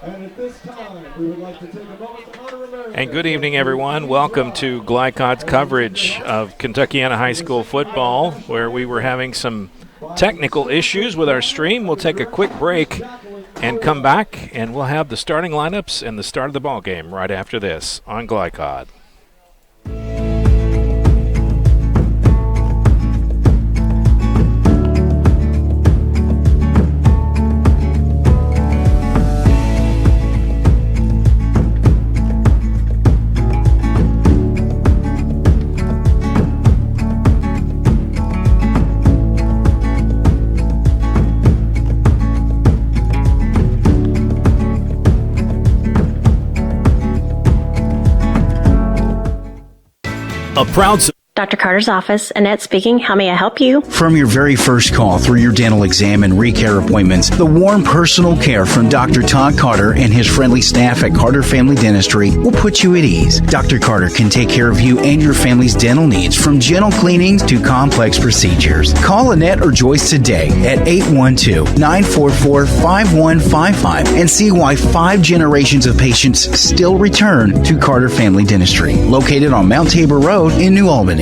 And at this time, we would like to take a moment to honor America. And good evening, everyone. Welcome to Glycod's coverage of Kentuckiana High School football, where we were having some technical issues with our stream. We'll take a quick break and come back, and we'll have the starting lineups and the start of the ball game right after this on Glycod. A proud Dr. Carter's office, Annette speaking. How may I help you? From your very first call through your dental exam and recare appointments, the warm personal care from Dr. Todd Carter and his friendly staff at Carter Family Dentistry will put you at ease. Dr. Carter can take care of you and your family's dental needs, from gentle cleanings to complex procedures. Call Annette or Joyce today at 812-944-5155 and see why 5 generations of patients still return to Carter Family Dentistry, located on Mount Tabor Road in New Albany.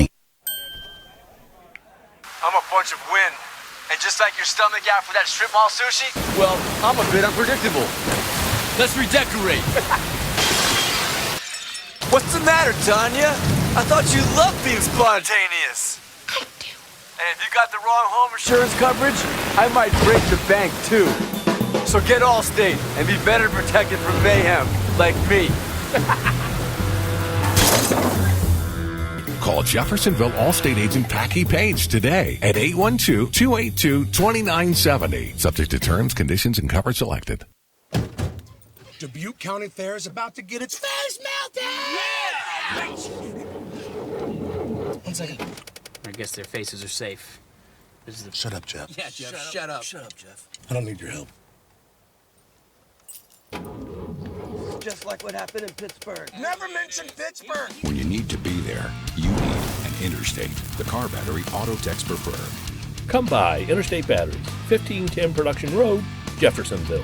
I'm a bunch of wind. And just like your stomach after that strip mall sushi, well, I'm a bit unpredictable. Let's redecorate. What's the matter, Tanya? I thought you loved being spontaneous. I do. And if you got the wrong home insurance coverage, I might break the bank too. So get Allstate and be better protected from mayhem, like me. Call Jeffersonville Allstate agent Packy Page today at 812-282-2970. Subject to terms, conditions, and coverage selected. Dubuque County Fair is about to get its face melted! Yeah! 1 second. I guess their faces are safe. Shut up, Jeff. Yeah, Jeff, shut up. Shut up, Jeff. I don't need your help. Just like what happened in Pittsburgh. Never mention Pittsburgh! When you need to be there, you need an Interstate, the car battery auto techs prefer. Come by Interstate Batteries, 1510 Production Road, Jeffersonville.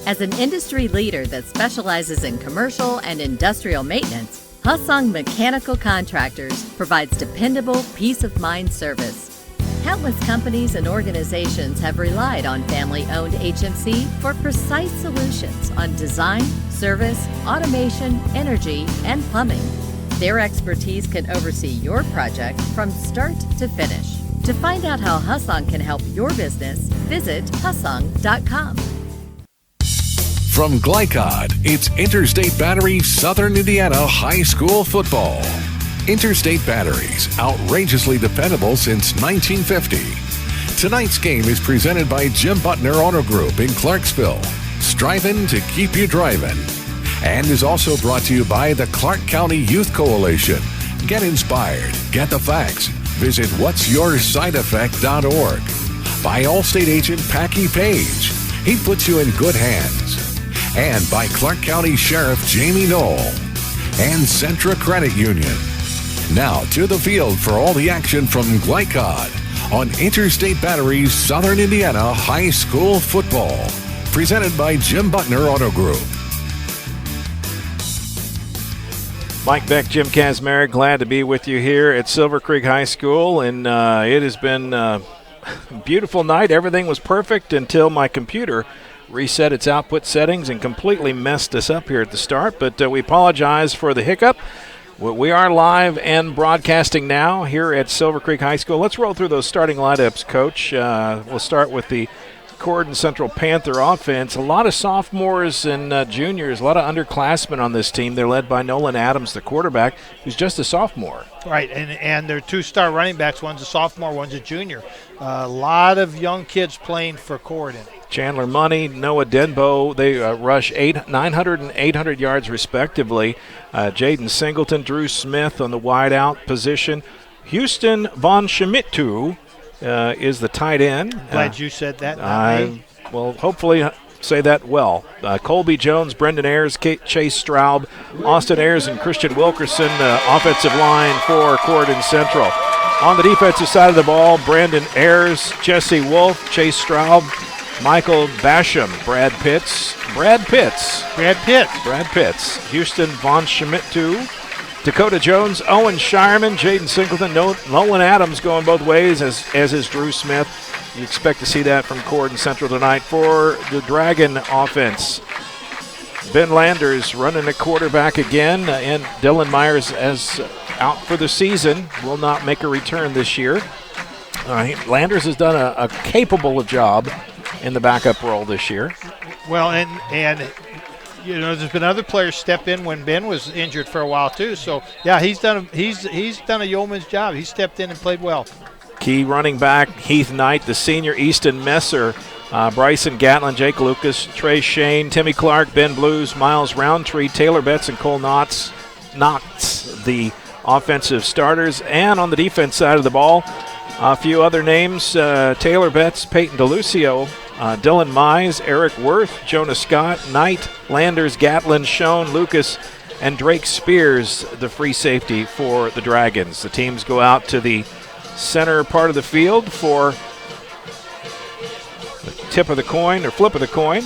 As an industry leader that specializes in commercial and industrial maintenance, Hussong Mechanical Contractors provides dependable, peace-of-mind service. Countless companies and organizations have relied on family-owned HMC for precise solutions on design, service, automation, energy, and plumbing. Their expertise can oversee your project from start to finish. To find out how Hussong can help your business, visit Hussong.com. From Glycod, it's Interstate Battery Southern Indiana High School football. Interstate Batteries, outrageously dependable since 1950. Tonight's game is presented by Jim Butner Auto Group in Clarksville, striving to keep you driving. And is also brought to you by the Clark County Youth Coalition. Get inspired, get the facts. Visit what'syoursideeffect.org. By Allstate agent Packy Page. He puts you in good hands. And by Clark County Sheriff Jamie Knoll. And Centra Credit Union. Now to the field for all the action from Glycod on Interstate Batteries Southern Indiana High School football. Presented by Jim Butner Auto Group. Mike Beck, Jim Kazmarek, glad to be with you here at Silver Creek High School, and it has been a beautiful night. Everything was perfect until my computer reset its output settings and completely messed us up here at the start, but we apologize for the hiccup. We are live and broadcasting now here at Silver Creek High School. Let's roll through those starting lineups, Coach. We'll start with the Corydon Central Panther offense. A lot of sophomores and juniors, a lot of underclassmen on this team. They're led by Nolan Adams, the quarterback, who's just a sophomore. Right, and they're 2-star running backs. One's a sophomore, one's a junior. A lot of young kids playing for Corydon. Chandler Money, Noah Denbo, they rush 900 and 800 yards respectively. Jaden Singleton, Drew Smith on the wideout position. Houston Von Schmittu is the tight end. Glad you said that. I will hopefully say that well. Colby Jones, Brendan Ayers, Chase Straub, Austin Ayers, and Christian Wilkerson, offensive line for Corydon Central. On the defensive side of the ball, Brandon Ayers, Jesse Wolf, Chase Straub, Michael Basham, Brad Pitts, Houston Von Schmidt-Tu, Dakota Jones, Owen Shireman, Jaden Singleton, Nolan Adams going both ways, as is Drew Smith. You expect to see that from Corydon Central tonight. For the Dragon offense, Ben Landers running the quarterback again, and Dylan Myers as out for the season, will not make a return this year. Landers has done a capable job in the backup role this year. Well, and you know, there's been other players step in when Ben was injured for a while too. So yeah, he's done a yeoman's job. He stepped in and played well. Key running back Heath Knight, the senior Easton Messer, Bryson Gatlin, Jake Lucas, Trey Shane, Timmy Clark, Ben Blues, Miles Roundtree, Taylor Betts, and Cole Knotts, the offensive starters. And on the defense side of the ball, a few other names, Taylor Betts, Peyton DeLucio, Dylan Mize, Eric Worth, Jonah Scott, Knight, Landers, Gatlin, Schoen, Lucas, and Drake Spears, the free safety for the Dragons. The teams go out to the center part of the field for the flip of the coin,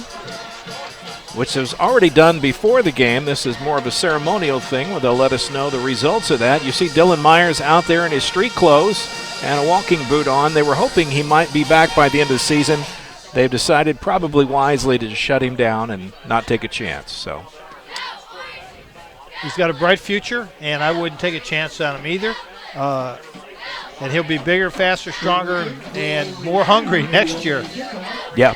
which was already done before the game. This is more of a ceremonial thing where they'll let us know the results of that. You see Dylan Myers out there in his street clothes and a walking boot on. They were hoping he might be back by the end of the season. They've decided, probably wisely, to just shut him down and not take a chance. So he's got a bright future, and I wouldn't take a chance on him either. And he'll be bigger, faster, stronger, and more hungry next year. Yeah.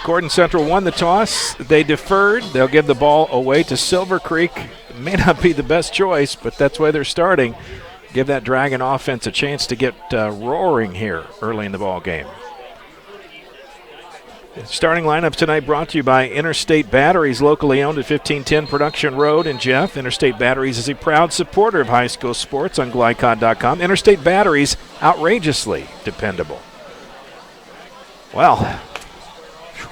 Corydon Central won the toss. They deferred. They'll give the ball away to Silver Creek. It may not be the best choice, but that's why they're starting. Give that Dragon offense a chance to get roaring here early in the ball game. Starting lineup tonight brought to you by Interstate Batteries, locally owned at 1510 Production Road in Jeff. Interstate Batteries is a proud supporter of high school sports on Glycod.com. Interstate Batteries, outrageously dependable. Well,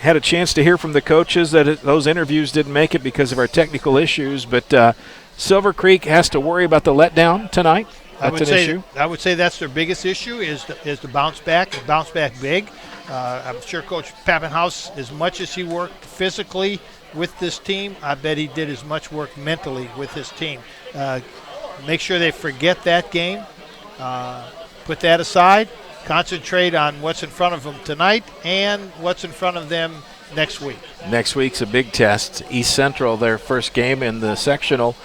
had a chance to hear from the coaches that those interviews didn't make it because of our technical issues, but Silver Creek has to worry about the letdown tonight. That's an issue. I would say that's their biggest issue is to bounce back and bounce back big. I'm sure Coach Pappenhaus, as much as he worked physically with this team, I bet he did as much work mentally with his team. Make sure they forget that game, put that aside, concentrate on what's in front of them tonight and what's in front of them next week. Next week's a big test. East Central, their first game in the sectional,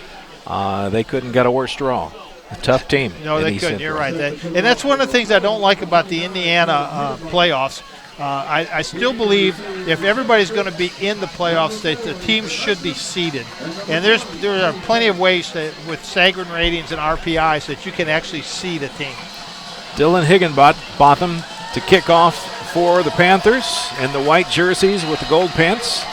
they couldn't get a worse draw. A tough team. No, they couldn't. You're right. And that's one of the things I don't like about the Indiana playoffs. I still believe if everybody's going to be in the playoffs, that the teams should be seeded. And there are plenty of ways that, with Sagarin ratings and RPIs, that you can actually seed a team. Dylan Higginbotham to kick off for the Panthers in the white jerseys with the gold pants.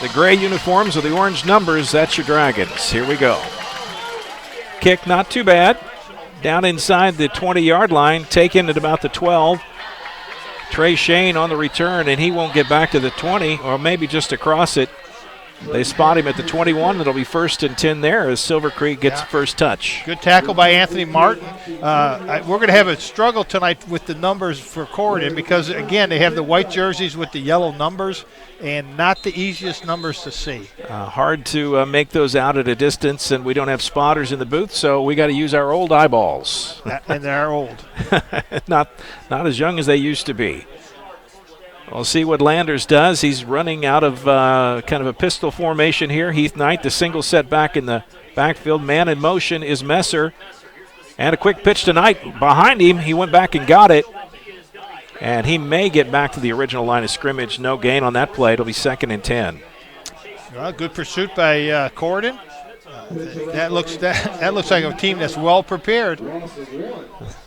The gray uniforms with the orange numbers, that's your Dragons. Here we go. Kick not too bad. Down inside the 20-yard line, taken at about the 12. Trey Shane on the return, and he won't get back to the 20, or maybe just across it. They spot him at the 21. It'll be 1st and 10 there as Silver Creek gets first touch. Good tackle by Anthony Martin. We're going to have a struggle tonight with the numbers for Corydon because, again, they have the white jerseys with the yellow numbers and not the easiest numbers to see. Hard to make those out at a distance, and we don't have spotters in the booth, so we got to use our old eyeballs. And they're old. not as young as they used to be. We'll see what Landers does. He's running out of kind of a pistol formation here. Heath Knight, the single set back in the backfield. Man in motion is Messer. And a quick pitch to Knight. Behind him, he went back and got it. And he may get back to the original line of scrimmage. No gain on that play. It'll be 2nd and 10. Well, good pursuit by Corydon. That looks like a team that's well prepared.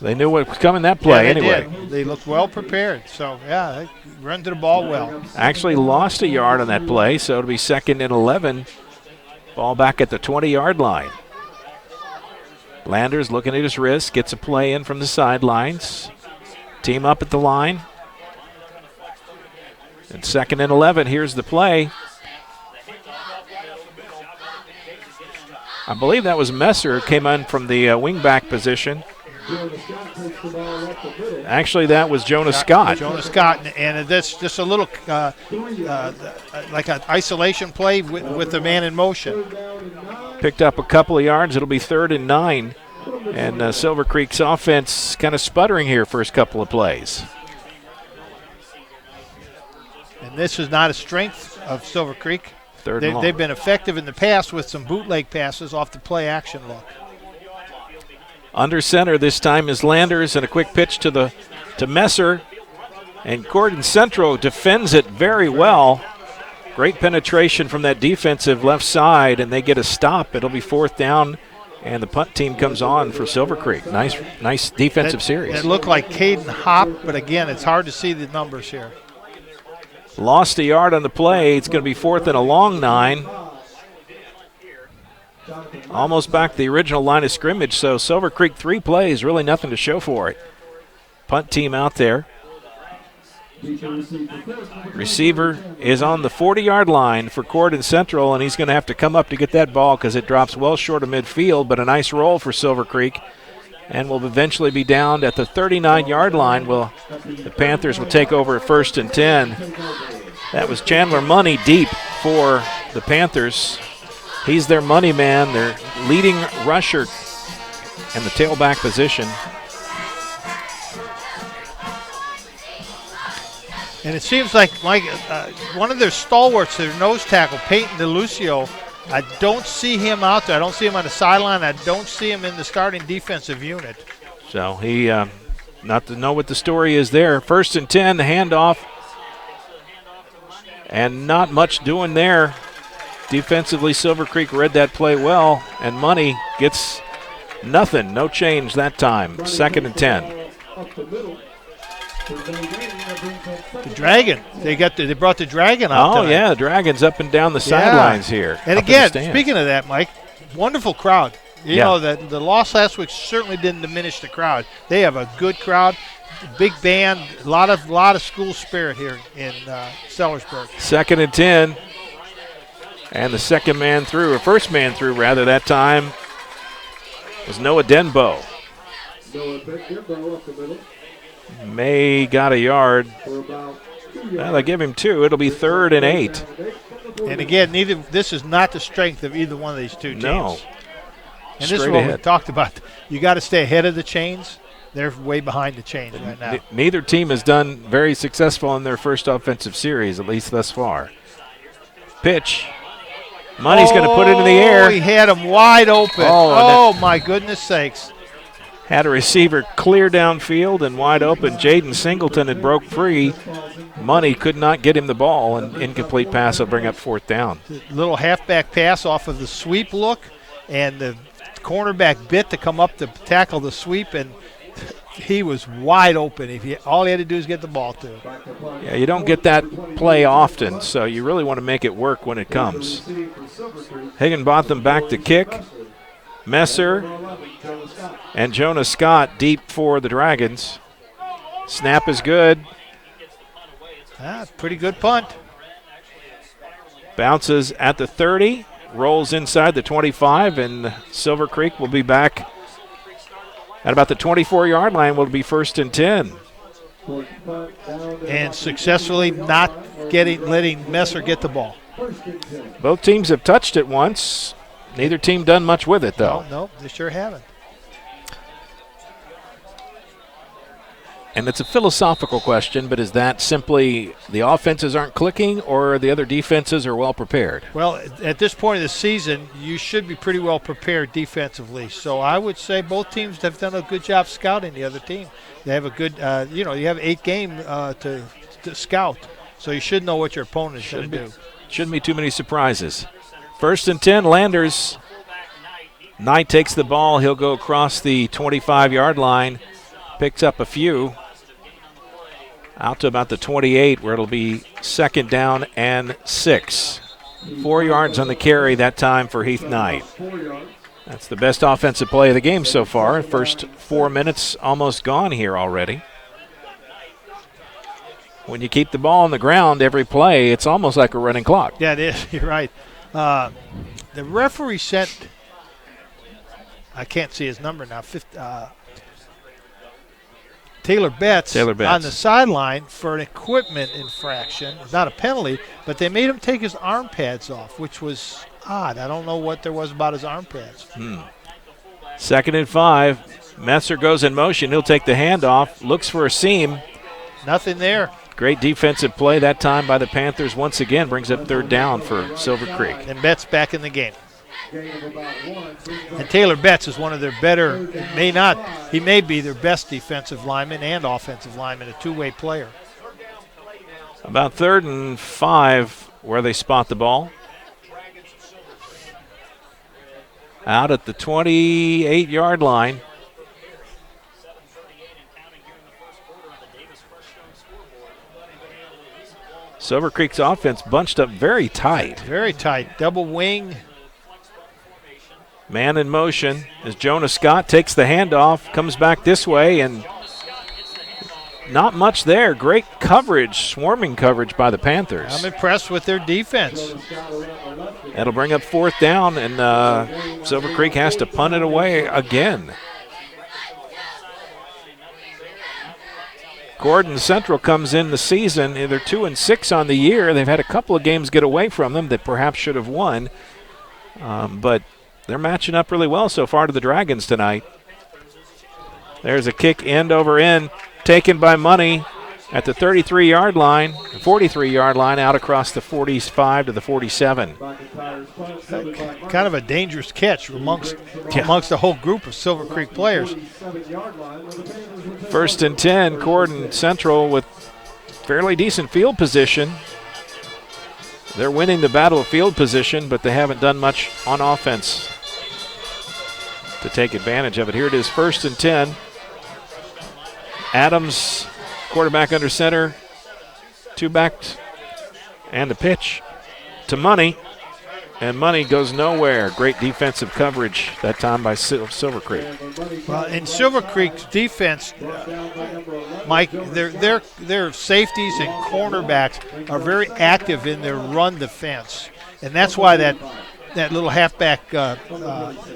They knew what was coming that play anyway. Did. They looked well prepared. So, yeah, they run to the ball well. Actually lost a yard on that play, so it'll be 2nd and 11. Ball back at the 20-yard line. Landers looking at his wrist, gets a play in from the sidelines. Team up at the line. And 2nd and 11, here's the play. I believe that was Messer, came in from the wingback position. Actually, that was Jonas Scott. Jonas Scott, and that's just a little like an isolation play with the man in motion. Picked up a couple of yards. It'll be 3rd and 9. And Silver Creek's offense kind of sputtering here first couple of plays. And this is not a strength of Silver Creek. They've been effective in the past with some bootleg passes off the play action look. Under center this time is Landers, and a quick pitch to Messer. And Corydon Central defends it very well. Great penetration from that defensive left side, and they get a stop. It'll be 4th down, and the punt team comes on for Silver Creek. Nice defensive series. It looked like Caden Hop, but again, it's hard to see the numbers here. Lost a yard on the play. It's going to be 4th and a long 9. Almost back to the original line of scrimmage, so Silver Creek 3 plays, really nothing to show for it. Punt team out there. Receiver is on the 40-yard line for Corydon Central, and he's going to have to come up to get that ball because it drops well short of midfield, but a nice roll for Silver Creek. And will eventually be down at the 39-yard line. The Panthers will take over at 1st and 10. That was Chandler Money deep for the Panthers. He's their money man, their leading rusher in the tailback position. And it seems like one of their stalwarts, their nose tackle, Peyton DeLucio, I don't see him out there. I don't see him on the sideline. I don't see him in the starting defensive unit. So he, not to know what the story is there. 1st and 10, the handoff. And not much doing there. Defensively, Silver Creek read that play well, and Money gets nothing. No change that time. 2nd and 10. The Dragon. They brought the Dragon out tonight. Yeah, the Dragon's up and down the sidelines here. And again, speaking of that, Mike, wonderful crowd. You know, the loss last week certainly didn't diminish the crowd. They have a good crowd, big band, a lot of school spirit here in Sellersburg. 2nd and 10. And the first man through rather, that time was Noah Denbo. May got a yard. Well, they give him 2. It'll be 3rd and 8. And again, this is not the strength of either one of these two teams. No. And this is what we talked about. You got to stay ahead of the chains. They're way behind the chains right now. Neither team has done very successful in their first offensive series, at least thus far. Pitch. Money's going to put it in the air. He had him wide open. Oh my goodness sakes. Had a receiver clear downfield and wide open. Jaden Singleton had broke free. Money could not get him the ball. An incomplete pass will bring up 4th down. Little halfback pass off of the sweep look, and the cornerback bit to come up to tackle the sweep, and he was wide open. All he had to do is get the ball to him. Yeah, you don't get that play often, so you really want to make it work when it comes. Higginbotham back to kick. Messer and Jonas Scott deep for the Dragons. Snap is good. Pretty good punt. Bounces at the 30, rolls inside the 25, and Silver Creek will be back at about the 24-yard line. Will be 1st and 10. And successfully not letting Messer get the ball. Both teams have touched it once. Neither team done much with it, though. No, they sure haven't. And it's a philosophical question, but is that simply the offenses aren't clicking or the other defenses are well prepared? Well, at this point of the season, you should be pretty well prepared defensively. So I would say both teams have done a good job scouting the other team. They have a good, you have 8 games to scout. So you should know what your opponent is going to do. Shouldn't be too many surprises. 1st and 10, Landers. Knight takes the ball. He'll go across the 25-yard line. Picks up a few. Out to about the 28, where it'll be 2nd down and 6. 4 yards on the carry that time for Heath Knight. That's the best offensive play of the game so far. First 4 minutes almost gone here already. When you keep the ball on the ground every play, it's almost like a running clock. Yeah, it is. You're right. The referee sent, I can't see his number now, Taylor Betts Taylor Betts on the sideline for an equipment infraction. Not a penalty, but they made him take his arm pads off, which was odd. I don't know what there was about his arm pads. 2nd and 5. Messer goes in motion. He'll take the handoff. Looks for a seam. Nothing there. Great defensive play that time by the Panthers. Once again, brings up 3rd down for Silver Creek. And Betts back in the game. And Taylor Betts is one of their better, he may be their best defensive lineman and offensive lineman, a two-way player. About 3rd and 5 where they spot the ball. Out at the 28-yard line. Silver Creek's offense bunched up very tight. Very tight. Double wing. Man in motion as Jonah Scott takes the handoff, comes back this way, and not much there. Great coverage, swarming coverage by the Panthers. I'm impressed with their defense. That'll bring up 4th down, and Silver Creek has to punt it away again. Corydon Central comes in the season. They're 2-6 on the year. They've had a couple of games get away from them that perhaps should have won, but they're matching up really well so far to the Dragons tonight. There's a kick end over end taken by Money at the 33-yard line, 43-yard line, out across the 45 to the 47. Kind of a dangerous catch amongst the whole group of Silver Creek players. 1st and 10, Corydon Central with fairly decent field position. They're winning the battle of field position, but they haven't done much on offense to take advantage of it. Here it is, 1st and 10. Adams, quarterback under center, 2-backed, and the pitch to Money. And Money goes nowhere. Great defensive coverage that time by Silver Creek. Well, in Silver Creek's defense, Mike, their safeties and cornerbacks are very active in their run defense. And that's why that little halfback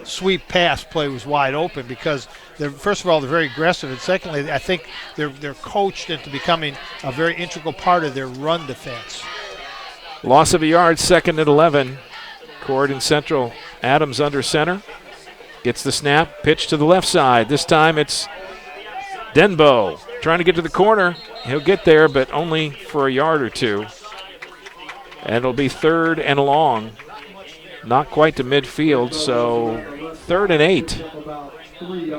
sweep pass play was wide open, because first of all, they're very aggressive, and secondly, I think they're coached into becoming a very integral part of their run defense. Loss of a yard, 2nd and 11. Corydon Central, Adams under center. Gets the snap, pitch to the left side. This time it's Denbo trying to get to the corner. He'll get there, but only for a yard or two. And it'll be 3rd and long. Not quite to midfield, so 3rd and 8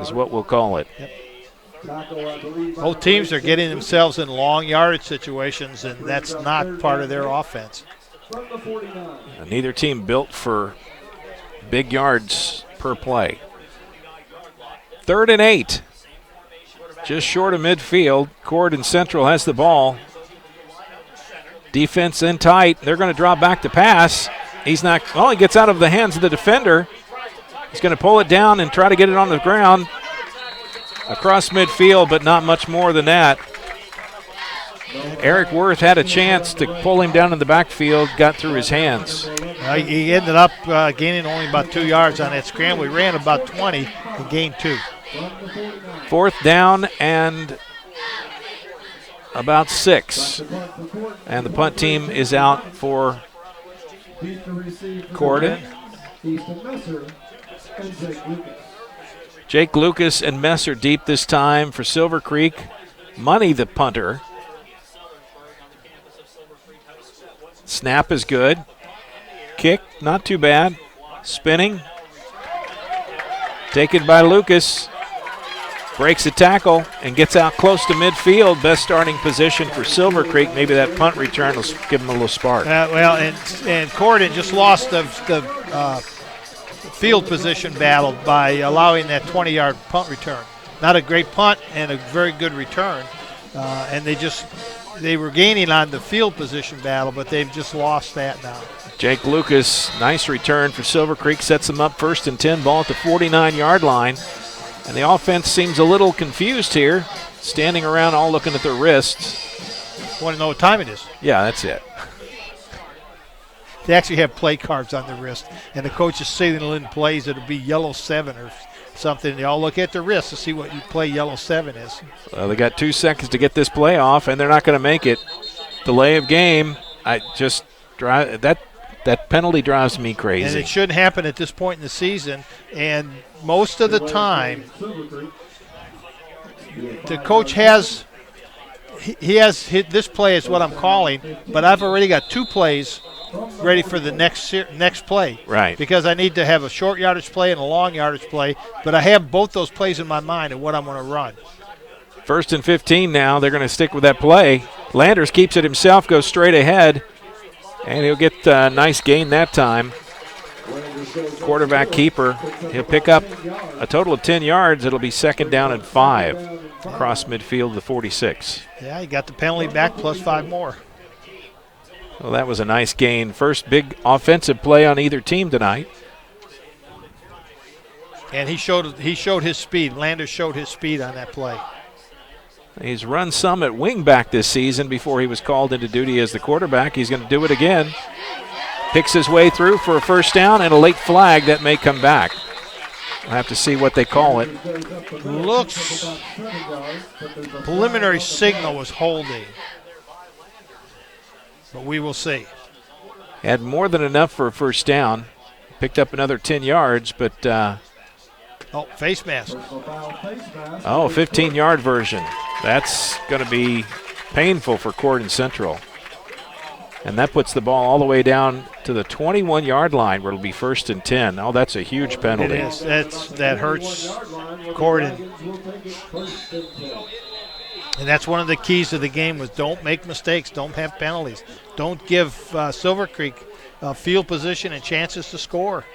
is what we'll call it. Yep. Both teams are getting themselves in long yardage situations, and that's not part of their offense. Neither team built for big yards per play. 3rd and 8. Just short of midfield. Corydon Central has the ball. Defense in tight. They're going to draw back to pass. He's not, well, he gets out of the hands of the defender. He's going to pull it down and try to get it on the ground across midfield, but not much more than that. Eric Worth had a chance to pull him down in the backfield, got through his hands. He ended up gaining only about 2 yards on that scramble. He ran about 20 and gained 2. 4th down and about 6. And the punt team is out for Corydon. Jake Lucas and Messer deep this time for Silver Creek. Money, the punter. Snap is good. Kick, not too bad. Spinning. Taken by Lucas. Breaks a tackle and gets out close to midfield. Best starting position for Silver Creek. Maybe that punt return will give them a little spark. And Corydon just lost the field position battle by allowing that 20-yard punt return. Not a great punt and a very good return. And they were gaining on the field position battle, but they've just lost that now. Jake Lucas, nice return for Silver Creek, sets them up 1st and 10, ball at the 49-yard line. And the offense seems a little confused here, standing around all looking at their wrists. Want to know what time it is? Yeah, that's it. They actually have play cards on their wrist, and the coach is signaling plays. It'll be yellow 7 or something. They all look at the wrist to see what you play yellow 7 is. Well, they got 2 seconds to get this play off, and they're not going to make it. Delay of game. That penalty drives me crazy. And it shouldn't happen at this point in the season. And most of the time, the coach has he has hit this play is what I'm calling, but I've already got 2 plays ready for the next play. Right. Because I need to have a short yardage play and a long yardage play, but I have both those plays in my mind and what I'm going to run. 1st and 15 now. They're going to stick with that play. Landers keeps it himself, goes straight ahead, and he'll get a nice gain that time. Quarterback keeper. He'll pick up a total of 10 yards. It'll be 2nd down and 5 across midfield to 46. Yeah, he got the penalty back plus 5 more. Well, that was a nice gain. First big offensive play on either team tonight. And he showed his speed. Landers showed his speed on that play. He's run some at wingback this season before he was called into duty as the quarterback. He's going to do it again. Picks his way through for a 1st down and a late flag that may come back. We'll have to see what they call it. Looks preliminary signal was holding, but we will see. Had more than enough for a 1st down. Picked up another 10 yards, but face mask. 15-yard version. That's going to be painful for Corydon Central. And that puts the ball all the way down to the 21-yard line where it'll be 1st and 10. Oh, that's a huge penalty. It is. That hurts Corydon. And that's one of the keys to the game was don't make mistakes. Don't have penalties. Don't give Silver Creek field position and chances to score.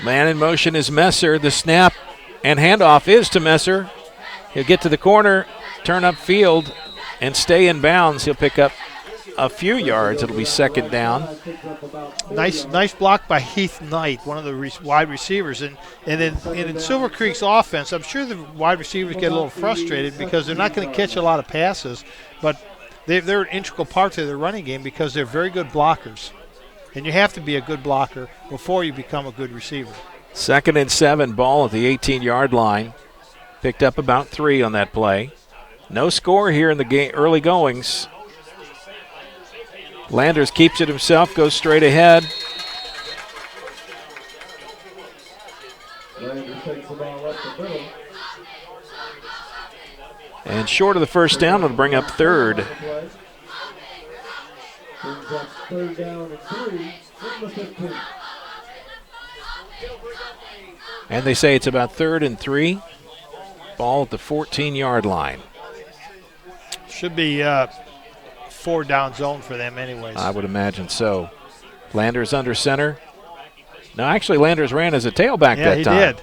Man in motion is Messer. The snap and handoff is to Messer. He'll get to the corner, turn upfield, and stay in bounds. He'll pick up a few yards. It'll be 2nd down. Nice block by Heath Knight, one of the wide receivers. And in Silver Creek's offense, I'm sure the wide receivers get a little frustrated because they're not going to catch a lot of passes, but they're an integral part to their running game because they're very good blockers. And you have to be a good blocker before you become a good receiver. 2nd and 7, ball at the 18-yard line. Picked up about 3 on that play. No score here in the early goings. Landers keeps it himself, goes straight ahead. Landers takes the ball up the middle. And short of the 1st down, it'll bring up 3rd. Brings up 3rd down and 3 from the 15. And they say it's about 3rd and 3. Ball at the 14-yard line. Should be 4 down zone for them anyways. I would imagine so. Landers under center. No, actually Landers ran as a tailback that time. Yeah, he did.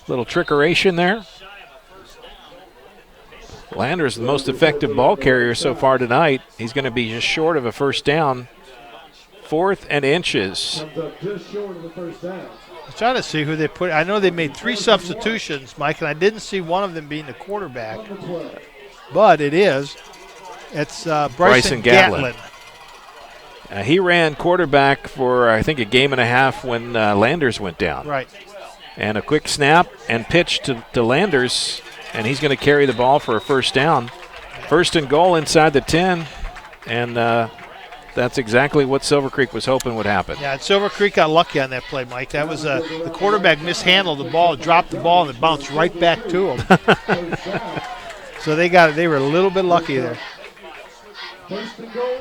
Little trickeration there. Landers, the most effective ball carrier so far tonight. He's going to be just short of a 1st down. 4th and inches. Comes up just short of the 1st down. I'm trying to see who they put. I know they made 3 substitutions, Mike, and I didn't see one of them being the quarterback. But it is. It's Bryson Gatlin. He ran quarterback for, I think, a game and a half when Landers went down. Right. And a quick snap and pitch to Landers, and he's going to carry the ball for a 1st down. 1st and goal inside the 10, and that's exactly what Silver Creek was hoping would happen. Yeah, and Silver Creek got lucky on that play, Mike. That was the quarterback mishandled the ball, dropped the ball, and it bounced right back to him. So they were a little bit lucky there.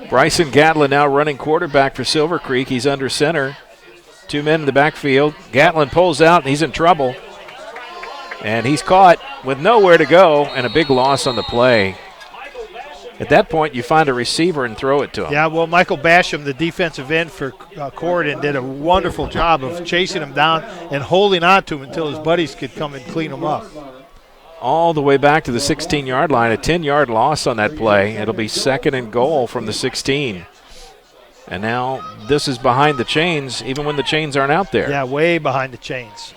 Bryson Gatlin now running quarterback for Silver Creek. He's under center. 2 men in the backfield. Gatlin pulls out, and he's in trouble. And he's caught with nowhere to go, and a big loss on the play. At that point, you find a receiver and throw it to him. Yeah, well, Michael Basham, the defensive end for Corydon, did a wonderful job of chasing him down and holding on to him until his buddies could come and clean him up. All the way back to the 16-yard line, a 10-yard loss on that play. It'll be 2nd and goal from the 16. And now this is behind the chains, even when the chains aren't out there. Yeah, way behind the chains.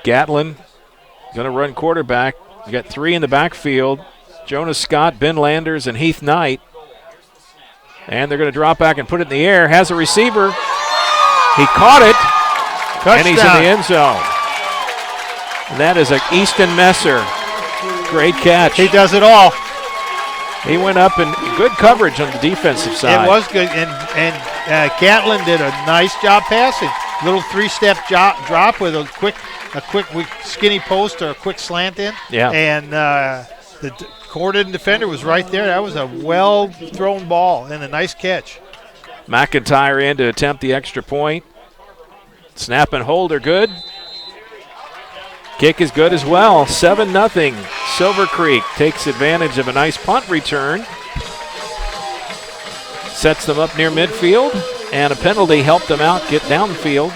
Gatlin going to run quarterback. You got 3 in the backfield. Jonas Scott, Ben Landers, and Heath Knight. And they're going to drop back and put it in the air. Has a receiver. He caught it. Touchdown. And he's in the end zone. And that is Easton Messer. Great catch. He does it all. He went up in good coverage on the defensive side. It was good, and Catlin did a nice job passing. Little three-step drop with a quick skinny post or a quick slant in. Yeah. And the Corydon defender was right there. That was a well-thrown ball and a nice catch. McIntyre in to attempt the extra point. Snap and hold are good. Kick is good as well. 7-0. Silver Creek takes advantage of a nice punt return. Sets them up near midfield, and a penalty helped them out get downfield.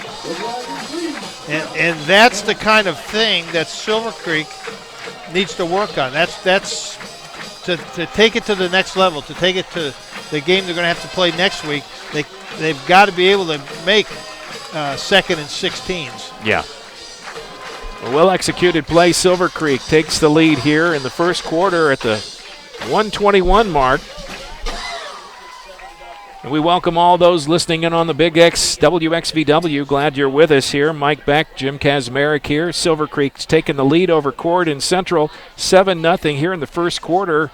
And that's the kind of thing that Silver Creek needs to work on. That's to take it to the next level, to take it to the game they're going to have to play next week. They've got to be able to make 2nd and 16s. Yeah. A well-executed play. Silver Creek takes the lead here in the first quarter at the 1:21 mark. And we welcome all those listening in on the Big X WXVW. Glad you're with us here. Mike Beck, Jim Kazmarek here. Silver Creek's taking the lead over Corydon Central, 7-0 here in the first quarter.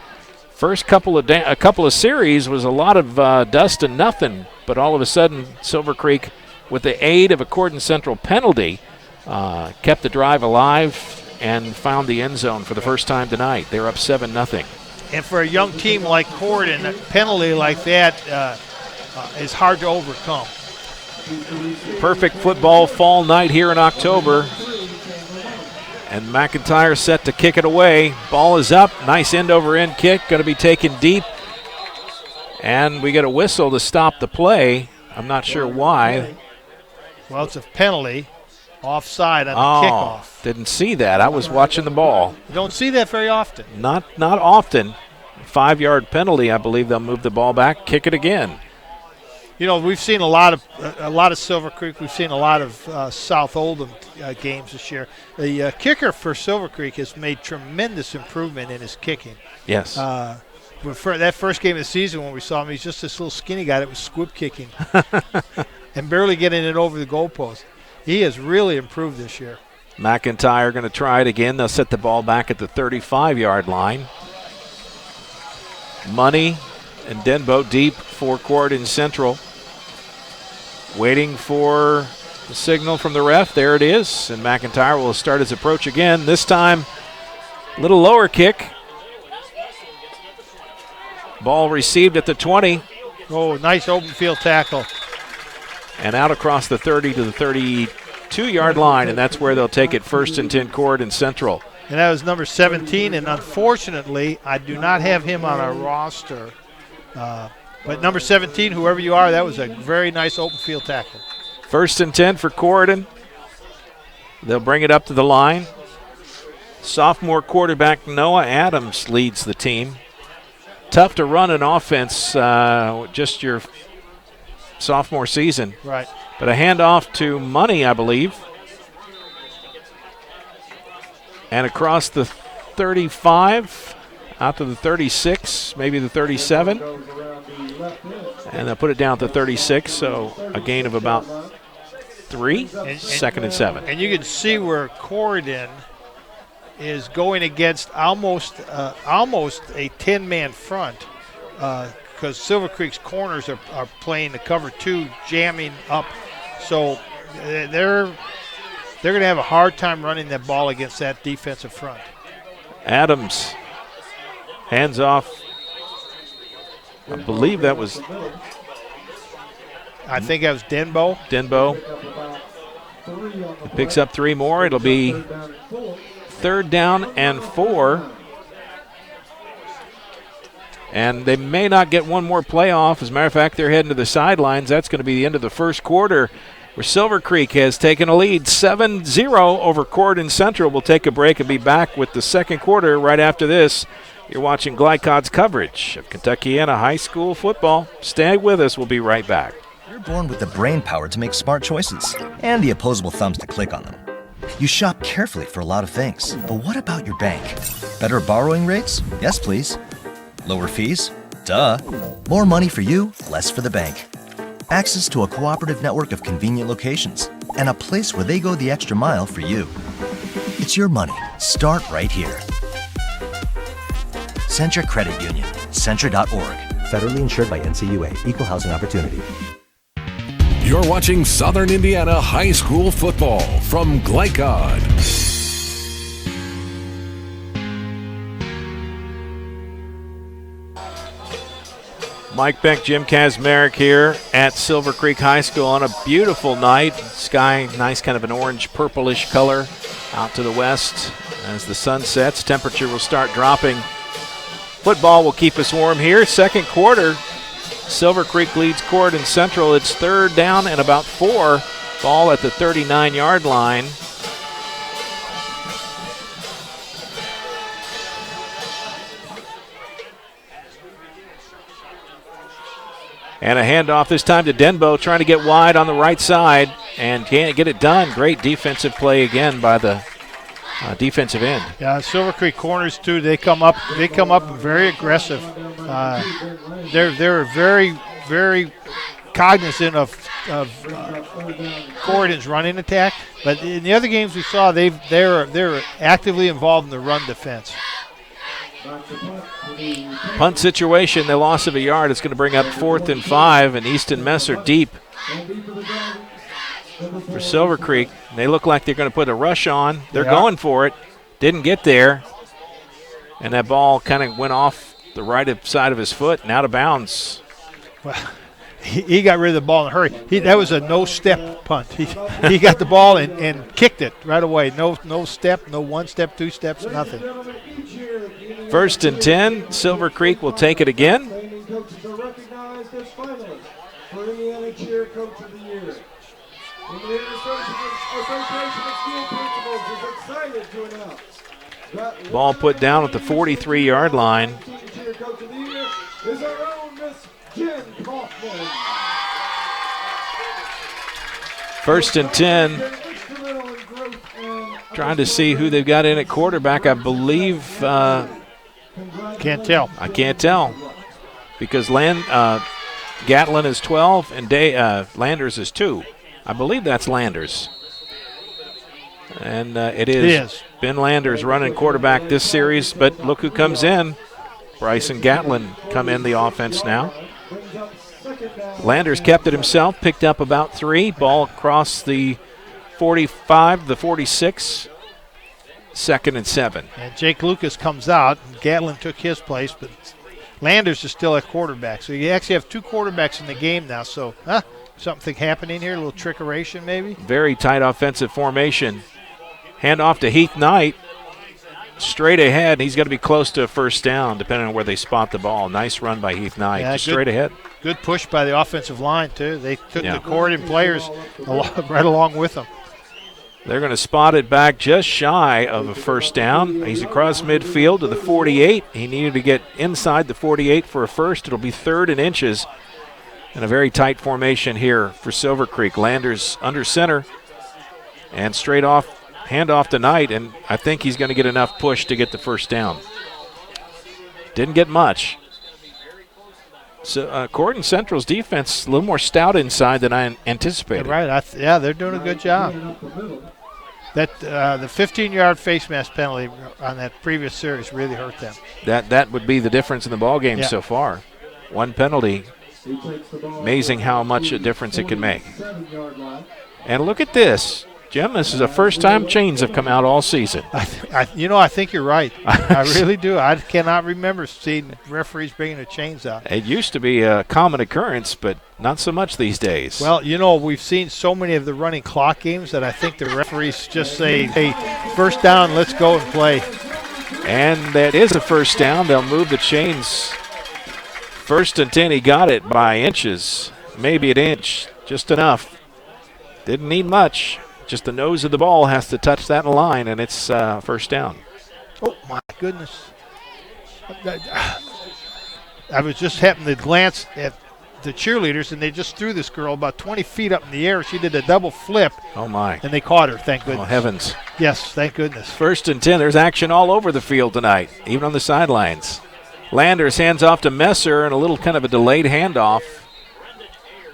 First couple of series was a lot of dust and nothing, but all of a sudden Silver Creek, with the aid of a Corydon Central penalty, kept the drive alive and found the end zone for the first time tonight. They're up 7-0. And for a young team like Corydon, a penalty like that is hard to overcome. Perfect football fall night here in October. And McIntyre set to kick it away. Ball is up. Nice end-over-end kick. Going to be taken deep. And we get a whistle to stop the play. I'm not sure why. Well, it's a penalty. Offside on the kickoff. Didn't see that. I was watching the ball. You don't see that very often. Not often. 5-yard penalty. I believe they'll move the ball back, kick it again. You know, we've seen a lot of Silver Creek. We've seen a lot of South Oldham games this year. The kicker for Silver Creek has made tremendous improvement in his kicking. Yes. For that first game of the season when we saw him, he's just this little skinny guy that was squib kicking and barely getting it over the goalpost. He has really improved this year. McIntyre going to try it again. They'll set the ball back at the 35-yard line. Money and Denbo deep for Corydon Central. Waiting for the signal from the ref. There it is. And McIntyre will start his approach again. This time, a little lower kick. Ball received at the 20. Oh, nice open field tackle. And out across the 30 to the 32-yard line, and that's where they'll take it 1st and 10 Corydon Central. And that was number 17, and unfortunately, I do not have him on our roster. But number 17, whoever you are, that was a very nice open field tackle. 1st and 10 for Corydon. They'll bring it up to the line. Sophomore quarterback Noah Adams leads the team. Tough to run an offense just your sophomore season. Right. But a handoff to Money, I believe. And across the 35, out to the 36, maybe the 37. And they'll put it down at the 36, so a gain of about 3, 2nd and 7. And you can see where Corydon is going against almost a 10-man front because Silver Creek's corners are playing the cover 2, jamming up. So they're going to have a hard time running that ball against that defensive front. Adams, hands off. I believe that was. I think that was Denbo. It picks up 3 more. It'll be 3rd down and 4. And they may not get one more playoff. As a matter of fact, they're heading to the sidelines. That's going to be the end of the first quarter, where Silver Creek has taken a lead 7-0 over Corydon Central. We'll take a break and be back with the second quarter right after this. You're watching Glycod's coverage of Kentuckiana High School football. Stay with us. We'll be right back. You're born with the brain power to make smart choices and the opposable thumbs to click on them. You shop carefully for a lot of things, but what about your bank? Better borrowing rates? Yes, please. Lower fees? Duh. More money for you, less for the bank. Access to a cooperative network of convenient locations. and a place where they go the extra mile for you. It's your money. Start right here. Centra Credit Union. Centra.org. Federally insured by NCUA. Equal housing opportunity. You're watching Southern Indiana High School football from Glycod. Mike Beck, Jim Kazmarek here at Silver Creek High School on a beautiful night. Sky, nice kind of an orange purplish color out to the west. As the sun sets, temperature will start dropping. Football will keep us warm here. Second quarter, Silver Creek leads Corydon Central. It's third down and about 4. Ball at the 39-yard line. And a handoff this time to Denbo, trying to get wide on the right side and can't get it done. Great defensive play again by the defensive end. Yeah, Silver Creek corners too. They come up very aggressive. They're very, very cognizant of Corydon's running attack. But in the other games we saw, they're actively involved in the run defense. Punt situation, the loss of a yard. It's going to bring up 4th and 5, and Easton Messer deep for Silver Creek. They look like they're going to put a rush on. They're going for it. Didn't get there. And that ball kind of went off the right side of his foot and out of bounds. Well, he got rid of the ball in a hurry. That was a no-step punt. He got the ball and kicked it right away. No step, no 1 step, 2 steps, nothing. 1st and 10. Silver Creek will take it again. Coaches are recognized as finalists for Indiana Cheer Coach of the Year. The Association of School Principals is excited to announce Ball put down at the 43-yard line. Cheer Coach of the Year is our own Miss Jen Kaufman. 1st and 10. Trying to see who they've got in at quarterback. I believe. Can't tell. I can't tell because Gatlin is 12 and Landers is 2. I believe that's Landers. And it is Ben Landers running quarterback this series, but look who comes in. Bryson Gatlin come in the offense now. Landers kept it himself, picked up about 3. Ball across the 45, the 46. 2nd and 7. And Jake Lucas comes out. Gatlin took his place, but Landers is still at quarterback. So you actually have 2 quarterbacks in the game now. So something happening here, a little trickeration maybe. Very tight offensive formation. Hand off to Heath Knight. Straight ahead. He's going to be close to a 1st down, depending on where they spot the ball. Nice run by Heath Knight. Yeah, just straight ahead. Good push by the offensive line, too. They took the Corydon players right along with them. They're going to spot it back just shy of a 1st down. He's across midfield to the 48. He needed to get inside the 48 for a 1st. It'll be 3rd and inches. And a very tight formation here for Silver Creek. Landers under center. And straight off, hand off to Knight. And I think he's going to get enough push to get the 1st down. Didn't get much. So Corydon Central's defense a little more stout inside than I anticipated. Right. They're doing a good job. That the 15-yard face mask penalty on that previous series really hurt them. That would be the difference in the ball game so far. 1 penalty. Amazing how much a difference it can make. And look at this. Jim, this is the first time chains have come out all season. I think you're right. I really do. I cannot remember seeing referees bringing the chains out. It used to be a common occurrence, but not so much these days. Well, we've seen so many of the running clock games that I think the referees just say, hey, 1st down, let's go and play. And that is a 1st down. They'll move the chains. 1st and 10, he got it by inches, maybe an inch, just enough. Didn't need much. Just the nose of the ball has to touch that line, and it's 1st down. Oh, my goodness. I was just happening to glance at the cheerleaders, and they just threw this girl about 20 feet up in the air. She did a double flip. Oh, my. And they caught her, thank goodness. Oh, heavens. Yes, thank goodness. 1st and 10. There's action all over the field tonight, even on the sidelines. Landers hands off to Messer, and a little kind of a delayed handoff.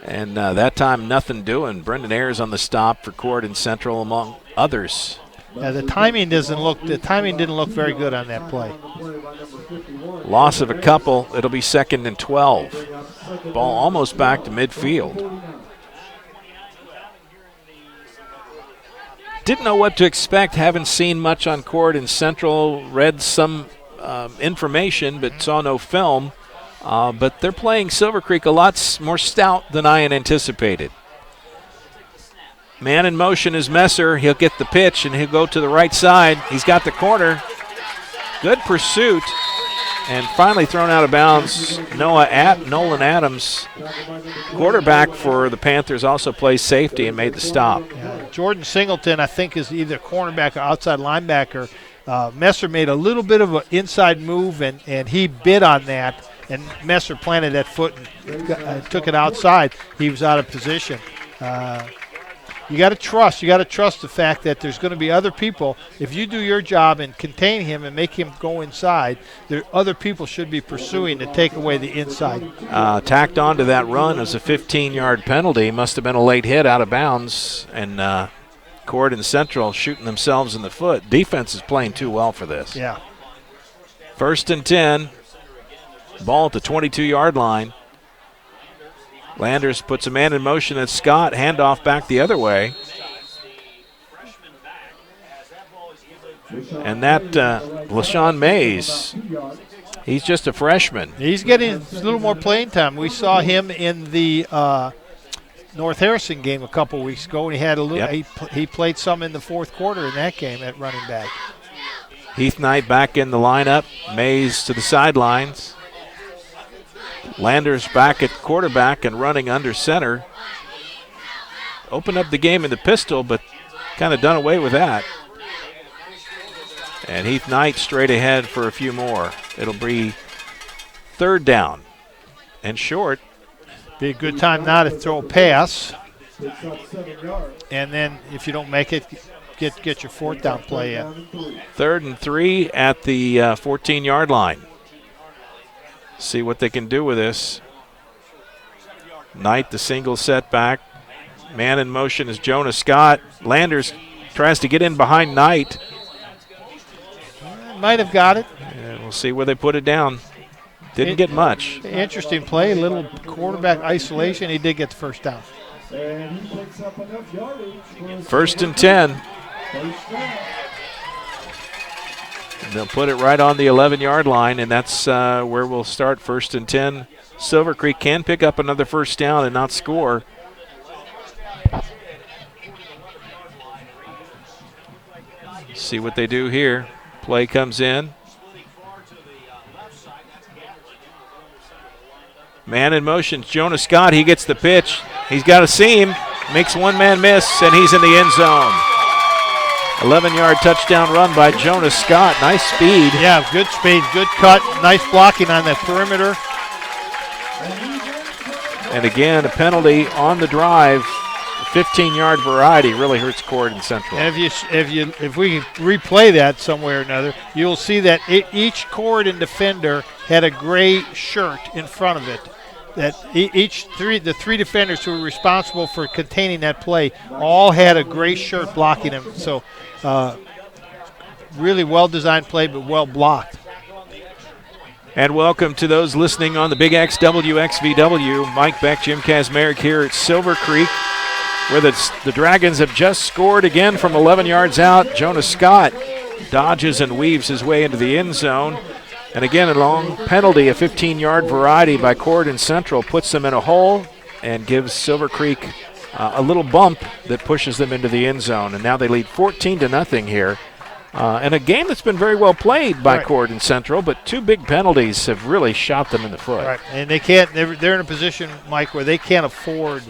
And that time, nothing doing. Brendan Ayers on the stop for Corydon Central, among others. Yeah, the timing didn't look very good on that play. Loss of a couple. It'll be 2nd and 12. Ball almost back to midfield. Didn't know what to expect. Haven't seen much on Corydon Central. Read some information, but saw no film. But they're playing Silver Creek a lot more stout than I had anticipated. Man in motion is Messer. He'll get the pitch, and he'll go to the right side. He's got the corner. Good pursuit. And finally thrown out of bounds. Nolan Adams, quarterback for the Panthers, also plays safety and made the stop. Yeah, Jordan Singleton, I think, is either cornerback or outside linebacker. Messer made a little bit of an inside move, and he bid on that. And Messer planted that foot and took it outside. He was out of position. You got to trust. You got to trust the fact that there's going to be other people. If you do your job and contain him and make him go inside, other people should be pursuing to take away the inside. Tacked onto that run as a 15-yard penalty. Must have been a late hit out of bounds. And Corydon Central shooting themselves in the foot. Defense is playing too well for this. Yeah. 1st and 10. Ball at the 22-yard line. Landers puts a man in motion at Scott. Handoff back the other way. And that LaShawn Mays, he's just a freshman. He's getting a little more playing time. We saw him in the North Harrison game a couple weeks ago, and he had a little. Yep. He played some in the fourth quarter in that game at running back. Heath Knight back in the lineup. Mays to the sidelines. Landers back at quarterback and running under center. Opened up the game in the pistol, but kind of done away with that. And Heath Knight straight ahead for a few more. It'll be 3rd down and short. Be a good time now to throw a pass. And then if you don't make it, get your 4th down play in. 3rd and 3 at the 14-yard line. See what they can do with this. Knight, the single setback. Man in motion is Jonah Scott. Landers tries to get in behind Knight. Might have got it. And we'll see where they put it down. Didn't get much. Interesting play, a little quarterback isolation. He did get the 1st down. 1st and 10. They'll put it right on the 11-yard line, and that's where we'll start 1st and 10. Silver Creek can pick up another 1st down and not score. See what they do here. Play comes in. Man in motion, Jonah Scott. He gets the pitch. He's got a seam, makes one man miss, and he's in the end zone. 11-yard touchdown run by Jonah Scott. Nice speed. Yeah, good speed, good cut, nice blocking on the perimeter. And again, a penalty on the drive. 15-yard variety really hurts Corydon Central. And if we can replay that somewhere or another, you'll see that each Corydon defender had a gray shirt in front of it. That the three defenders who were responsible for containing that play all had a gray shirt blocking them. So really well-designed play, but well blocked. And welcome to those listening on the Big X WXVW. Mike Beck, Jim Kazmarek here at Silver Creek, where the Dragons have just scored again from 11 yards out. Jonah Scott dodges and weaves his way into the end zone. And again, a long penalty, a 15-yard variety by Corydon Central, puts them in a hole and gives Silver Creek a little bump that pushes them into the end zone. And now they lead 14-0 here. And a game that's been very well played by Corydon Central, but 2 big penalties have really shot them in the foot. Right, and they can't. They're in a position, Mike, where they can't afford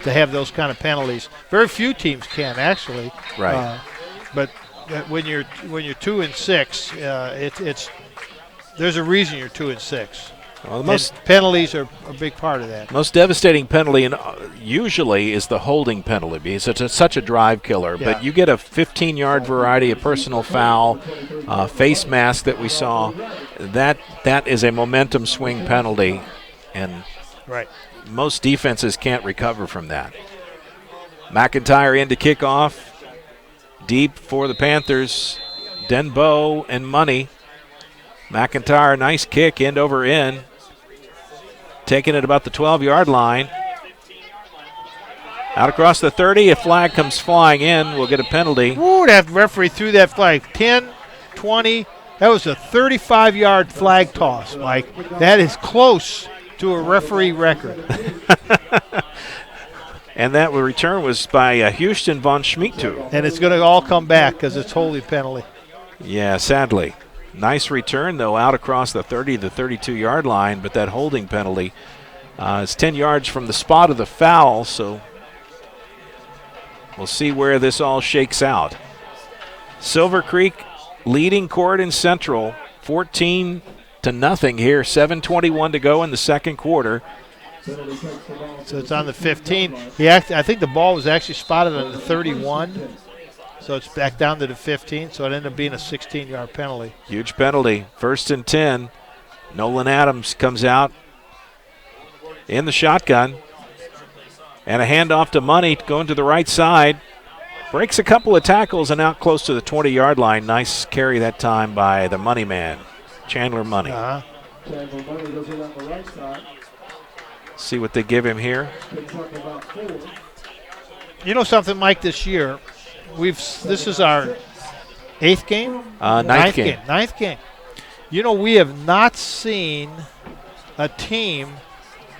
to have those kind of penalties. Very few teams can, actually. Right. But when you're 2-6, it's there's a reason you're 2-6. Well, most penalties are a big part of that. Most devastating penalty, and usually, is the holding penalty because it's such a drive killer. Yeah. But you get a 15-yard variety, a personal foul, face mask that we saw. That is a momentum swing penalty, and Right. Most defenses can't recover from that. McIntyre in to kick off. Deep for the Panthers. Denbo and Money. McIntyre, nice kick, end over end. Taking it about the 12-yard line. Out across the 30, a flag comes flying in. We'll get a penalty. Ooh, that referee threw that flag. 10, 20. That was a 35-yard flag toss, Mike. That is close to a referee record. And that return was by Houston von Schmidt-too. And it's going to all come back because it's holding penalty. Yeah, sadly. Nice return, though, out across the 30 to 32-yard line, but that holding penalty is 10 yards from the spot of the foul, so we'll see where this all shakes out. Silver Creek leading Corydon Central 14-0 here, 7:21 to go in the second quarter. So it's on the 15. I think the ball was actually spotted on the 31. So it's back down to the 15, so it ended up being a 16-yard penalty. Huge penalty. 1st and 10. Nolan Adams comes out in the shotgun. And a handoff to Money going to the right side. Breaks a couple of tackles and out close to the 20-yard line. Nice carry that time by the Money man, Chandler Money. Chandler Money goes around the right side. See what they give him here. You know something, Mike, this year, this is our 8th game? Ninth game. Ninth game. You know, we have not seen a team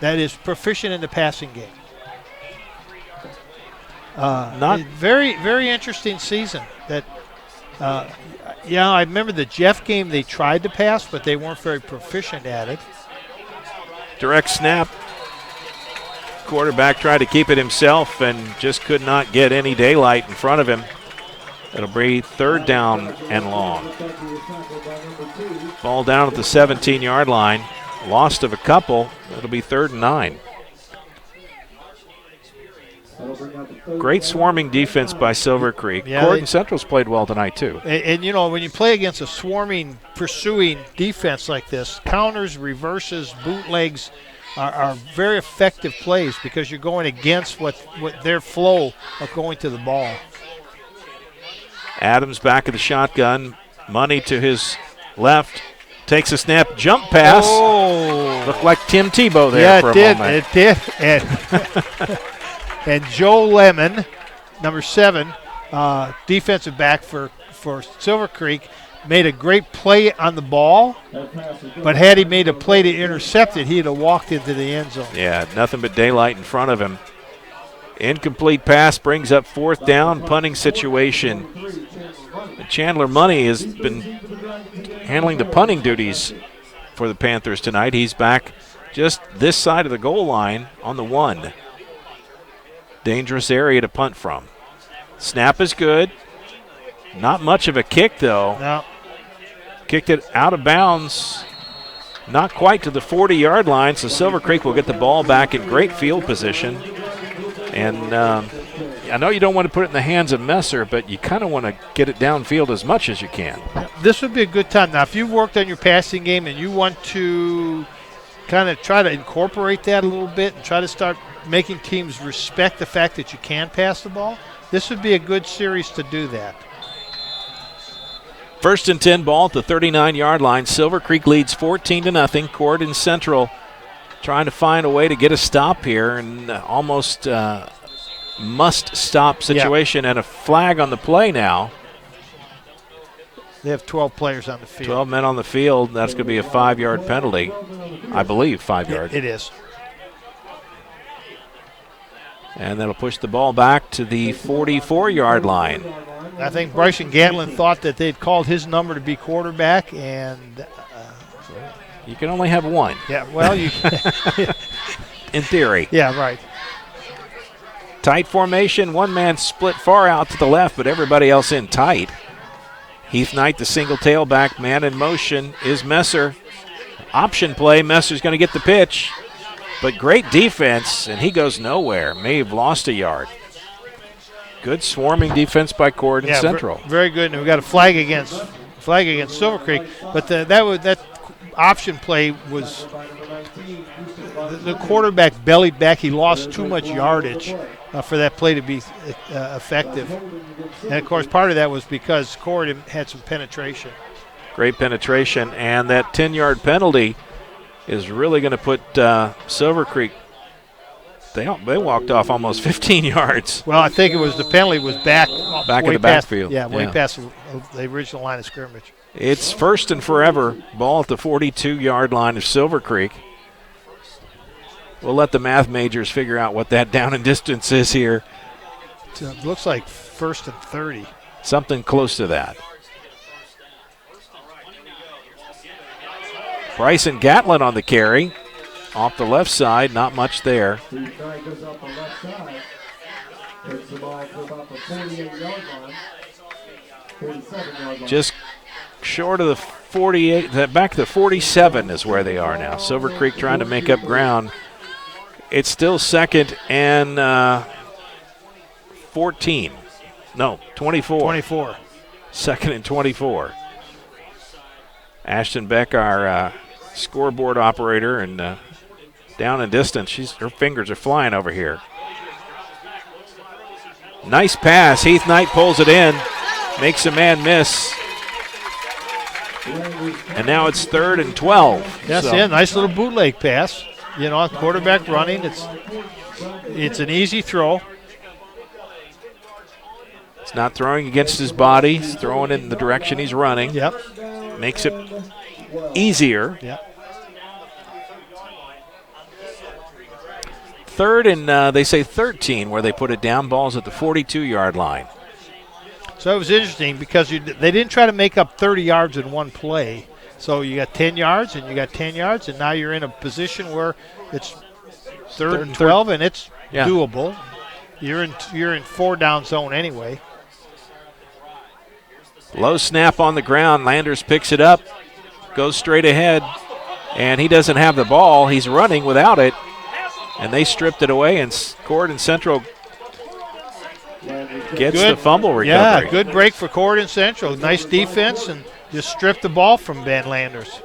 that is proficient in the passing game. Not very, very interesting season. That, I remember the Jeff game. They tried to pass, but they weren't very proficient at it. Direct snap. Quarterback tried to keep it himself and just could not get any daylight in front of him. It'll be 3rd down and long. Ball down at the 17-yard line. Lost of a couple. It'll be 3rd and 9. Great swarming defense by Silver Creek. Yeah, Corydon Central's played well tonight, too. And, you know, when you play against a swarming, pursuing defense like this, counters, reverses, bootlegs are very effective plays because you're going against what their flow of going to the ball. Adams back of the shotgun. Money to his left. Takes a snap, jump pass. Oh. Looked like Tim Tebow there for a moment. It did. And Joe Lemon, number 7, defensive back for Silver Creek, made a great play on the ball, but had he made a play to intercept it, he'd have walked into the end zone. Yeah, nothing but daylight in front of him. Incomplete pass brings up 4th down, punting situation. Chandler Money has been handling the punting duties for the Panthers tonight. He's back just this side of the goal line on the 1. Dangerous area to punt from. Snap is good. Not much of a kick, though. No. Kicked it out of bounds. Not quite to the 40-yard line, so Silver Creek will get the ball back in great field position. And I know you don't want to put it in the hands of Messer, but you kind of want to get it downfield as much as you can. This would be a good time. Now, if you've worked on your passing game and you want to kind of try to incorporate that a little bit and try to start making teams respect the fact that you can pass the ball, this would be a good series to do that. 1st and 10 ball at the 39-yard line. Silver Creek leads 14-0. Corydon Central trying to find a way to get a stop here, and almost must-stop situation, and a flag on the play now. They have 12 players on the field. 12 men on the field. That's going to be a 5-yard penalty. I believe 5 yards. It is. And that'll push the ball back to the 44-yard line. I think Bryson Gatlin thought that they'd called his number to be quarterback, and you can only have one. Yeah, well, you in theory. Yeah, right. Tight formation, one man split far out to the left, but everybody else in tight. Heath Knight, the single tailback, man in motion is Messer. Option play, Messer's going to get the pitch, but great defense, and he goes nowhere. May have lost a yard. Good swarming defense by Corydon Central. Very good, and we got a flag against Silver Creek, but that option play was the quarterback bellied back. He lost too much yardage for that play to be effective. And, of course, part of that was because Corydon had some penetration. Great penetration, and that 10-yard penalty is really going to put Silver Creek. They walked off almost 15 yards. Well, I think it was the penalty was back in the backfield. Way past the original line of scrimmage. It's first and forever. Ball at the 42-yard line of Silver Creek. We'll let the math majors figure out what that down and distance is here. It looks like first and 30. Something close to that. Bryson Gatlin on the carry. Off the left side, not much there. Just short of the 48, back to the 47 is where they are now. Silver Creek trying to make up ground. It's still second and 14. No, 24. 24. Second and 24. Ashton Beck, our scoreboard operator, and down in distance, her fingers are flying over here. Nice pass. Heath Knight pulls it in, makes a man miss. And now it's 3rd and 12. Yes, nice little bootleg pass. You know, quarterback running. It's an easy throw. It's not throwing against his body. He's throwing it in the direction he's running. Yep. Makes it easier. Yep. 3rd and they say 13 where they put it down. Ball's at the 42-yard line. So it was interesting because they didn't try to make up 30 yards in one play. So you got 10 yards and you got 10 yards, and now you're in a position where it's 3rd and 12 and it's doable. You're in 4-down zone anyway. Low snap on the ground. Landers picks it up, goes straight ahead, and he doesn't have the ball. He's running without it, and they stripped it away, and Corydon Central gets the fumble recovery. Yeah, good break for Corydon Central. Nice defense, and just stripped the ball from Ben Landers.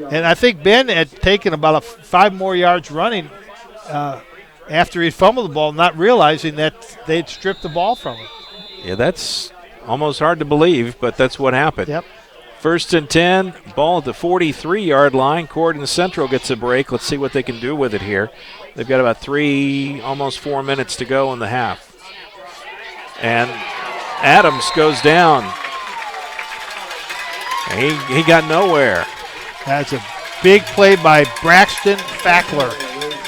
And I think Ben had taken about 5 more yards running after he fumbled the ball, not realizing that they'd stripped the ball from him. Yeah, that's almost hard to believe, but that's what happened. Yep. 1st and 10, ball at the 43-yard line. Corydon Central gets a break. Let's see what they can do with it here. They've got about almost 4 minutes to go in the half. And Adams goes down. He got nowhere. That's a big play by Braxton Fackler.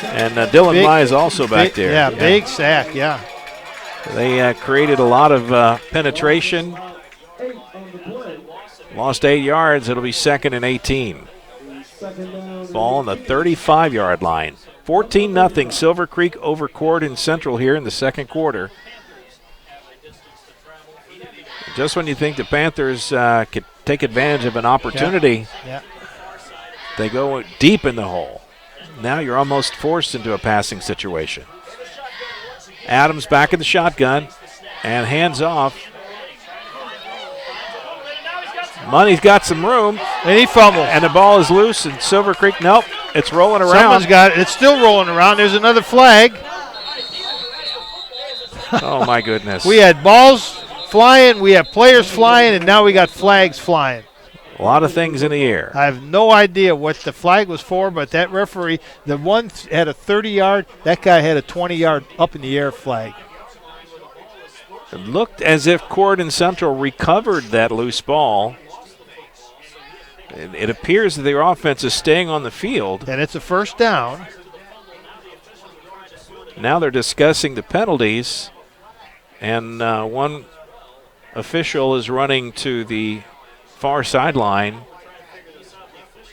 And Dylan Nye is also back there. Yeah, big sack, yeah. They created a lot of penetration. Lost 8 yards. It'll be 2nd and 18. Ball on the 35-yard line. 14-0 Silver Creek over Corydon Central here in the second quarter. Just when you think the Panthers could take advantage of an opportunity, they go deep in the hole. Now you're almost forced into a passing situation. Adams back in the shotgun and hands off. Money's got some room. And he fumbled. And the ball is loose, and Silver Creek, nope, it's rolling around. Someone's got it. It's still rolling around. There's another flag. Oh, my goodness. We had balls flying, we have players flying, and now we got flags flying. A lot of things in the air. I have no idea what the flag was for, but that referee, the one had a 30-yard, that guy had a 20-yard up in the air flag. It looked as if Corydon Central recovered that loose ball. It appears that their offense is staying on the field. And it's a 1st down. Now they're discussing the penalties, and one official is running to the far sideline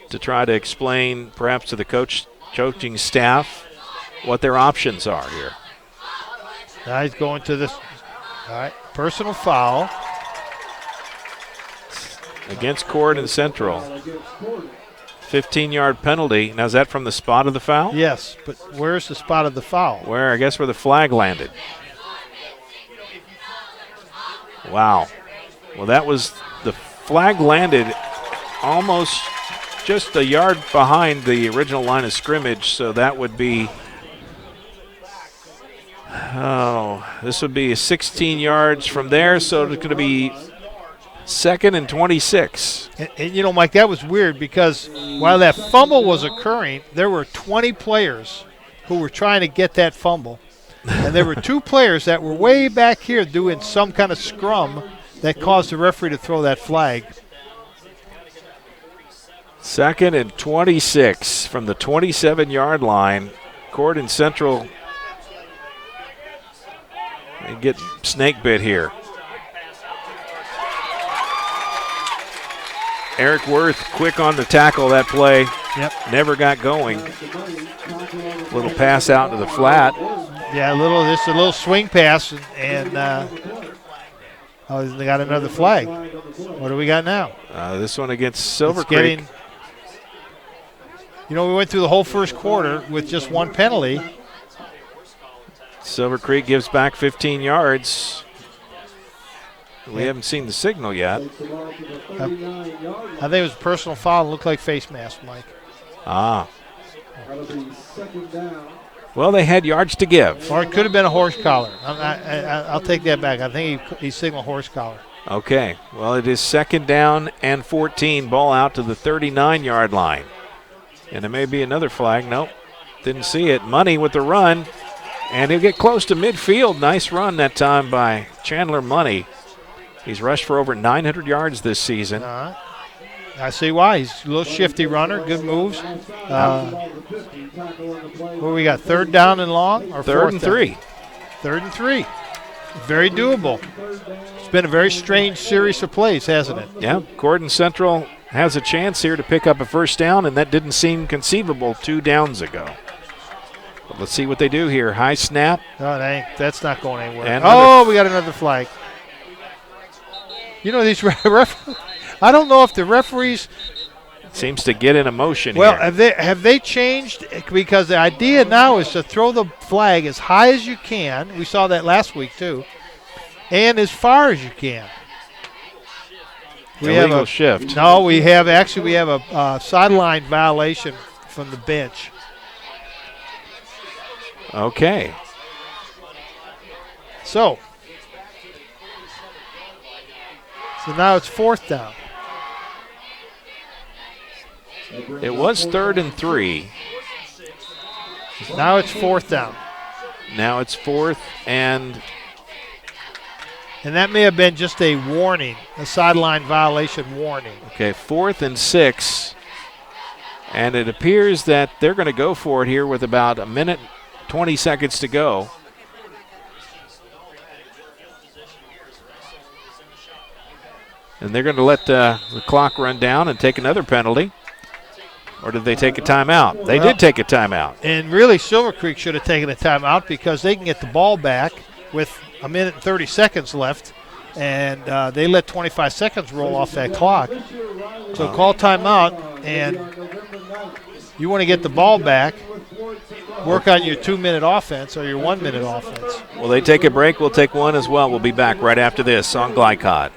to try to explain, perhaps to the coaching staff, what their options are here. Now he's going to this. All right, personal foul. Against Corydon Central. 15-yard penalty. Now, is that from the spot of the foul? Yes, but where's the spot of the foul? I guess where the flag landed. Wow. Well, that was the flag landed almost just a yard behind the original line of scrimmage, so that would be, this would be 16 yards from there, so it's going to be 2nd and 26. And you know, Mike, that was weird because while that fumble was occurring, there were 20 players who were trying to get that fumble. And there were 2 players that were way back here doing some kind of scrum that caused the referee to throw that flag. 2nd and 26 from the 27-yard line. Corydon Central and get snake bit here. Eric Worth quick on the tackle that play. Yep. Never got going. Little pass out to the flat. Yeah, just a little swing pass, and they got another flag. What do we got now? This one against Silver Creek. We went through the whole first quarter with just 1 penalty. Silver Creek gives back 15 yards. We haven't seen the signal yet. I think it was a personal foul. It looked like face mask, Mike. Well, they had yards to give. Or it could have been a horse collar. I'll take that back. I think he signaled horse collar. Okay. Well, it is 2nd down and 14. Ball out to the 39-yard line. And there may be another flag. Nope. Didn't see it. Money with the run. And he'll get close to midfield. Nice run that time by Chandler Money. He's rushed for over 900 yards this season. I see why. He's a little shifty runner. Good moves. What we got, 3rd down and long? Or 3rd and 3. 3rd and 3. Very doable. It's been a very strange series of plays, hasn't it? Yeah. Corydon Central has a chance here to pick up a 1st down, and that didn't seem conceivable 2 downs ago. But let's see what they do here. High snap. No, that's not going anywhere. And we got another flag. These referees, I don't know if the referees seems to get in emotion here. Well, have they changed? Because the idea now is to throw the flag as high as you can. We saw that last week too, and as far as you can. We have a shift. No, we have a sideline violation from the bench. Okay. So now it's 4th down. It was 3rd and 3. Now it's 4th down. Now it's 4th and that may have been just a warning, a sideline violation warning. Okay, 4th and 6. And it appears that they're going to go for it here with about 1 minute, 20 seconds to go. And they're going to let the clock run down and take another penalty. Or did they take a timeout? They did take a timeout. And really, Silver Creek should have taken a timeout because they can get the ball back with 1 minute and 30 seconds left. And they let 25 seconds roll off that clock. So call timeout, and you want to get the ball back, work on your 2-minute offense or your 1-minute offense. Well, they take a break. We'll take one as well. We'll be back right after this on Glycod.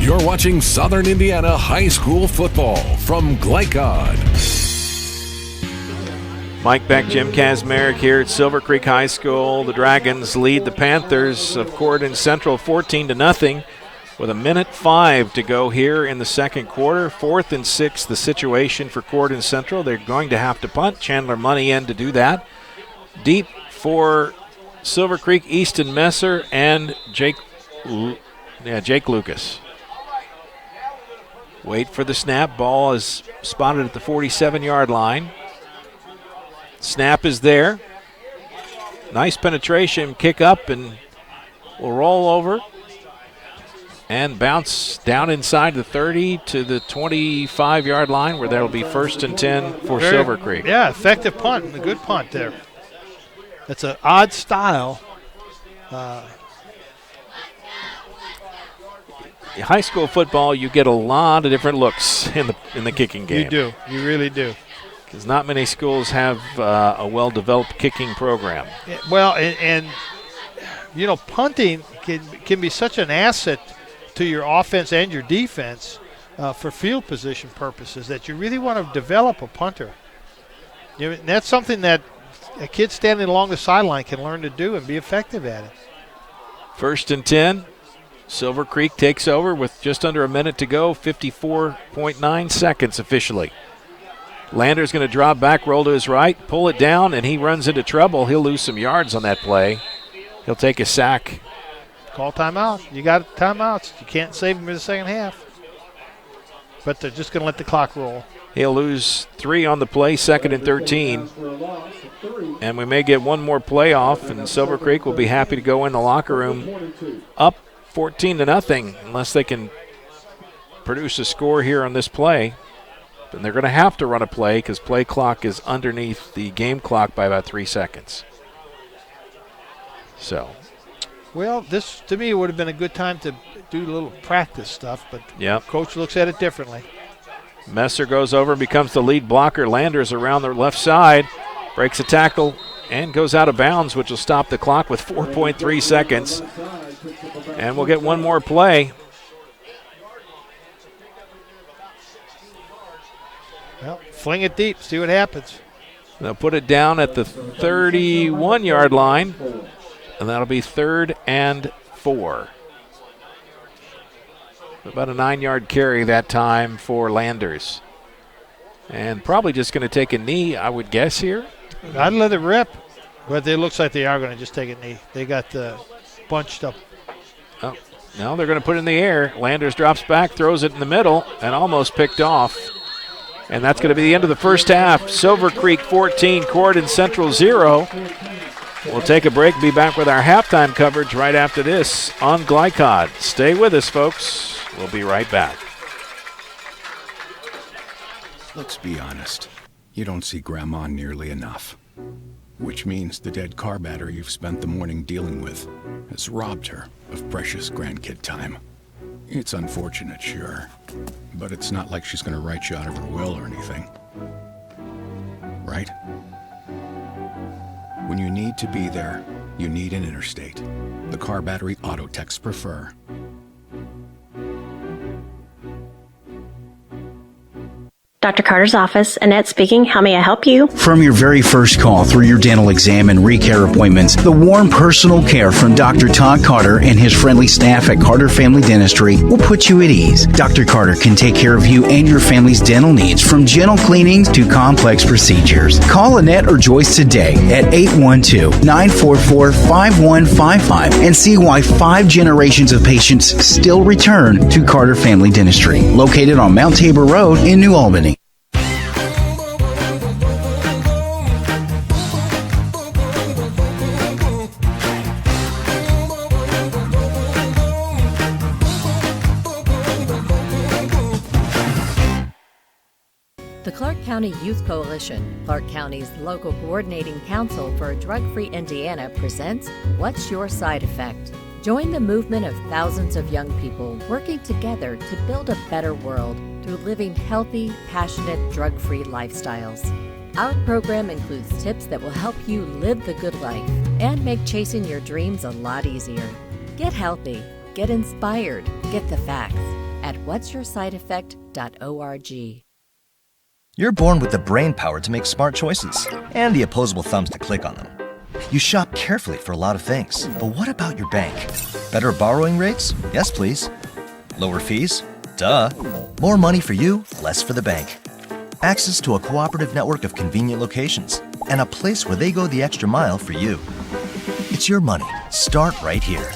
You're watching Southern Indiana High School football from Glycod. Mike Beck, Jim Kazmarek here at Silver Creek High School. The Dragons lead the Panthers of Corydon Central 14-0 with 1:05 to go here in the second quarter. 4th and 6 the situation for Corydon Central. They're going to have to punt. Chandler Money in to do that. Deep for Silver Creek, Easton Messer, and Jake Lucas. Wait for the snap. Ball is spotted at the 47-yard line. Snap is there. Nice penetration, kick up, and will roll over and bounce down inside the 30 to the 25-yard line where that'll be 1st and 10 for Silver Creek. Yeah, effective punt, a good punt there. It's an odd style. high school football, you get a lot of different looks in the kicking game. You do. You really do. Because not many schools have a well-developed kicking program. Yeah, well, and you know, punting can be such an asset to your offense and your defense for field position purposes that you really want to develop a punter. You know, that's something that a kid standing along the sideline can learn to do and be effective at it. 1st and 10. Silver Creek takes over with just under a minute to go, 54.9 seconds officially. Lander's going to drop back, roll to his right, pull it down, and he runs into trouble. He'll lose some yards on that play. He'll take a sack. Call timeout. You got timeouts. You can't save him in the second half. But they're just going to let the clock roll. He'll lose 3 on the play, 2nd and 13. And we may get one more play off, and Silver Creek will be happy to go in the locker room up 14-0 unless they can produce a score here on this play. Then they're going to have to run a play because play clock is underneath the game clock by about 3 seconds. So. Well, this, to me, would have been a good time to do a little practice stuff, but Coach looks at it differently. Messer goes over and becomes the lead blocker. Landers around the left side, breaks a tackle, and goes out of bounds, which will stop the clock with 4.3 seconds. And we'll get one more play. Well, fling it deep, see what happens. They'll put it down at the 31-yard line, and that'll be 3rd and 4. About a 9-yard carry that time for Landers. And probably just going to take a knee, I would guess, here. I'd let it rip, but it looks like they are going to just take a knee. They got bunched up. Oh, no, they're going to put it in the air. Landers drops back, throws it in the middle, and almost picked off. And that's going to be the end of the first half. Silver Creek 14, Corydon Central 0. We'll take a break, be back with our halftime coverage right after this on Glycod. Stay with us, folks. We'll be right back. Let's be honest. You don't see Grandma nearly enough. Which means the dead car battery you've spent the morning dealing with has robbed her of precious grandkid time. It's unfortunate, sure, but it's not like she's going to write you out of her will or anything. Right? When you need to be there, you need an Interstate. The car battery auto techs prefer. Dr. Carter's office, Annette speaking. How may I help you? From your very first call through your dental exam and recare appointments, the warm personal care from Dr. Todd Carter and his friendly staff at Carter Family Dentistry will put you at ease. Dr. Carter can take care of you and your family's dental needs, from gentle cleanings to complex procedures. Call Annette or Joyce today at 812-944-5155 and see why 5 generations of patients still return to Carter Family Dentistry, located on Mount Tabor Road in New Albany. The Clark County Youth Coalition, Clark County's local coordinating council for a drug-free Indiana, presents What's Your Side Effect? Join the movement of thousands of young people working together to build a better world through living healthy, passionate, drug-free lifestyles. Our program includes tips that will help you live the good life and make chasing your dreams a lot easier. Get healthy, get inspired, get the facts at what'syoursideeffect.org. You're born with the brain power to make smart choices and the opposable thumbs to click on them. You shop carefully for a lot of things, but what about your bank? Better borrowing rates? Yes, please. Lower fees? Duh. More money for you, less for the bank. Access to a cooperative network of convenient locations and a place where they go the extra mile for you. It's your money. Start right here.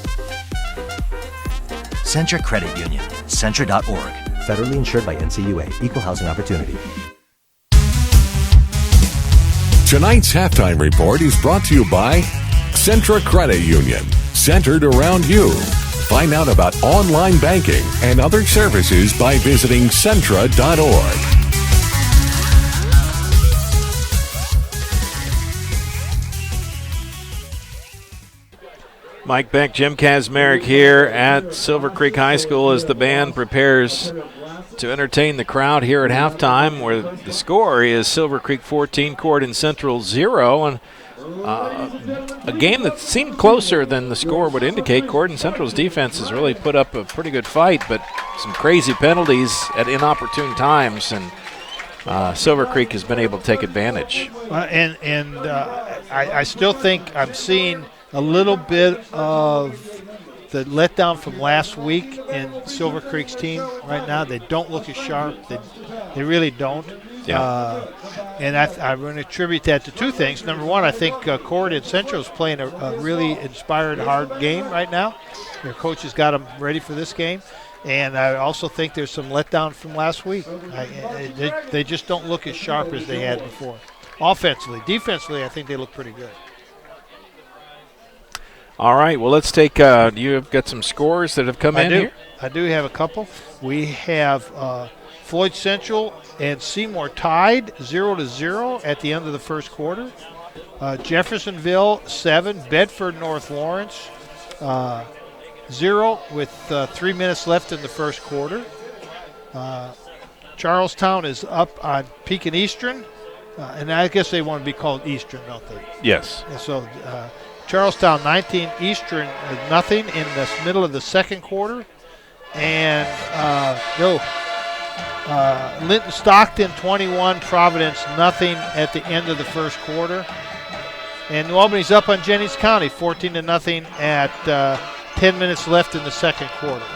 Centra Credit Union. Centra.org. Federally insured by NCUA. Equal housing opportunity. Tonight's halftime report is brought to you by Centra Credit Union, centered around you. Find out about online banking and other services by visiting Centra.org. Mike Beck, Jim Kazmarek here at Silver Creek High School as the band prepares to entertain the crowd here at halftime, where the score is Silver Creek 14, Corydon Central 0. And a game that seemed closer than the score would indicate. Corydon Central's defense has really put up a pretty good fight, but some crazy penalties at inopportune times, and Silver Creek has been able to take advantage. I still think I'm seeing a little bit of the letdown from last week in Silver Creek's team right now. They don't look as sharp. They really don't. Yeah. And I'm going to attribute that to two things. Number one, I think Corydon Central is playing a really inspired, hard game right now. Their coach has got them ready for this game. And I also think there's some letdown from last week. They just don't look as sharp as they had before. Offensively. Defensively, I think they look pretty good. All right, well, let's take you've got some scores that have come in here? I do have a couple. We have Floyd Central and Seymour tied 0-0 at the end of the first quarter. Jeffersonville 7, Bedford North Lawrence 0 with 3 minutes left in the first quarter. Charlestown is up on Pekin Eastern, and I guess they want to be called Eastern, don't they? Yes. And so Charlestown 19, Eastern nothing in the middle of the second quarter. And Linton Stockton 21, Providence nothing at the end of the first quarter. And New Albany's up on Jennings County 14-0 at 10 minutes left in the second quarter.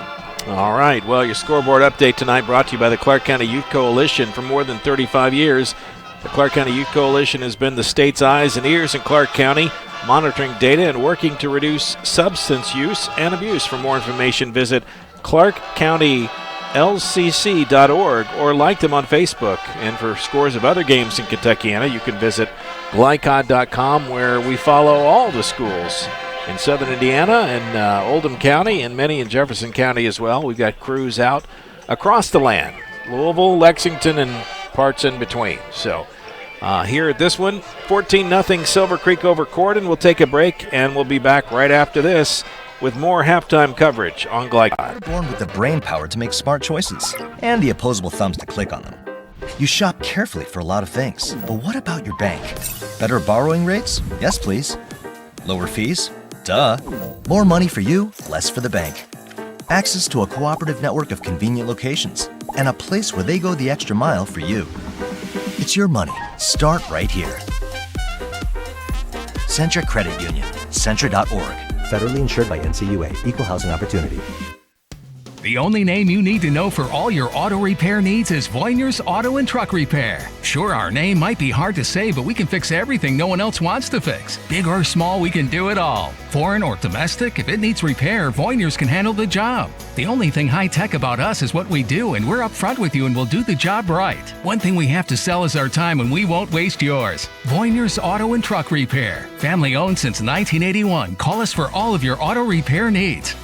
All right, well, your scoreboard update tonight brought to you by the Clark County Youth Coalition. For more than 35 years, the Clark County Youth Coalition has been the state's eyes and ears in Clark County, monitoring data and working to reduce substance use and abuse. For more information, visit clarkcountylcc.org or like them on Facebook. And for scores of other games in Kentuckiana, you can visit glycod.com, where we follow all the schools in southern Indiana and Oldham County and many in Jefferson County as well. We've got crews out across the land, Louisville, Lexington, and parts in between. So here at this one, 14-0 Silver Creek over Corydon. We'll take a break, and we'll be back right after this with more halftime coverage on Glycod. You're born with the brain power to make smart choices and the opposable thumbs to click on them. You shop carefully for a lot of things, but what about your bank? Better borrowing rates? Yes, please. Lower fees? Duh. More money for you, less for the bank. Access to a cooperative network of convenient locations and a place where they go the extra mile for you. It's your money. Start right here. Centra Credit Union. Centra.org. Federally insured by NCUA. Equal housing opportunity. The only name you need to know for all your auto repair needs is Voyner's Auto and Truck Repair. Sure, our name might be hard to say, but we can fix everything no one else wants to fix. Big or small, we can do it all. Foreign or domestic, if it needs repair, Voyner's can handle the job. The only thing high-tech about us is what we do, and we're up front with you and we'll do the job right. One thing we have to sell is our time, and we won't waste yours. Voyner's Auto and Truck Repair. Family owned since 1981. Call us for all of your auto repair needs.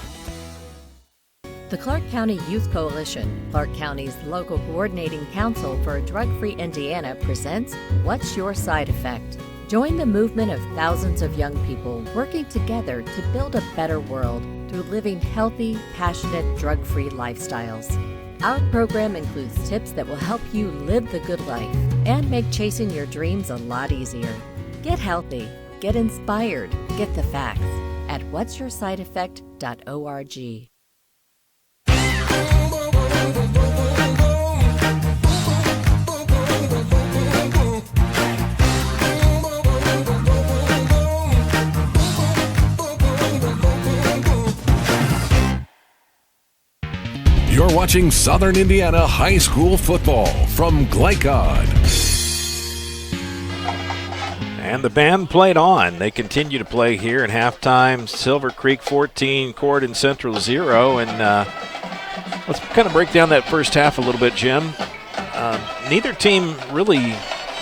The Clark County Youth Coalition, Clark County's local coordinating council for a drug-free Indiana, presents What's Your Side Effect? Join the movement of thousands of young people working together to build a better world through living healthy, passionate, drug-free lifestyles. Our program includes tips that will help you live the good life and make chasing your dreams a lot easier. Get healthy, get inspired, get the facts at what'syoursideeffect.org. You're watching Southern Indiana High School football from Glycod. And the band played on. They continue to play here at halftime. Silver Creek 14, Corydon Central 0. And let's kind of break down that first half a little bit, Jim. Neither team really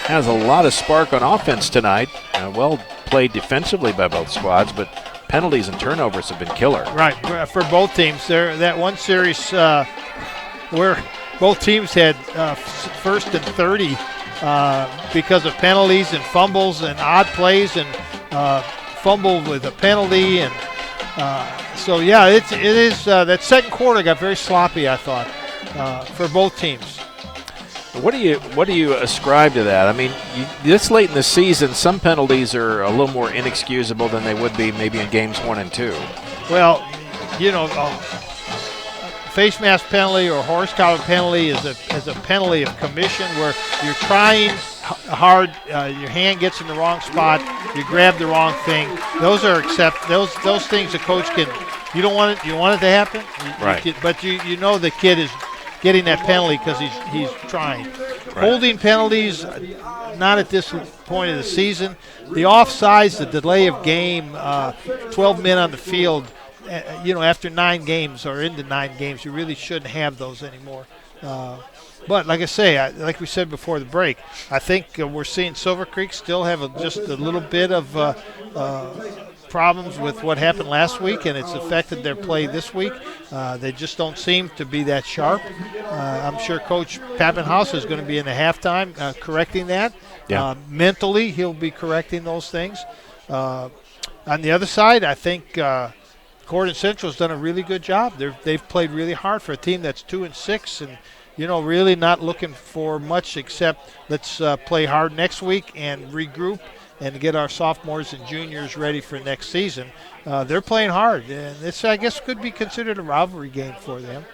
has a lot of spark on offense tonight. Well played defensively by both squads, but penalties and turnovers have been killer. Right, for both teams. That one series where both teams had first and 30 because of penalties and fumbles and odd plays and fumble with a penalty. And So yeah, it is. That second quarter got very sloppy, I thought, for both teams. What do you ascribe to that? I mean, this late in the season, some penalties are a little more inexcusable than they would be maybe in games 1 and 2. Well, face mask penalty or horse collar penalty is a penalty of commission where you're trying hard, your hand gets in the wrong spot, you grab the wrong thing. Those are those things the coach can. You don't want it. You want it to happen, right? But you know the kid is getting that penalty because he's trying. Right. Holding penalties, not at this point of the season. The offsides, the delay of game, 12 men on the field. After 9 games or into 9 games, you really shouldn't have those anymore. But like I say, like we said before the break, I think we're seeing Silver Creek still have just a little bit of problems with what happened last week, and it's affected their play this week. They just don't seem to be that sharp. I'm sure Coach Pappenhaus is going to be in the halftime correcting that. Yeah. Mentally, he'll be correcting those things. On the other side, I think Corydon Central has done a really good job. They've played really hard for a team that's 2-6, and really not looking for much except let's play hard next week and regroup and get our sophomores and juniors ready for next season. They're playing hard, and this, I guess, could be considered a rivalry game for them.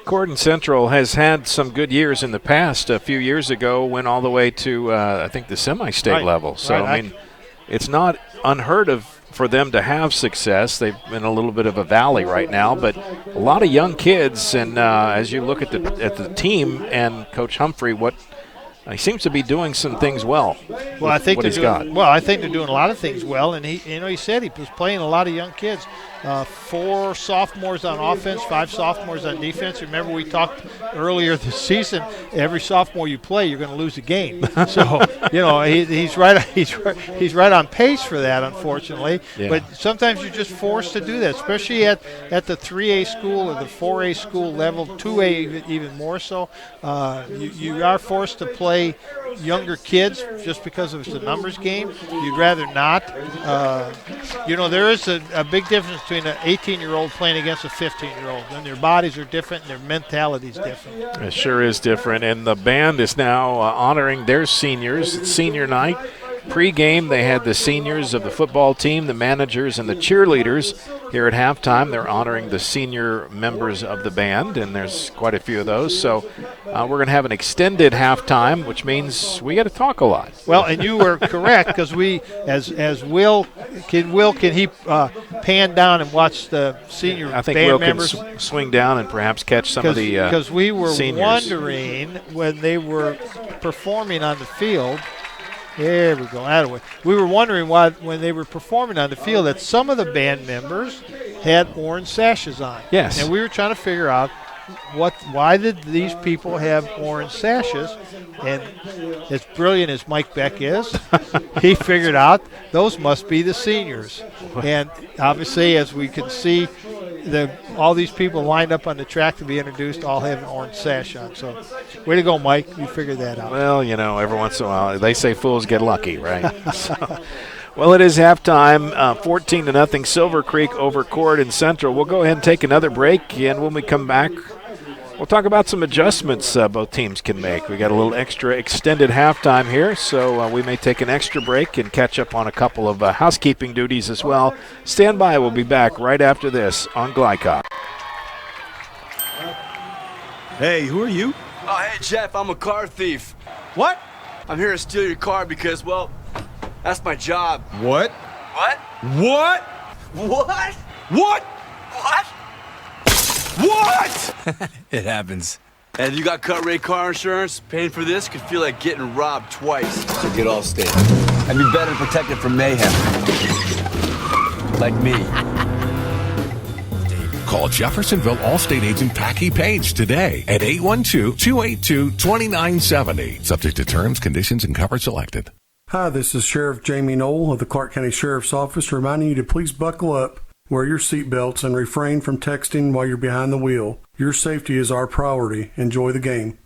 Corydon Central has had some good years in the past. A few years ago, went all the way to, I think, the semi-state level. So, right. I mean, it's not unheard of for them to have success. They've been a little bit of a valley right now, but a lot of young kids. And as you look at the team and Coach Humphrey, he seems to be doing some things well. Well, I think what he's got. Well, I think they're doing a lot of things well, and he said he was playing a lot of young kids. 4 sophomores on offense, 5 sophomores on defense. Remember, we talked earlier this season. Every sophomore you play, you're going to lose a game. So he's right. He's right on pace for that, unfortunately. Yeah. But sometimes you're just forced to do that, especially at the 3A school or the 4A school level, 2A even more so. You are forced to play younger kids just because it's a numbers game. You'd rather not. There is a big difference between an 18-year-old playing against a 15-year-old. And their bodies are different and their mentality's different. It sure is different. And the band is now honoring their seniors. It's senior night. Pre-game, they had the seniors of the football team, the managers, and the cheerleaders. Here at halftime, they're honoring the senior members of the band, and there's quite a few of those. So we're going to have an extended halftime, which means we got to talk a lot. Well, and you were correct because we, as Will, can he pan down and watch the senior band members? I think Will can swing down and perhaps catch some of the because we were seniors. Wondering when they were performing on the field. There we go. That way. We were wondering why, when they were performing on the field, that some of the band members had orange sashes on. Yes. And we were trying to figure out why did these people have orange sashes. And as brilliant as Mike Beck is, he figured out those must be the seniors. And obviously, as we can see, all these people lined up on the track to be introduced all have an orange sash on. So, way to go, Mike. You figured that out. Well, every once in a while, they say fools get lucky, right? Well, it is halftime, 14-0, Silver Creek over Corydon Central. We'll go ahead and take another break, and when we come back, we'll talk about some adjustments both teams can make. We got a little extra extended halftime here, so we may take an extra break and catch up on a couple of housekeeping duties as well. Stand by. We'll be back right after this on Glycop. Hey, who are you? Oh, hey, Jeff, I'm a car thief. What? I'm here to steal your car because, well, that's my job. What? What? What? What? What? What? What? It happens. And you got cut rate car insurance? Paying for this could feel like getting robbed twice. So get Allstate. And be better protected from mayhem. Like me. Call Jeffersonville Allstate agent Packy Page today at 812-282-2970. Subject to terms, conditions, and coverage selected. Hi, this is Sheriff Jamie Knoll of the Clark County Sheriff's Office reminding you to please buckle up, wear your seatbelts, and refrain from texting while you're behind the wheel. Your safety is our priority. Enjoy the game.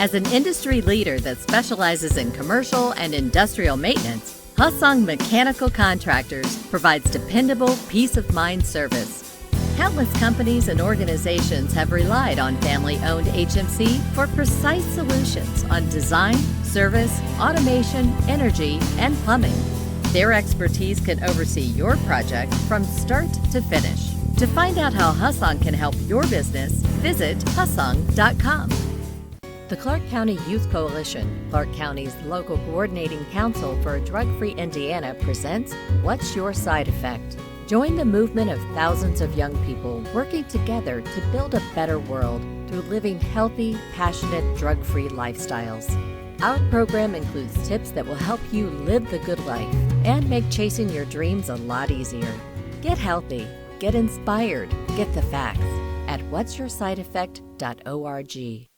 As an industry leader that specializes in commercial and industrial maintenance, Hussong Mechanical Contractors provides dependable, peace-of-mind service. Countless companies and organizations have relied on family-owned HMC for precise solutions on design, service, automation, energy, and plumbing. Their expertise can oversee your project from start to finish. To find out how Hussong can help your business, visit hussong.com. The Clark County Youth Coalition, Clark County's local coordinating council for a drug-free Indiana, presents What's Your Side Effect? Join the movement of thousands of young people working together to build a better world through living healthy, passionate, drug-free lifestyles. Our program includes tips that will help you live the good life and make chasing your dreams a lot easier. Get healthy, get inspired, get the facts at what'syoursideeffect.org.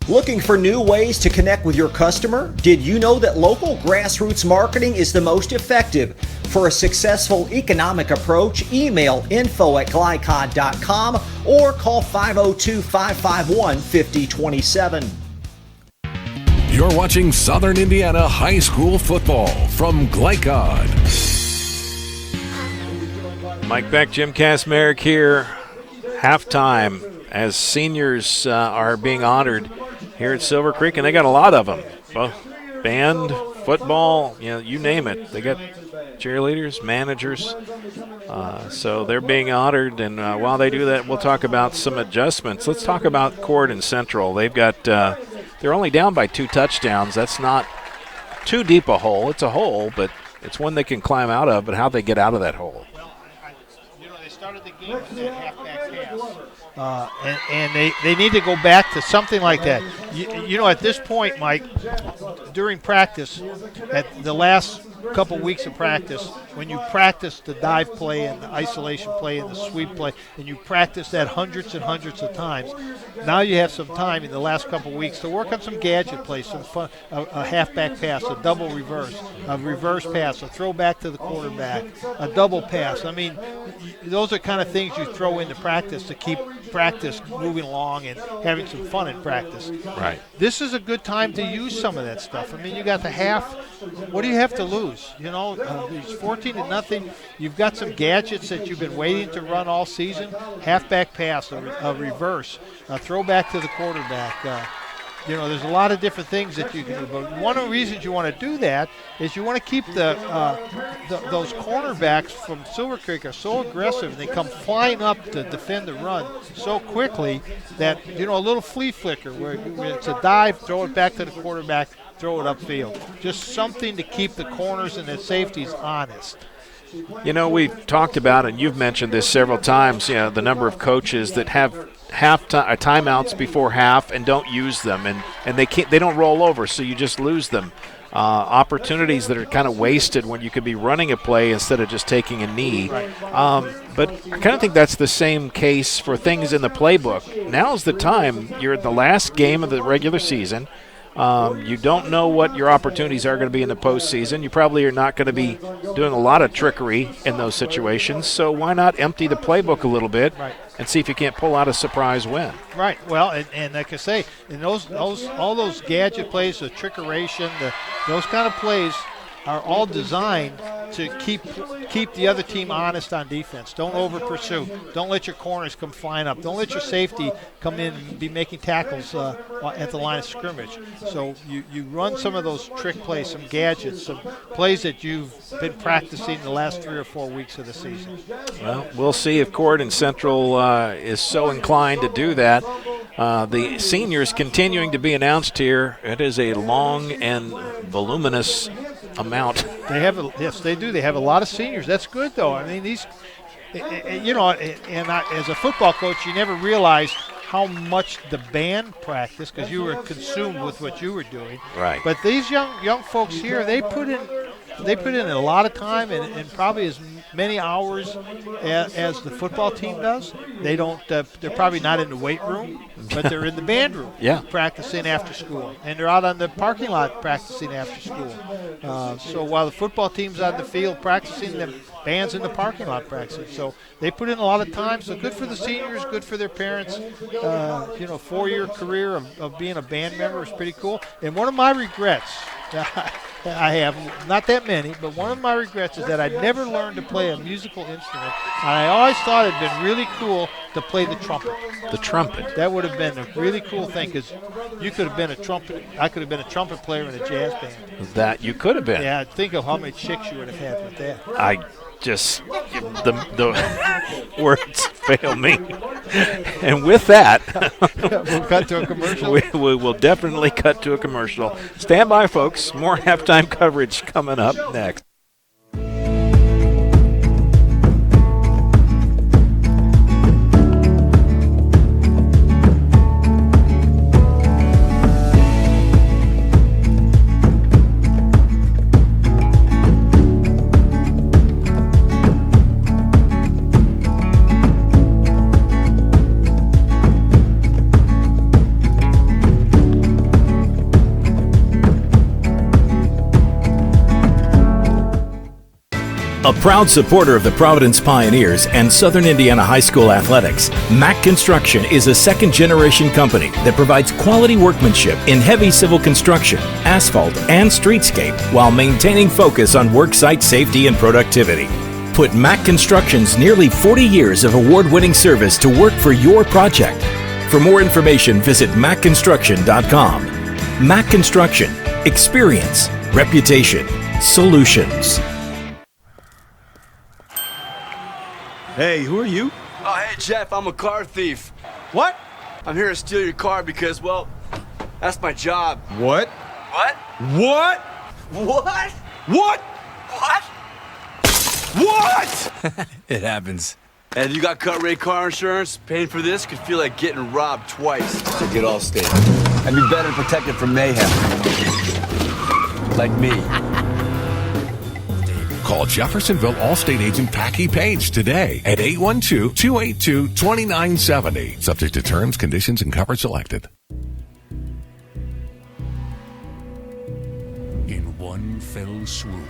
Looking for new ways to connect with your customer? Did you know that local grassroots marketing is the most effective? For a successful economic approach, email info@glycod.com or call 502-551-5027. You're watching Southern Indiana High School football from Glycod. Mike Beck, Jim Kasmerick here. Halftime as seniors are being honored here at Silver Creek, and they got a lot of them. Both band, football, you name it. They got cheerleaders, managers. So they're being honored, and while they do that, we'll talk about some adjustments. Let's talk about Corydon Central. They've got they're only down by 2 touchdowns. That's not too deep a hole. It's a hole, but it's one they can climb out of, but how they get out of that hole. They started the game with that halfback pass. And they need to go back to something like that. At this point, Mike, during practice, at the last couple weeks of practice, when you practice the dive play and the isolation play and the sweep play, and you practice that hundreds and hundreds of times, now you have some time in the last couple weeks to work on some gadget plays, some fun, a halfback pass, a double reverse, a reverse pass, a throwback to the quarterback, a double pass. I mean, those are kind of things you throw into practice to keep practice moving along and having some fun in practice. Right. This is a good time to use some of that stuff. I mean, you got the half. What do you have to lose? It's 14-0. You've got some gadgets that you've been waiting to run all season. Halfback pass, a reverse, a throwback to the quarterback. There's a lot of different things that you can do. But one of the reasons you want to do that is you want to keep those cornerbacks from Silver Creek are so aggressive, and they come flying up to defend the run so quickly that, a little flea flicker where it's a dive, throw it back to the quarterback, throw it upfield. Just something to keep the corners and the safeties honest. We've talked about, and you've mentioned this several times, the number of coaches that have timeouts before half and don't use them, and they don't roll over, so you just lose them. Opportunities that are kind of wasted when you could be running a play instead of just taking a knee. Right. But I kind of think that's the same case for things in the playbook. Now's the time. You're at the last game of the regular season. You don't know what your opportunities are going to be in the postseason. You probably are not going to be doing a lot of trickery in those situations. So why not empty the playbook a little bit and see if you can't pull out a surprise win? Right. Well, and like I say, in all those gadget plays, the trickeration, those kind of plays are all designed to keep the other team honest on defense. Don't over pursue. Don't let your corners come flying up. Don't let your safety come in and be making tackles at the line of scrimmage. So you run some of those trick plays, some gadgets, some plays that you've been practicing the last 3 or 4 weeks of the season. Well, we'll see if Corydon Central is so inclined to do that. The seniors continuing to be announced here. It is a long and voluminous amount. Yes, they do. They have a lot of seniors. That's good, though. I mean, these, as a football coach, you never realized how much the band practiced because you were consumed with what you were doing. Right. But these young folks here, they put in a lot of time and probably many hours as the football team does. They don't. They're probably not in the weight room, but they're in the band room practicing after school, and they're out on the parking lot practicing after school. So while the football team's on the field practicing, the band's in the parking lot practicing. So they put in a lot of time. So good for the seniors, good for their parents. 4-year career of being a band member is pretty cool. And one of my regrets, I have not that many, but one of my regrets is that I never learned to play a musical instrument. And I always thought it'd been really cool to play the trumpet. The trumpet. That would have been a really cool thing, because you could have been a trumpet. I could have been a trumpet player in a jazz band. That you could have been. Yeah, think of how many chicks you would have had with that. I just the words fail me. And with that, we'll cut to a commercial. We will definitely cut to a commercial. Stand by, folks. More halftime coverage coming up next. A proud supporter of the Providence Pioneers and Southern Indiana High School athletics, Mack Construction is a second-generation company that provides quality workmanship in heavy civil construction, asphalt, and streetscape while maintaining focus on worksite safety and productivity. Put Mack Construction's nearly 40 years of award-winning service to work for your project. For more information, visit mackconstruction.com. Mack Construction. Experience. Reputation. Solutions. Hey, who are you? Oh, hey, Jeff, I'm a car thief. What? I'm here to steal your car because, well, that's my job. What? What? What? What? What? What? What? It happens. And you got cut rate car insurance? Paying for this could feel like getting robbed twice. So get Allstate. And be better protected from mayhem. Like me. Call Jeffersonville Allstate agent Packy Page today at 812-282-2970. Subject to terms, conditions, and coverage selected. In one fell swoop,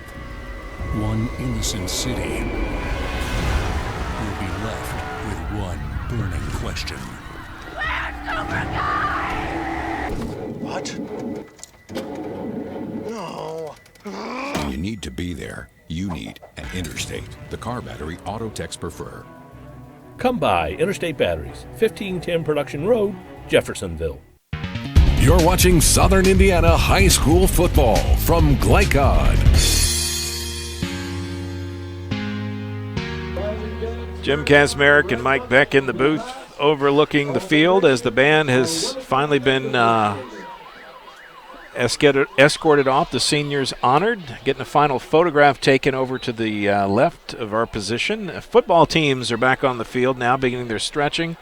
one innocent city will be left with one burning question. What? No. You need to be there. You need an Interstate, the car battery auto techs prefer. Come by Interstate Batteries, 1510 Production Road, Jeffersonville. You're watching Southern Indiana High School football from Glycod. Jim Kazmarek and Mike Beck in the booth overlooking the field as the band has finally been escorted off. The seniors honored, getting a final photograph taken over to the left of our position. Football teams are back on the field now, beginning their stretching.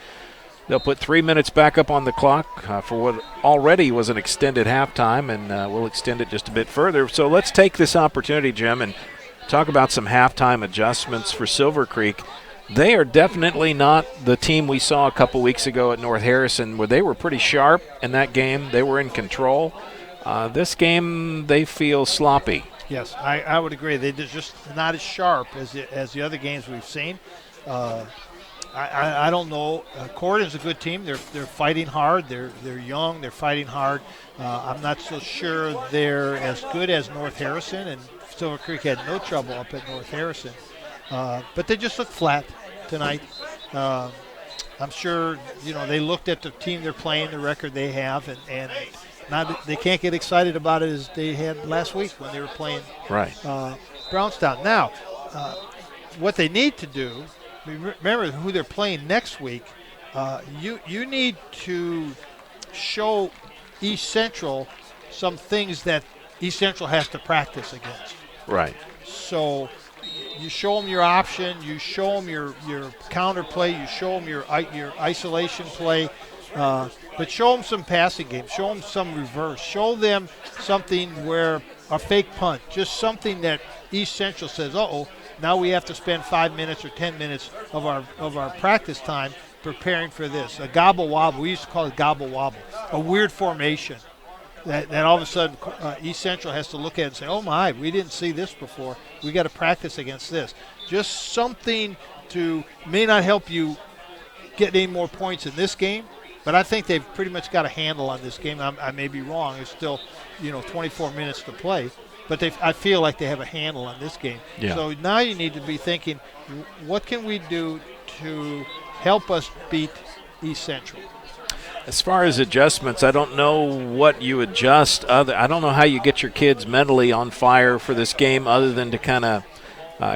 They'll put 3 minutes back up on the clock for what already was an extended halftime, and we'll extend it just a bit further. So let's take this opportunity, Jim, and talk about some halftime adjustments for Silver Creek. They are definitely not the team we saw a couple weeks ago at North Harrison, where they were pretty sharp in that game. They were in control. This game, they feel sloppy. Yes, I would agree. They're just not as sharp as the other games we've seen. I don't know. Corydon's a good team. They're fighting hard. They're young. They're fighting hard. I'm not so sure they're as good as North Harrison, and Silver Creek had no trouble up at North Harrison. But they just look flat tonight. I'm sure they looked at the team they're playing, the record they have, and they can't get excited about it as they had last week when they were playing Brownstown. Now, what they need to do, remember who they're playing next week. You need to show East Central some things that East Central has to practice against. Right. So you show them your option, you show them your counter play, you show them your isolation play. But show them some passing game. Show them some reverse. Show them something where a fake punt, just something that East Central says, Now we have to spend 5 minutes or 10 minutes of our practice time preparing for this. A gobble wobble. We used to call it gobble wobble. A weird formation that all of a sudden East Central has to look at and say, oh my, we didn't see this before. We got to practice against this. Just something may not help you get any more points in this game, but I think they've pretty much got a handle on this game. I may be wrong. There's still 24 minutes to play. But I feel like they have a handle on this game. Yeah. So now you need to be thinking, what can we do to help us beat East Central? As far as adjustments, I don't know what you adjust. I don't know how you get your kids mentally on fire for this game other than to kind of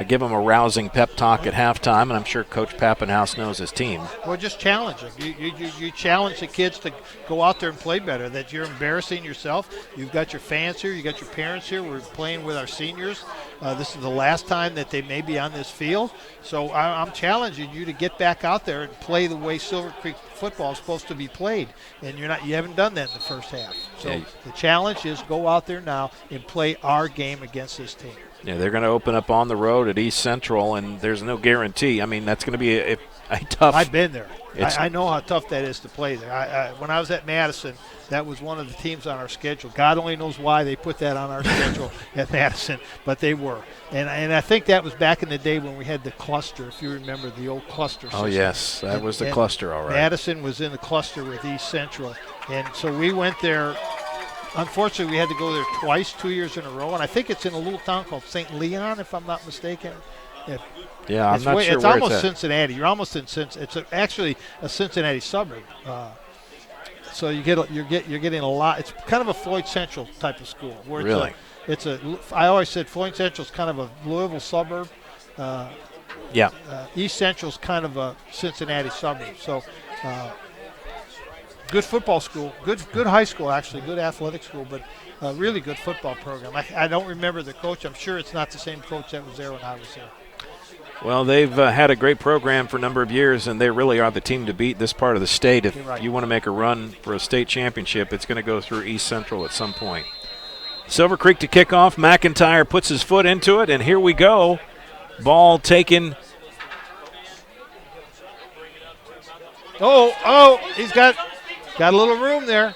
give them a rousing pep talk at halftime, and I'm sure Coach Pappenhouse knows his team. Well, just challenge them. You challenge the kids to go out there and play better, that you're embarrassing yourself. You've got your fans here. You've got your parents here. We're playing with our seniors. This is the last time that they may be on this field. So I'm challenging you to get back out there and play the way Silver Creek football is supposed to be played, and you haven't done that in the first half. So the challenge is go out there now and play our game against this team. Yeah, they're going to open up on the road at East Central, and there's no guarantee. I mean, that's going to be a tough. I've been there. I know how tough that is to play there. When I was at Madison, that was one of the teams on our schedule. God only knows why they put that on our schedule at Madison, but they were. And I think that was back in the day when we had the cluster, if you remember the old cluster system. Oh, yes, that was the cluster, all right. Madison was in the cluster with East Central. And so we went there. Unfortunately, we had to go there twice, 2 years in a row, and I think it's in a little town called St. Leon, if I'm not mistaken. Yeah, I'm not sure it's where almost it's at. Cincinnati. You're almost in Cincinnati. It's actually a Cincinnati suburb. So you're getting a lot. It's kind of a Floyd Central type of school. Where really? I always said Floyd Central is kind of a Louisville suburb. East Central is kind of a Cincinnati suburb. So. Good football school, good high school actually, good athletic school, but a really good football program. I don't remember the coach. I'm sure it's not the same coach that was there when I was there. Well, they've had a great program for a number of years, and they really are the team to beat this part of the state. If you want to make a run for a state championship, it's going to go through East Central at some point. Silver Creek to kick off. McIntyre puts his foot into it, and here we go. Ball taken. He's got a little room there.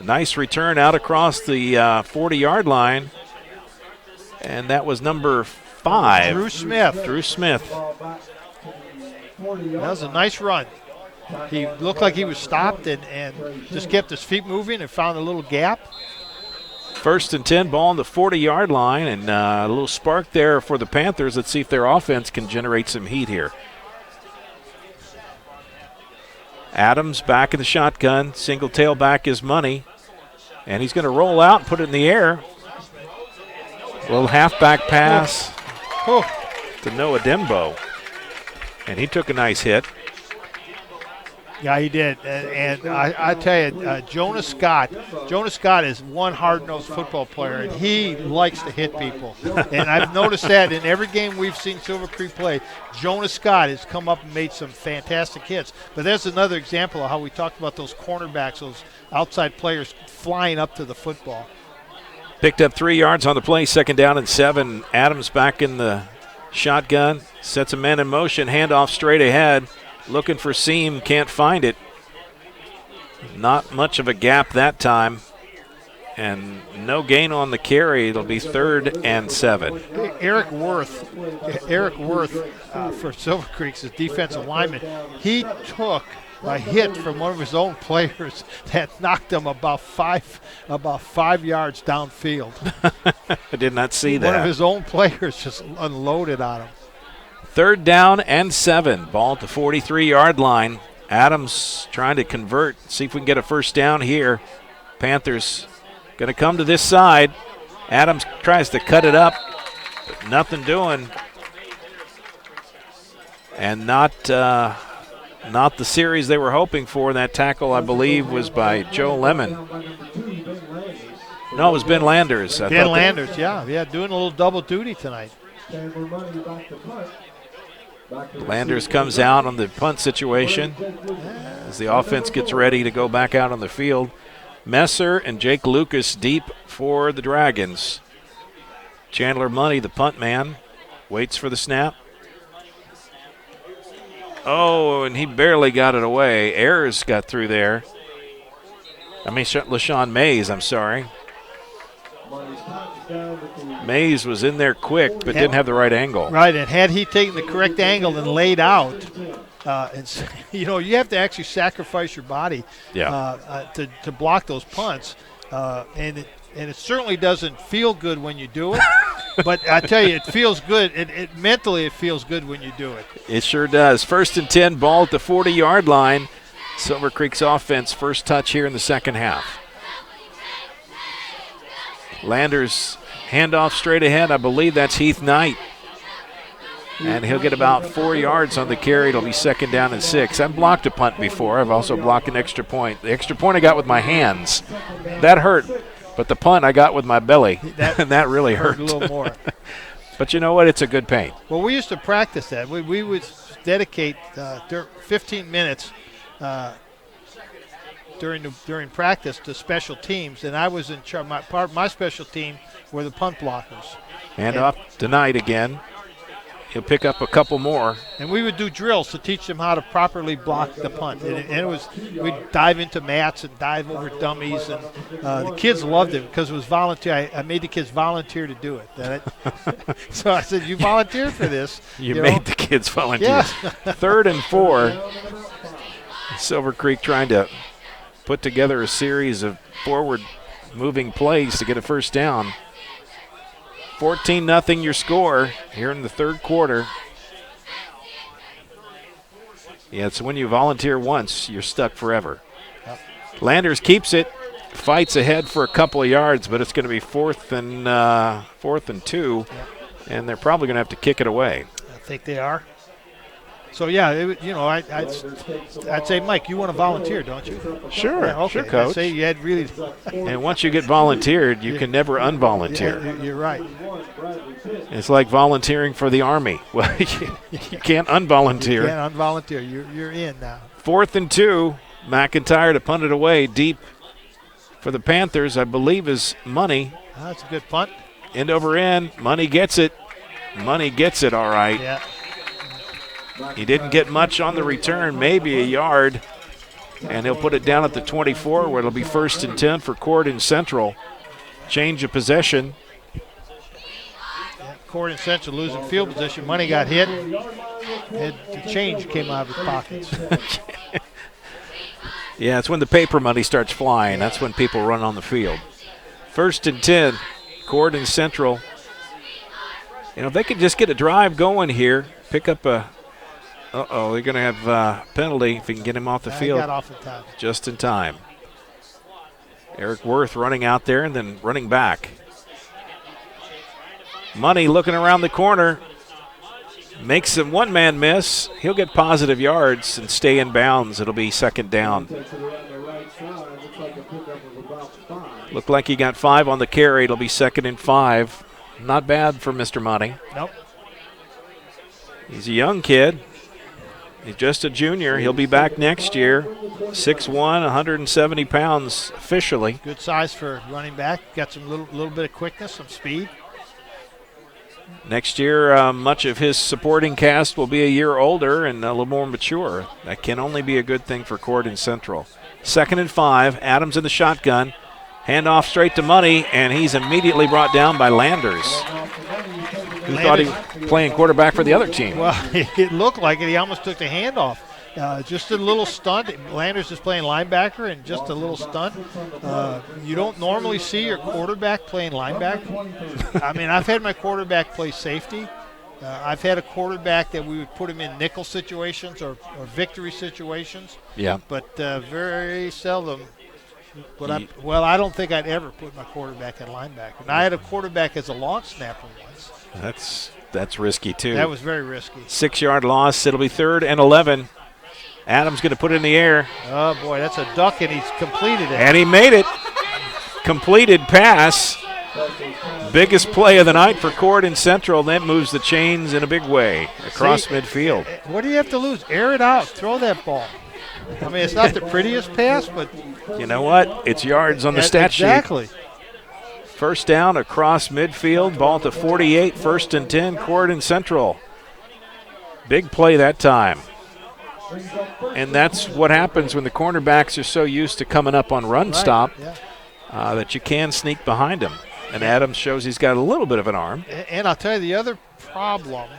Nice return out across the 40-yard line. And that was number 5. Drew Smith. That was a nice run. He looked like he was stopped and just kept his feet moving and found a little gap. 1st and 10, ball on the 40-yard line, and a little spark there for the Panthers. Let's see if their offense can generate some heat here. Adams back in the shotgun. Single tailback is money. And he's going to roll out and put it in the air. A little halfback pass to Noah Dembo. And he took a nice hit. Yeah, he did. And I tell you, Jonas Scott is one hard-nosed football player, and he likes to hit people. And I've noticed that in every game we've seen Silver Creek play, Jonas Scott has come up and made some fantastic hits. But that's another example of how we talked about those cornerbacks, those outside players flying up to the football. Picked up 3 yards on the play, 2nd down and 7. Adams back in the shotgun, sets a man in motion, handoff straight ahead. Looking for seam, can't find it. Not much of a gap that time. And no gain on the carry. It'll be 3rd and 7. Eric Worth for Silver Creek's defensive lineman, he took a hit from one of his own players that knocked him about five yards downfield. I did not see that. One of his own players just unloaded on him. 3rd down and 7. Ball at the 43-yard line. Adams trying to convert. See if we can get a 1st down here. Panthers going to come to this side. Adams tries to cut it up, but nothing doing. And not the series they were hoping for. That tackle, I believe, was by Joe Lemon. No, it was Ben Landers. Ben Landers, doing a little double duty tonight. Landers comes out on the punt situation as the offense gets ready to go back out on the field. Messer and Jake Lucas deep for the Dragons. Chandler Money, the punt man, Waits for the snap. Oh, and he barely got it away. Ayers got through there. I mean, LaShawn Mays, I'm sorry. Mays was in there quick, but didn't have the right angle. Right, and had he taken the correct angle and laid out, you have to actually sacrifice your body to block those punts, and it certainly doesn't feel good when you do it. But I tell you, it feels good. Mentally, it feels good when you do it. It sure does. 1st and 10, ball at the 40-yard line. Silver Creek's offense, first touch here in the second half. Landers handoff straight ahead. I believe that's Heath Knight. And he'll get about 4 yards on the carry. It'll be 2nd down and 6. I've blocked a punt before. I've also blocked an extra point. The extra point I got with my hands. That hurt. But the punt I got with my belly. And that really hurt. A little more. But you know what? It's a good paint. Well, we used to practice that. We would dedicate 15 minutes during practice to special teams, and I was in charge. My special team were the punt blockers. Handoff tonight again. He'll pick up a couple more. And we would do drills to teach them how to properly block the punt. And we'd dive into mats and dive over dummies, and the kids loved it because it was volunteer. I made the kids volunteer to do it. So I said, "You volunteered for this." You made the kids volunteer. Yeah. 3rd and 4. Silver Creek trying to put together a series of forward-moving plays to get a first down. 14-0 your score here in the third quarter. Yeah, it's when you volunteer once, you're stuck forever. Yep. Landers keeps it, fights ahead for a couple of yards, but it's going to be 4th and 2, yep. And they're probably going to have to kick it away. I think they are. So, yeah, I'd say, Mike, you want to volunteer, don't you? Sure, yeah, okay. Sure, Coach. I'd say you had really. And once you get volunteered, you can never unvolunteer. Yeah, you're right. It's like volunteering for the Army. Well, you can't unvolunteer. You can't unvolunteer. You're in now. 4th and 2. McIntyre to punt it away deep for the Panthers, I believe, is Money. That's a good punt. End over end. Money gets it. Money gets it all right. Yeah. He didn't get much on the return, maybe a yard, and he'll put it down at the 24 where it'll be 1st and 10 for Corydon Central. Change of possession. Yeah, Corydon Central losing field position. Money got hit. The change came out of his pockets. Yeah, it's when the paper money starts flying. That's when people run on the field. 1st and 10, Corydon Central. If they could just get a drive going here, pick up a they're going to have a penalty if he can get him off the field. Got off in time. Just in time. Eric Worth running out there and then running back. Money looking around the corner. Makes a one-man miss. He'll get positive yards and stay in bounds. It'll be 2nd down. Looked like he got 5 on the carry. It'll be 2nd and 5. Not bad for Mr. Money. Nope. He's a young kid. He's just a junior. He'll be back next year. 6'1", 170 pounds officially. Good size for running back. Got some little bit of quickness, some speed. Next year, much of his supporting cast will be a year older and a little more mature. That can only be a good thing for Corydon Central. 2nd and 5. Adams in the shotgun. Handoff straight to Money, and he's immediately brought down by Landers, who thought he was playing quarterback for the other team. Well, it looked like it. He almost took the handoff. Just a little stunt. Landers is playing linebacker, and just a little stunt. You don't normally see your quarterback playing linebacker. I mean, I've had my quarterback play safety. I've had a quarterback that we would put him in nickel situations or victory situations. Yeah. But very seldom. But I don't think I'd ever put my quarterback at linebacker. And I had a quarterback as a long snapper once. That's risky too. That was very risky. 6-yard loss. It'll be 3rd and 11. Adams going to put it in the air. Oh boy, that's a duck, and he's completed it. And he made it. Completed pass. Biggest play of the night for Corydon Central. That moves the chains in a big way across midfield. What do you have to lose? Air it out. Throw that ball. I mean, it's not the prettiest pass, but you know what? It's yards on the stat sheet. Exactly. First down across midfield, ball to 48, 1st and 10, Corydon Central. Big play that time. And that's what happens when the cornerbacks are so used to coming up on run stop that you can sneak behind them. And Adams shows he's got a little bit of an arm. And I'll tell you the other problem.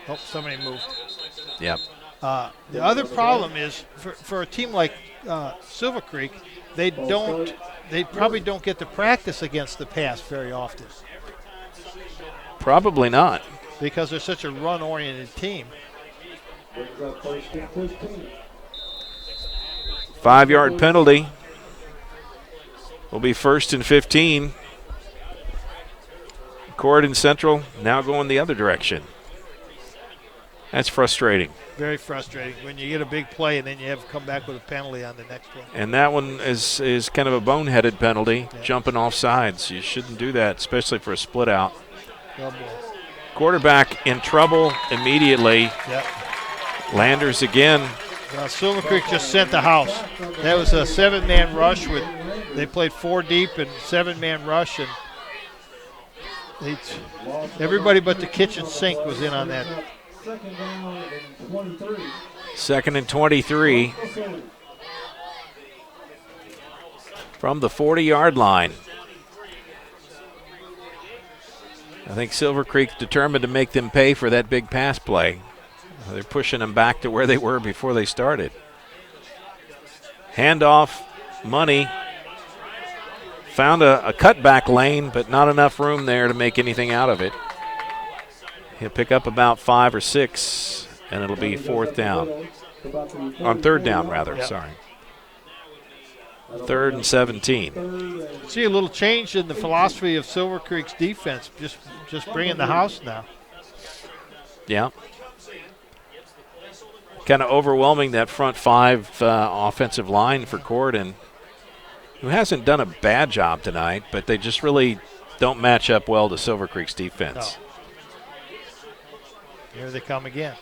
Oh, somebody moved. Yep. The other problem is for a team like Silver Creek, they probably don't get to practice against the pass very often. Probably not. Because they're such a run-oriented team. 5-yard penalty. Will be 1st and 15. Corydon Central now going the other direction. That's frustrating. Very frustrating when you get a big play and then you have to come back with a penalty on the next one. And that one is kind of a boneheaded penalty, jumping off sides. You shouldn't do that, especially for a split out. Quarterback in trouble immediately. Yep. Landers again. Silver Creek just sent the house. That was a 7-man rush. They played 4 deep and 7-man rush, and everybody but the kitchen sink was in on that. 2nd and 23 from the 40-yard line. I think Silver Creek determined to make them pay for that big pass play. They're pushing them back to where they were before they started. Handoff, Money. Found a cutback lane, but not enough room there to make anything out of it. He'll pick up about 5 or 6, and it'll be 4th down. On 3rd down, rather, sorry. 3rd and 17. See a little change in the philosophy of Silver Creek's defense, just bringing the house now. Yeah. Kind of overwhelming that front 5 offensive line for Corydon, who hasn't done a bad job tonight, but they just really don't match up well to Silver Creek's defense. No. Here they come again.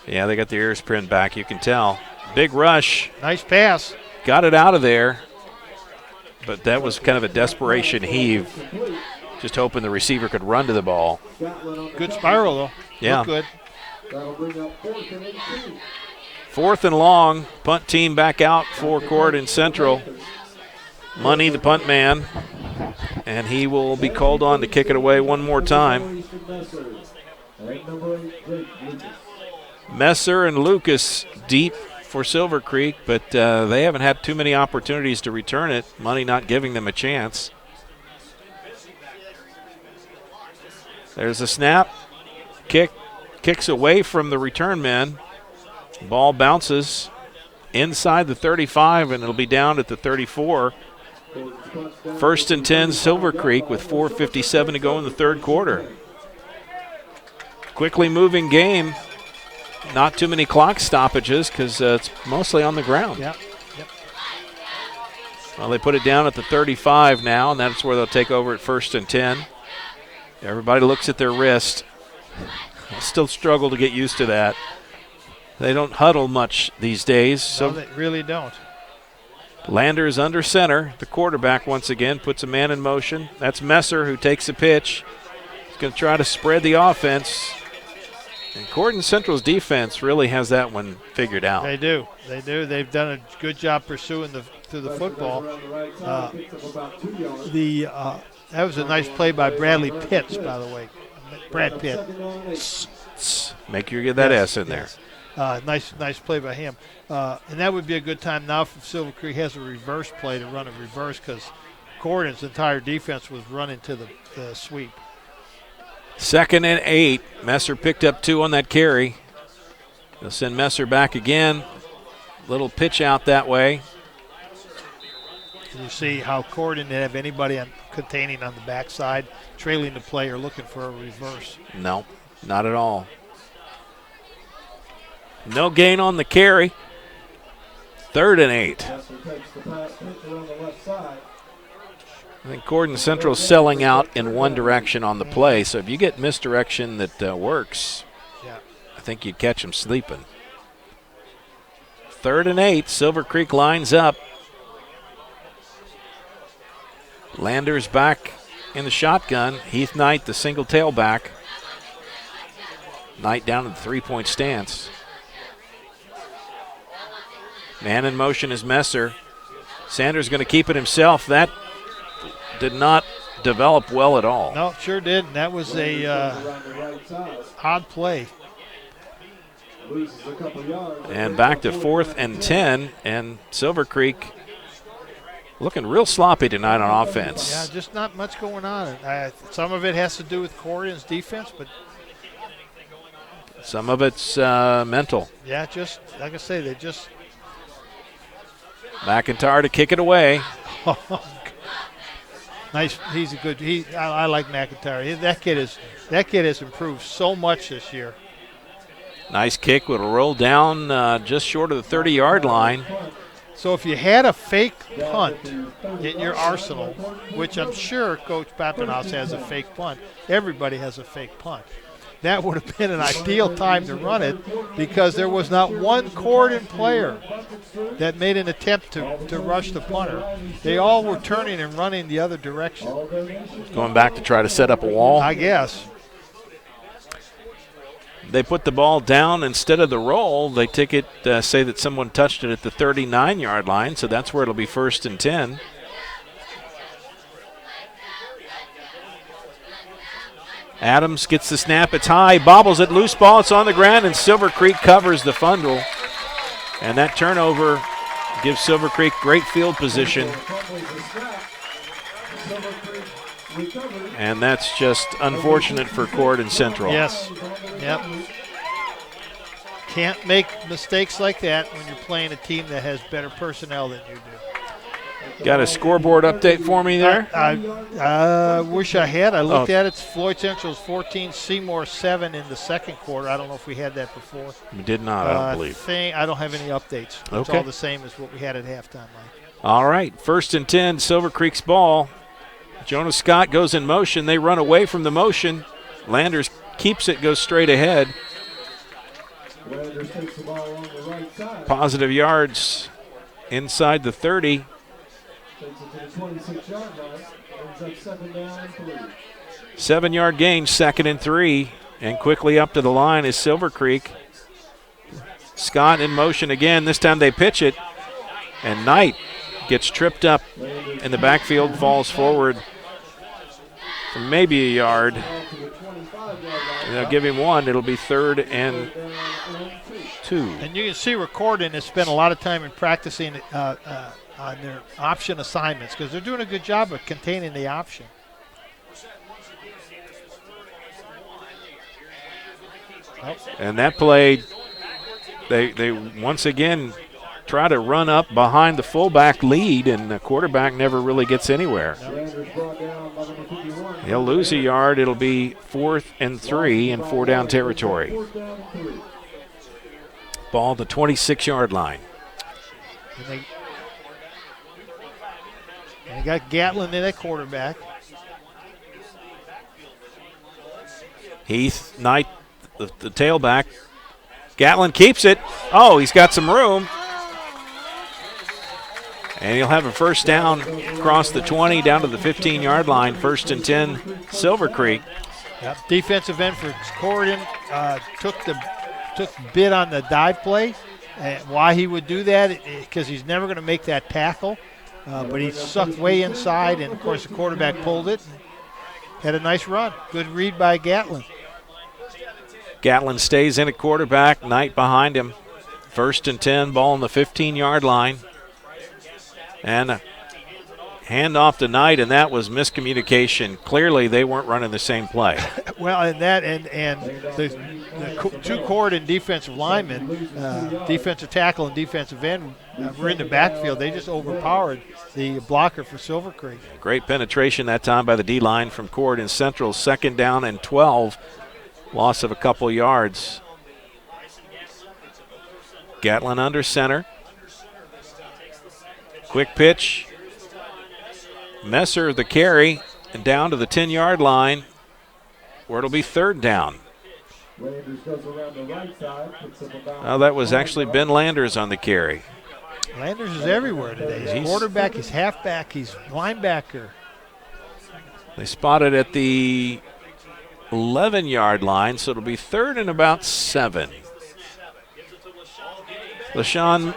Yeah, they got the ears pinned back, you can tell. Big rush. Nice pass. Got it out of there, but that was kind of a desperation heave, just hoping the receiver could run to the ball. Good spiral, though. Yeah. Looked good. 4th and long, punt team back out for Corydon Central. Money, the punt man, and he will be called on to kick it away one more time. Messer and Lucas deep for Silver Creek, but they haven't had too many opportunities to return it. Money not giving them a chance. There's a snap. Kicks away from the return men. Ball bounces inside the 35, and it'll be down at the 34. 1st and 10, Silver Creek with 4:57 to go in the 3rd quarter. Quickly moving game. Not too many clock stoppages because it's mostly on the ground. Yep. Well, they put it down at the 35 now, and that's where they'll take over at 1st and 10. Everybody looks at their wrist. I still struggle to get used to that. They don't huddle much these days. So they really don't. Landers under center. The quarterback once again puts a man in motion. That's Messer who takes a pitch. He's going to try to spread the offense. And Corydon Central's defense really has that one figured out. They do. They've done a good job pursuing the football. That was a nice play by Bradley Pitts, by the way. Brad Pitt. Make sure you get that S in there. Nice play by him. And that would be a good time now if Silver Creek has a reverse play to run a reverse, because Corydon's entire defense was running to the sweep. 2nd and 8. Messer picked up 2 on that carry. They'll send Messer back again. Little pitch out that way. You see how Corydon didn't have anybody containing on the backside, trailing the play or looking for a reverse. No, not at all. No gain on the carry. 3rd and 8. I think Corydon Central is selling out in one direction on the play, so if you get misdirection that works, I think you'd catch them sleeping. 3rd and 8. Silver Creek lines up. Landers back in the shotgun. Heath Knight, the single tailback. Knight down in the three-point stance. Man in motion is Messer. Sanders going to keep it himself. That did not develop well at all. No, sure didn't. That was a odd play. And back to 4th and 10, and Silver Creek looking real sloppy tonight on offense. Yeah, just not much going on. Some of it has to do with Corydon's defense, but some of it's mental. Yeah, just like I say, they just. McIntyre to kick it away. Nice. He's a good. I like McIntyre. That kid has improved so much this year. Nice kick. Will roll down just short of the 30-yard line. So if you had a fake punt in your arsenal, which I'm sure Coach Pappenhaus has a fake punt, everybody has a fake punt. That would have been an ideal time to run it because there was not one Corydon player that made an attempt to rush the punter. They all were turning and running the other direction. Going back to try to set up a wall? I guess. They put the ball down instead of the roll. They take it, say that someone touched it at the 39-yard line, so that's where it'll be 1st and 10. Adams gets the snap. It's high, bobbles it, loose ball. It's on the ground, and Silver Creek covers the fumble. And that turnover gives Silver Creek great field position. And that's just unfortunate for Corydon Central. Yes. Yep. Can't make mistakes like that when you're playing a team that has better personnel than you do. Got a scoreboard update for me there? I wish I had. I looked at it. It's Floyd Central's 14, Seymour 7 in the second quarter. I don't know if we had that before. We did not, I don't believe. I don't have any updates. It's Okay. all the same as what we had at halftime, Mike. All right, 1st and 10, Silver Creek's ball. Jonas Scott goes in motion. They run away from the motion. Landers keeps it, goes straight ahead. Positive yards inside the 30. Takes it to the 26-yard line. Ends up 7 down and 3. 7-yard gain, 2nd and 3. And quickly up to the line is Silver Creek. Scott in motion again. This time they pitch it. And Knight gets tripped up in the backfield, falls forward for maybe a yard. They'll give him 1. It'll be 3rd and 2. And you can see where Corydon has spent a lot of time in practicing on their option assignments because they're doing a good job of containing the option. And that play, they once again try to run up behind the fullback lead, and the quarterback never really gets anywhere. He'll lose a yard. It'll be 4th and 3 in 4-down territory. Ball to 26-yard line. And they got Gatlin in at quarterback. Heath Knight, the tailback. Gatlin keeps it. Oh, he's got some room. And he'll have a first down across the 20 down to the 15-yard line. 1st and 10, Silver Creek. Yep. Defensive end for Corydon took bid on the dive play. Why he would do that? Because he's never going to make that tackle. But he sucked way inside, and, of course, the quarterback pulled it and had a nice run. Good read by Gatlin. Gatlin stays in at quarterback. Knight behind him. 1st and 10, ball on the 15-yard line. And a handoff to Knight, and that was miscommunication. Clearly, they weren't running the same play. Well, and the two Corydon defensive linemen, defensive tackle and defensive end, were in the backfield. They just overpowered the blocker for Silver Creek. Great penetration that time by the D-line from Corydon Central. 2nd down and 12. Loss of a couple yards. Gatlin under center. Quick pitch. Messer the carry, and down to the 10-yard line where it'll be 3rd down. That was actually Ben Landers on the carry. Landers is everywhere today. He's quarterback, he's halfback, he's linebacker. They spot it at the 11-yard line, so it'll be 3rd and about 7. LaShawn.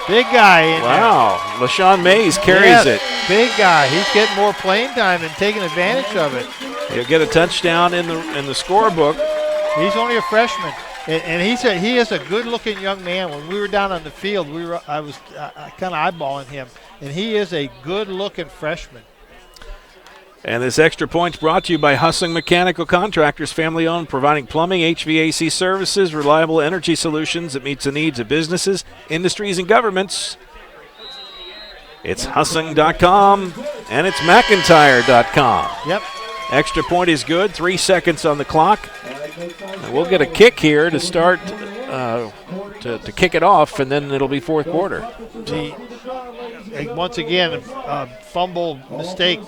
Big guy in wow. There. LaShawn Mays carries it. Big guy. He's getting more playing time and taking advantage of it. He'll get a touchdown in the scorebook. He's only a freshman. And he is a good-looking young man. When we were down on the field, I was kind of eyeballing him, and he is a good-looking freshman. And this extra point's brought to you by Hussing Mechanical Contractors, family-owned, providing plumbing, HVAC services, reliable energy solutions that meets the needs of businesses, industries, and governments. It's Hussing.com, and it's McIntyre.com. Yep. Extra point is good. 3 seconds on the clock. And we'll get a kick here to start, to kick it off, and then it'll be fourth quarter. Once again, a fumble mistake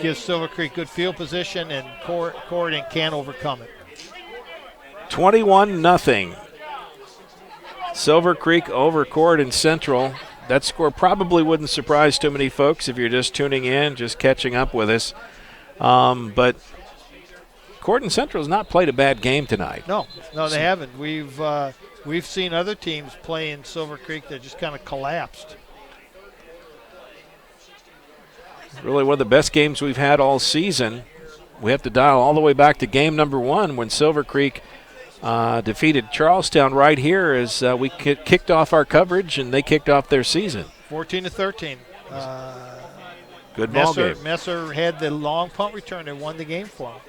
gives Silver Creek good field position, and Corydon can't overcome it. 21-0. Silver Creek over Corydon Central. That score probably wouldn't surprise too many folks if you're just tuning in, just catching up with us. But Corydon Central has not played a bad game tonight. No, they haven't. We've seen other teams play in Silver Creek that just kind of collapsed. Really one of the best games we've had all season. We have to dial all the way back to game number 1 when Silver Creek defeated Charlestown right here as we kicked off our coverage and they kicked off their season. 14-13. Good ball game. Messer had the long punt return that won the game for him.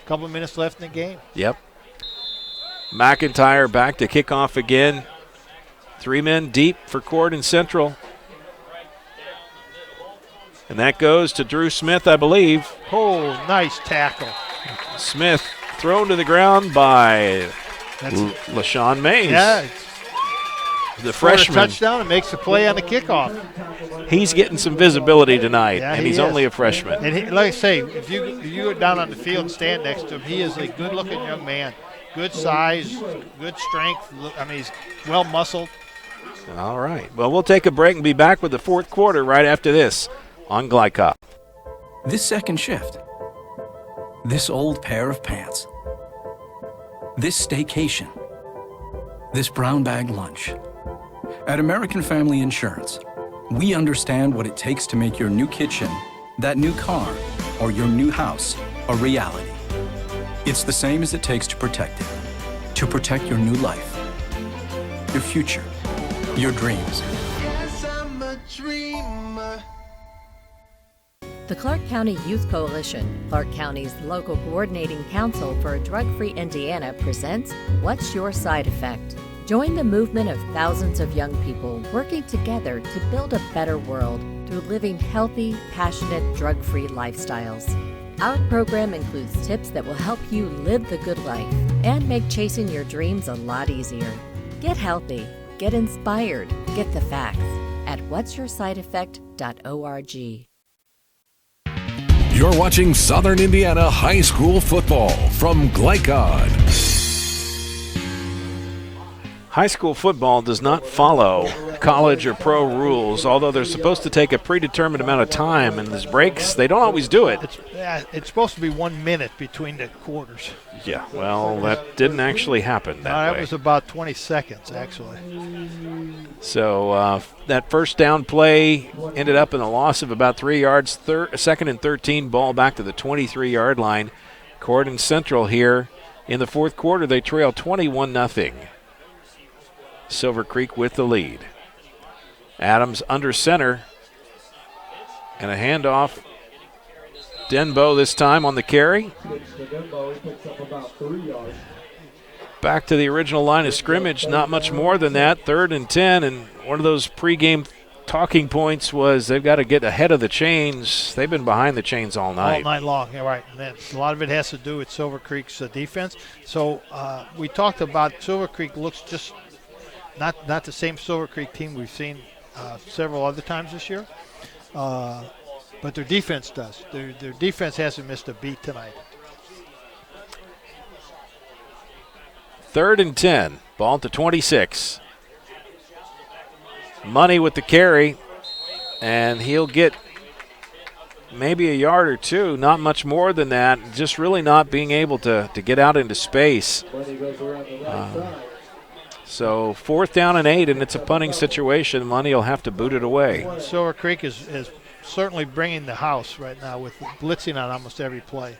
Couple of minutes left in the game. Yep. McIntyre back to kick off again. 3 men deep for Corydon Central. And that goes to Drew Smith, I believe. Oh, nice tackle. Smith thrown to the ground by LaShawn Mays. Yeah. The freshman. A touchdown and makes the play on the kickoff. He's getting some visibility tonight, yeah, and he's only a freshman. And like I say, if you go down on the field and stand next to him, he is a good-looking young man. Good size, good strength. I mean, he's well-muscled. All right. Well, we'll take a break and be back with the fourth quarter right after this on Glycop. This second shift. This old pair of pants. This staycation. This brown bag lunch. At American Family Insurance, we understand what it takes to make your new kitchen, that new car, or your new house a reality. It's the same as it takes to protect it. To protect your new life, your future, your dreams. Yes, I'm a dreamer. The Clark County Youth Coalition, Clark County's local coordinating council for a drug-free Indiana, presents What's Your Side Effect? Join the movement of thousands of young people working together to build a better world through living healthy, passionate, drug-free lifestyles. Our program includes tips that will help you live the good life and make chasing your dreams a lot easier. Get healthy, get inspired, get the facts at what'syoursideeffect.org. You're watching Southern Indiana High School football from Glycod. High school football does not follow college or pro rules, although they're supposed to take a predetermined amount of time, and these breaks, they don't always do it. It's supposed to be 1 minute between the quarters. Yeah, well, that didn't actually happen that way. That was about 20 seconds, actually. So that first down play ended up in a loss of about 3 yards. Second and 13, ball back to the 23-yard line. Corydon Central here in the fourth quarter, they trail 21-0. Silver Creek with the lead. Adams under center. And a handoff. Denbo this time on the carry. Back to the original line of scrimmage. Not much more than that. 3rd and 10. And one of those pregame talking points was they've got to get ahead of the chains. They've been behind the chains all night. All night long, yeah, right. And a lot of it has to do with Silver Creek's defense. So we talked about Silver Creek looks just not the same Silver Creek team we've seen several other times this year. But their defense does. Their defense hasn't missed a beat tonight. 3rd and 10. Ball to 26. Money with the carry. And he'll get maybe a yard or two, not much more than that, just really not being able to get out into space. So 4th down and 8, and it's a punting situation. Money will have to boot it away. Silver Creek is certainly bringing the house right now with blitzing on almost every play.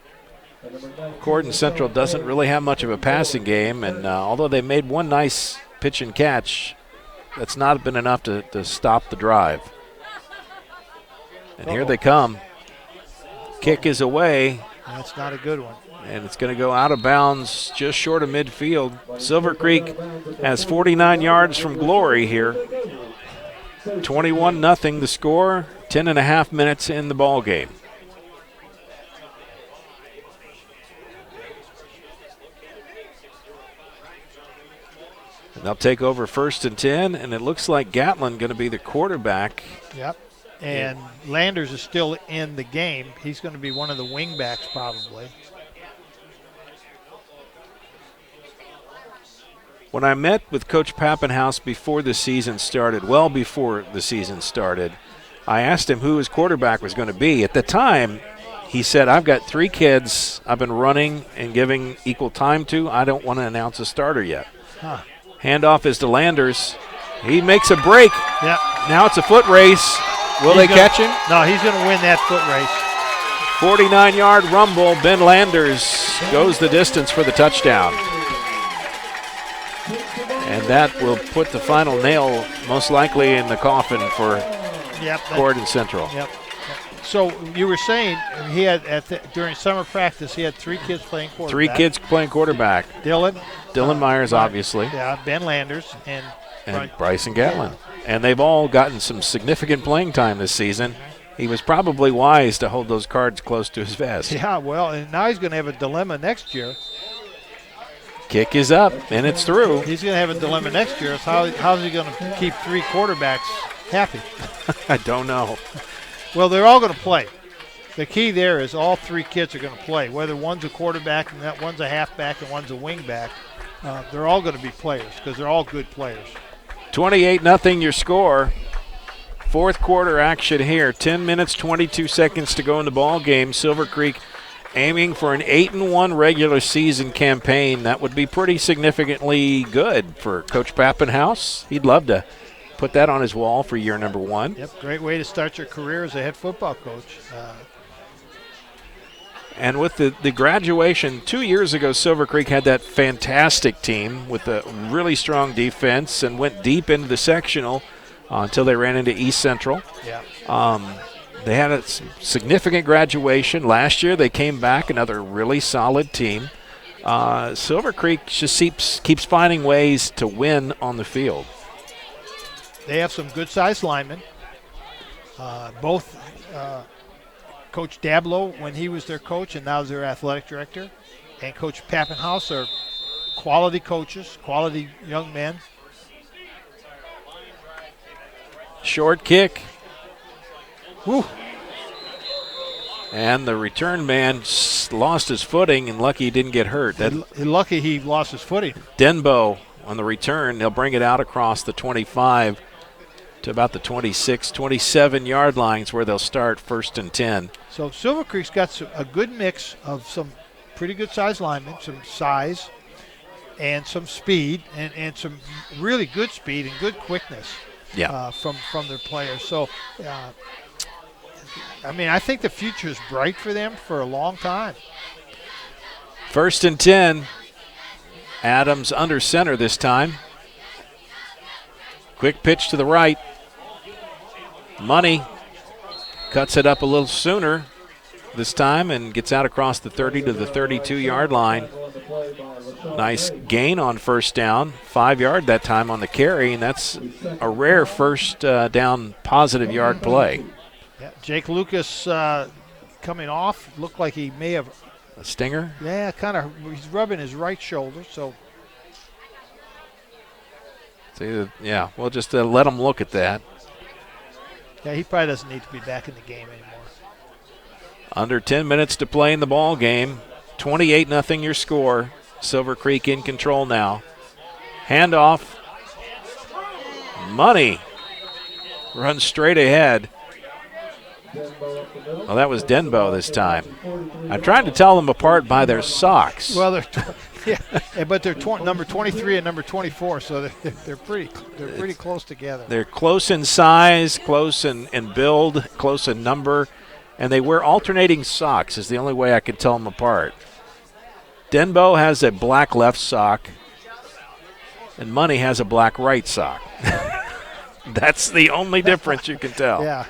Corydon Central doesn't really have much of a passing game, and although they made one nice pitch and catch, that's not been enough to stop the drive. And here they come. Kick is away. That's not a good one. And it's going to go out of bounds just short of midfield. Silver Creek has 49 yards from glory here. 21-0 the score, 10.5 minutes in the ball game. And they'll take over 1st and 10, and it looks like Gatlin going to be the quarterback. Yep. And Landers is still in the game. He's going to be one of the wing backs probably. When I met with Coach Pappenhouse before the season started, well before the season started, I asked him who his quarterback was going to be. At the time, he said, I've got 3 kids I've been running and giving equal time to. I don't want to announce a starter yet. Huh. Handoff is to Landers. He makes a break. Yep. Now it's a foot race. Will they catch him? No, he's going to win that foot race. 49-yard rumble. Ben Landers goes the distance for the touchdown. And that will put the final nail most likely in the coffin for Corydon Central. Yep. So you were saying he had during summer practice he had 3 kids playing quarterback. 3 kids playing quarterback. Dylan Myers, obviously. Yeah, Ben Landers and Bryson Gatlin. And they've all gotten some significant playing time this season. He was probably wise to hold those cards close to his vest. Yeah, well, and now he's going to have a dilemma next year. Kick is up, and it's through. He's going to have a dilemma next year. How's he going to keep 3 quarterbacks happy? I don't know. Well, they're all going to play. The key there is all 3 kids are going to play, whether one's a quarterback and that one's a halfback and one's a wingback. They're all going to be players because they're all good players. 28-0 your score. 4th quarter action here. 10 minutes, 22 seconds to go in the ball game. Silver Creek aiming for an 8-1 regular season campaign. That would be pretty significantly good for Coach Pappenhouse. He'd love to put that on his wall for year number 1. Yep, great way to start your career as a head football coach. And with the graduation 2 years ago, Silver Creek had that fantastic team with a really strong defense and went deep into the sectional until they ran into East Central. Yeah. They had a significant graduation. Last year they came back, another really solid team. Silver Creek just keeps finding ways to win on the field. They have some good-sized linemen. Both Coach Dablow, when he was their coach, and now their athletic director, and Coach Pappenhouse are quality coaches, quality young men. Short kick. Woo. And the return man lost his footing, and lucky he didn't get hurt. Lucky he lost his footing. Denbo on the return. They'll bring it out across the 25 to about the 26, 27-yard lines where they'll start 1st and 10. So Silver Creek's got a good mix of some pretty good-sized linemen, some size, and some speed, and some really good speed and good quickness from their players. So, I think the future is bright for them for a long time. 1st and 10. Adams under center this time. Quick pitch to the right. Money cuts it up a little sooner this time and gets out across the 30 to the 32-yard line. Nice gain on 1st down. 5-yard that time on the carry, and that's a rare 1st down positive yard play. Yeah, Jake Lucas coming off. Looked like he may have a stinger. Yeah, kind of. He's rubbing his right shoulder. So we'll just let him look at that. Yeah, he probably doesn't need to be back in the game anymore. Under 10 minutes to play in the ball game. 28-0 your score. Silver Creek in control now. Handoff. Money runs straight ahead. Well, that was Denbo this time. I'm trying to tell them apart by their socks. Well, but they're number 23 and number 24, so they're pretty close together. They're close in size, close in build, close in number, and they wear alternating socks is the only way I can tell them apart. Denbo has a black left sock, and Money has a black right sock. That's the only difference you can tell. Yeah.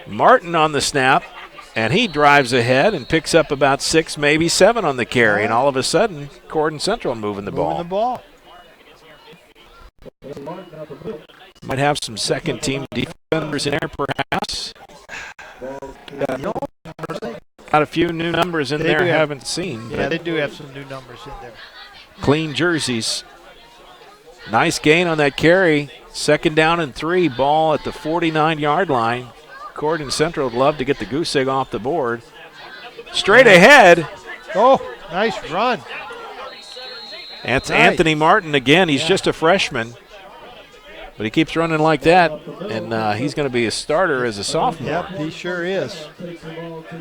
Martin on the snap, and he drives ahead and picks up about 6, maybe 7 on the carry, and all of a sudden, Corydon Central moving the ball. Might have some second-team defenders in there, perhaps. Got a few new numbers in there I haven't seen. Yeah, they do have some new numbers in there. Clean jerseys. Nice gain on that carry. 2nd down and 3, ball at the 49-yard line. Corydon Central would love to get the goose egg off the board. Straight ahead. Oh, nice run. That's Anthony Martin again. He's just a freshman. But he keeps running like that, and he's going to be a starter as a sophomore. Yep, he sure is.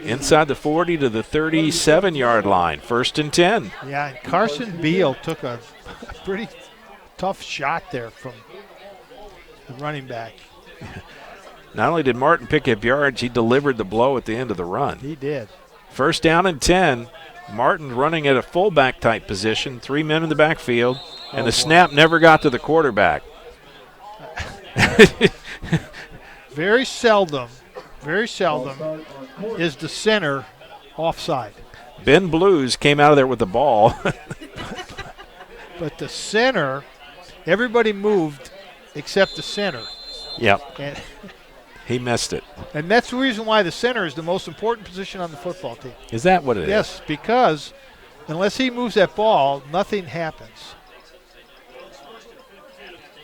Inside the 40 to the 37-yard line. 1st and 10. Yeah, and Carson Beal took a pretty tough shot there from the running back. Not only did Martin pick up yards, he delivered the blow at the end of the run. He did. 1st down and 10. Martin running at a fullback type position, 3 men in the backfield, and the snap never got to the quarterback. Very seldom is the center offside. Ben Blues came out of there with the ball. But the center, everybody moved except the center. Yep. And he missed it. And that's the reason why the center is the most important position on the football team. Is that what it is? Yes, because unless he moves that ball, nothing happens.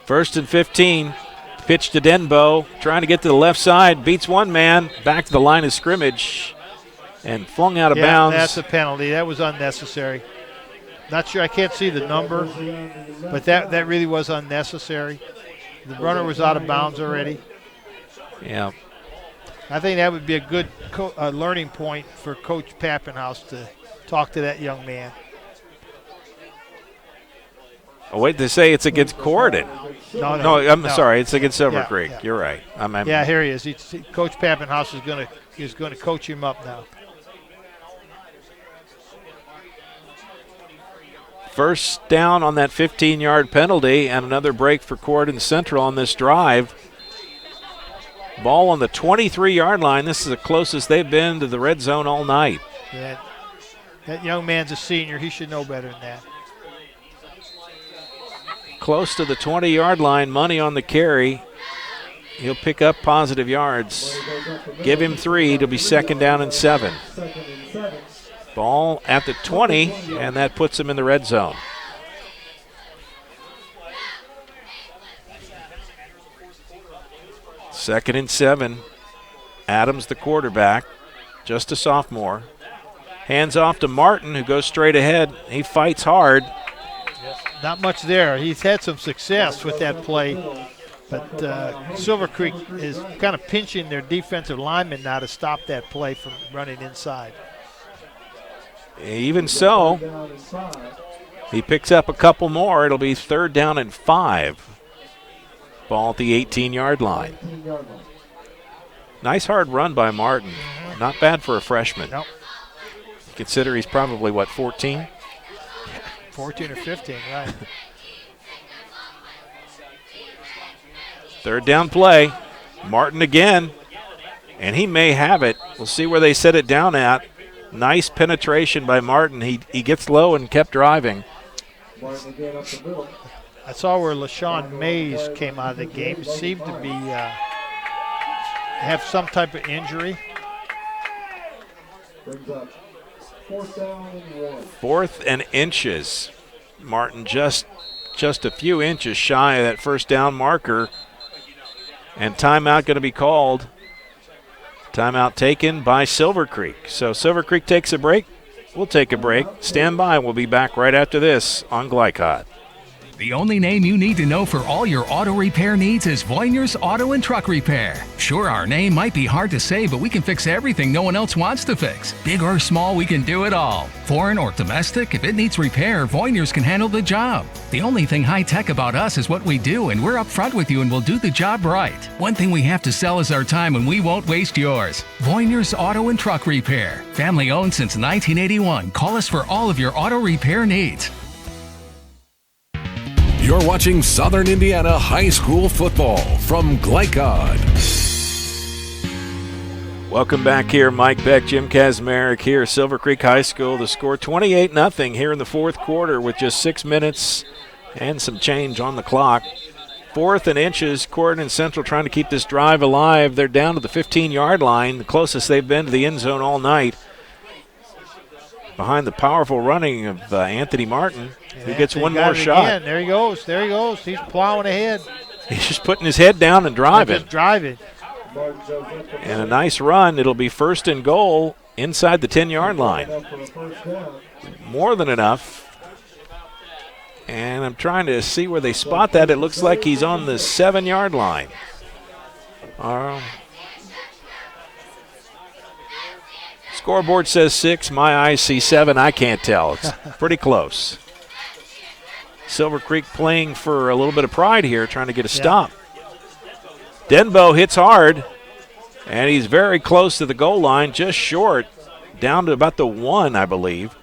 1st and 15. Pitch to Denbo, trying to get to the left side, beats one man, back to the line of scrimmage, and flung out of bounds. That's a penalty. That was unnecessary. Not sure, I can't see the number, but that really was unnecessary. The runner was out of bounds already. Yeah. I think that would be a good learning point for Coach Pappenhouse to talk to that young man. Oh, wait, they say it's against Corydon. No, I'm sorry, it's against Silver Creek. Yeah. You're right. Yeah, here he is. Coach Pappenhouse is going to coach him up now. 1st down on that 15-yard penalty, and another break for Corydon Central on this drive. Ball on the 23-yard line. This is the closest they've been to the red zone all night. Yeah, that young man's a senior. He should know better than that. Close to the 20-yard line, Money on the carry. He'll pick up positive yards. Give him 3. It'll be 2nd down and 7. Ball at the 20, and that puts him in the red zone. Second and 7. Adams, the quarterback, just a sophomore. Hands off to Martin, who goes straight ahead. He fights hard. Not much there. He's had some success with that play, but Silver Creek is kind of pinching their defensive linemen now to stop that play from running inside. Even so, he picks up a couple more. It'll be 3rd down and 5. Ball at the 18-yard line. Nice hard run by Martin. Not bad for a freshman. Nope. Consider he's probably, 14? 14 or 15, right. 3rd down play. Martin again, and he may have it. We'll see where they set it down at. Nice penetration by Martin. He gets low and kept driving. I saw where LaShawn Mays came out of the game. Seemed to be have some type of injury. 4th and inches. Martin just a few inches shy of that 1st down marker. And timeout going to be called. Timeout taken by Silver Creek. So Silver Creek takes a break. We'll take a break. Stand by. We'll be back right after this on Glycott. The only name you need to know for all your auto repair needs is Voinier's Auto and Truck Repair. Sure, our name might be hard to say, but we can fix everything no one else wants to fix. Big or small, we can do it all. Foreign or domestic, if it needs repair, Voiners can handle the job. The only thing high-tech about us is what we do, and we're up front with you and we'll do the job right. One thing we have to sell is our time, and we won't waste yours. Voiners Auto and Truck Repair. Family owned since 1981. Call us for all of your auto repair needs. You're watching Southern Indiana High School football from Glycod. Welcome back here. Mike Beck, Jim Kazmarek here at Silver Creek High School. The score 28-0 here in the fourth quarter with just 6 minutes and some change on the clock. 4th and inches, Corydon Central trying to keep this drive alive. They're down to the 15-yard line, the closest they've been to the end zone all night. Behind the powerful running of Anthony Martin, who gets one more shot. Again. There he goes. He's plowing ahead. He's just putting his head down and driving. Just driving. And a nice run. It'll be 1st and goal inside the 10-yard line. More than enough. And I'm trying to see where they spot that. It looks like he's on the 7-yard line. Scoreboard says 6. My eyes see 7. I can't tell. It's pretty close. Silver Creek playing for a little bit of pride here, trying to get a stop. Denbo hits hard, and he's very close to the goal line, just short, down to about the 1, I believe.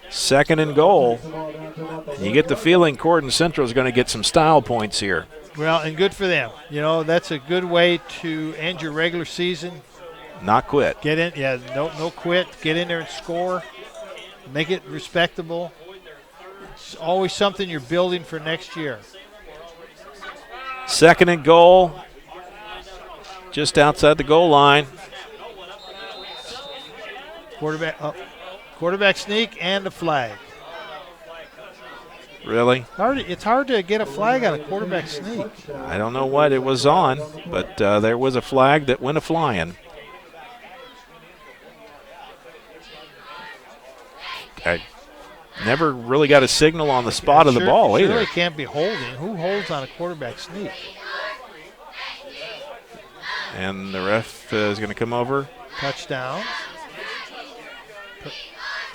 2nd and goal. You get the feeling Corydon Central is going to get some style points here. Well, and good for them. You know, that's a good way to end your regular season. Not quit. Get in, no quit. Get in there and score. Make it respectable. It's always something you're building for next year. 2nd and goal, just outside the goal line. Quarterback sneak and a flag. Really? It's hard to get a flag on a quarterback sneak. I don't know what it was on, but there was a flag that went a-flying. I never really got a signal on the spot of the ball either. Surely can't be holding. Who holds on a quarterback sneak? And the ref is going to come over. Touchdown.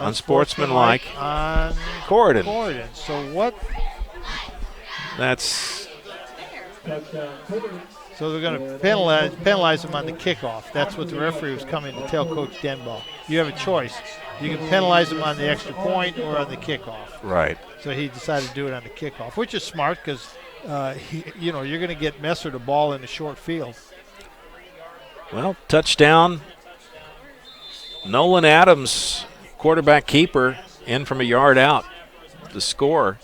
Unsportsmanlike on Corydon. So what? That's. So they're going to penalize him on the kickoff. That's what the referee was coming to tell Coach Denbo. You have a choice. You can penalize him on the extra point or on the kickoff. Right. So he decided to do it on the kickoff, which is smart because, you're going to get messed with the ball in the short field. Well, touchdown. Nolan Adams, quarterback keeper, in from a yard out. The score.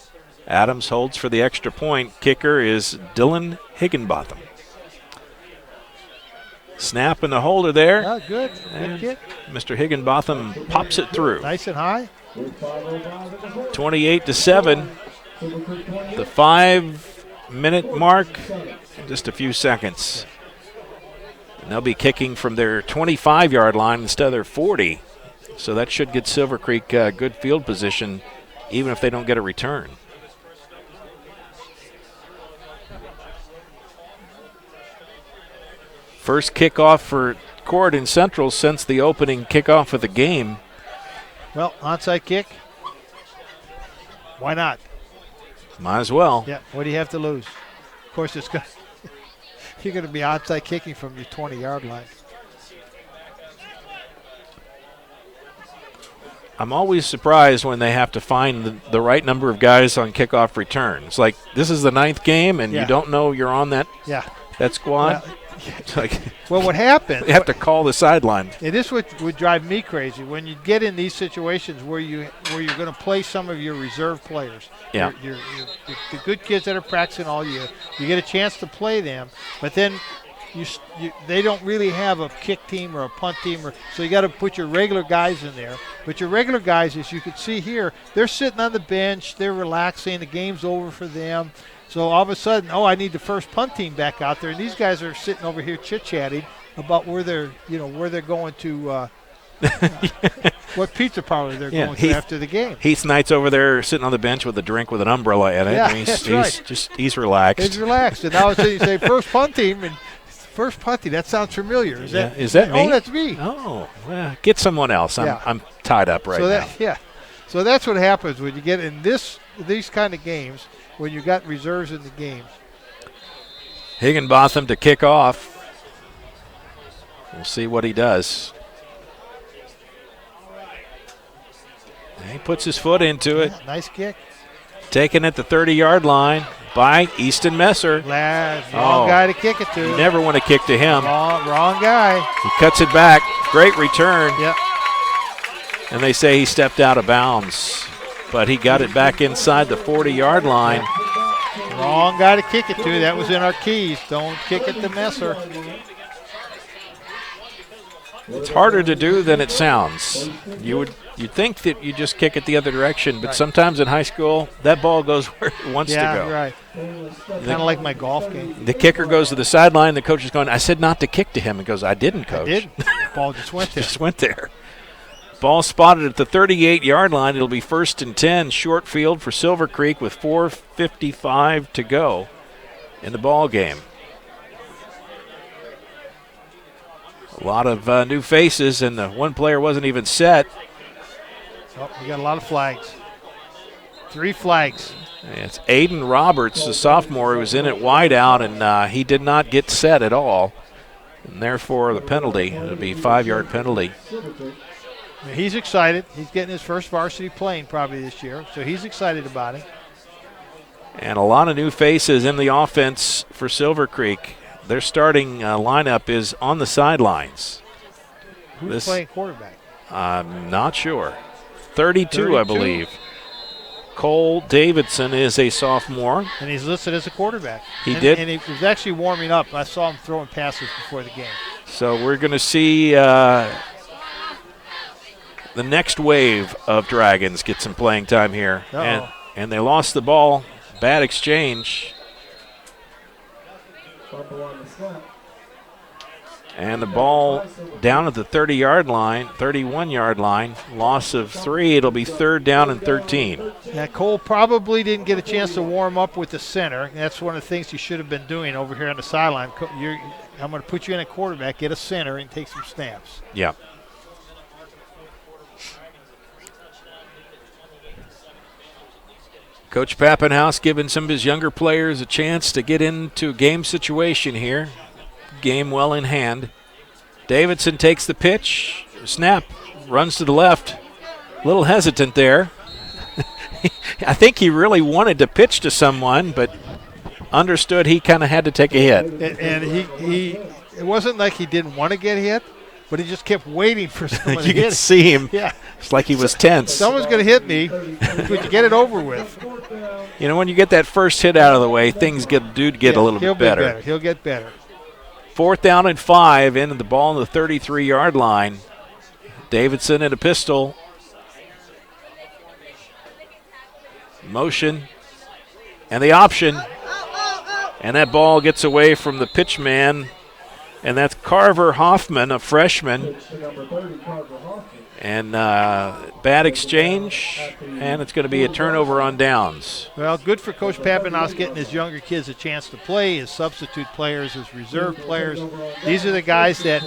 Adams holds for the extra point. Kicker is Dylan Higginbotham. Snap and the holder there. Oh, good kick. Mr. Higginbotham pops it through. Nice and high. 28-7. The 5-minute mark, just a few seconds. And they'll be kicking from their 25-yard line instead of their 40. So that should get Silver Creek good field position, even if they don't get a return. First kickoff for Corydon Central since the opening kickoff of the game. Well, onside kick. Why not? Might as well. Yeah. What do you have to lose? Of course, you're going to be onside kicking from your 20-yard line. I'm always surprised when they have to find the right number of guys on kickoff returns. Like, this is the 9th game, and you don't know you're on that squad. Well, what happened? They have to call the sideline. And this would drive me crazy when you get in these situations where you're going to play some of your reserve players. Yeah. The good kids that are practicing all year. You get a chance to play them, but then they don't really have a kick team or a punt team, so you got to put your regular guys in there. But your regular guys, as you can see here, they're sitting on the bench, they're relaxing, the game's over for them. So all of a sudden, I need the first punt team back out there, and these guys are sitting over here chit-chatting about where they're going to, what pizza parlor they're going to after the game. Heath Knight's over there sitting on the bench with a drink with an umbrella in it. Yeah, and that's right. He's relaxed. He's relaxed, and now it's you say first punt team, and First Putty, that sounds familiar. Is that me? Oh, that's me. Oh, well, get someone else. I'm tied up right now. Yeah. So that's what happens when you get in these kind of games, when you got reserves in the games. Higginbotham to kick off. We'll see what he does. He puts his foot into it. Nice kick. Taken at the 30-yard line by Easton Messer. Wrong guy to kick it to. You never want to kick to him. Wrong guy. He cuts it back. Great return. Yep. And they say he stepped out of bounds, but he got it back inside the 40-yard line. Wrong guy to kick it to. That was in our keys. Don't kick it to Messer. It's harder to do than it sounds. You'd think that you just kick it the other direction, but sometimes in high school, that ball goes where it wants to go. Yeah, right. Kind of like my golf game. The kicker goes to the sideline. The coach is going, I said not to kick to him. He goes, I didn't, coach. I did. Ball just went there. Just went there. Ball spotted at the 38-yard line. It'll be 1st and 10, short field for Silver Creek with 4:55 to go in the ball game. A lot of new faces, and the one player wasn't even set. Oh, we got a lot of flags. 3 flags. It's Aiden Roberts, the sophomore, who was in at wideout, and he did not get set at all. And therefore, the penalty, it'll be a 5-yard penalty. He's excited. He's getting his first varsity playing probably this year, so he's excited about it. And a lot of new faces in the offense for Silver Creek. Their starting lineup is on the sidelines. Who's playing quarterback? I'm not sure. 32, I believe. Cole Davidson is a sophomore. And he's listed as a quarterback. He did. And he was actually warming up. I saw him throwing passes before the game. So we're going to see the next wave of Dragons get some playing time here. And they lost the ball. Bad exchange. And the ball down at the 30-yard line, 31-yard line. Loss of 3. It'll be 3rd down and 13. Now, Cole probably didn't get a chance to warm up with the center. That's one of the things you should have been doing over here on the sideline. I'm going to put you in a quarterback, get a center, and take some snaps. Yeah. Coach Pappenhouse giving some of his younger players a chance to get into a game situation here. Game well in hand. Davidson takes the pitch. Snap. Runs to the left. A little hesitant there. I think he really wanted to pitch to someone, but understood he kind of had to take a hit. And he it wasn't like he didn't want to get hit, but he just kept waiting for someone to hit. You could see him. Yeah. It's like he was tense. Someone's going to hit me. Would you get it over with? You know, when you get that first hit out of the way, things get a little bit better. He'll get better. 4th down and 5, into the ball on the 33-yard line. Davidson in a pistol. Motion. And the option. And that ball gets away from the pitch man. And that's Carver Hoffman, a freshman. And bad exchange, and it's going to be a turnover on downs. Well, good for Coach Pappenhouse getting his younger kids a chance to play, his substitute players, his reserve players. These are the guys that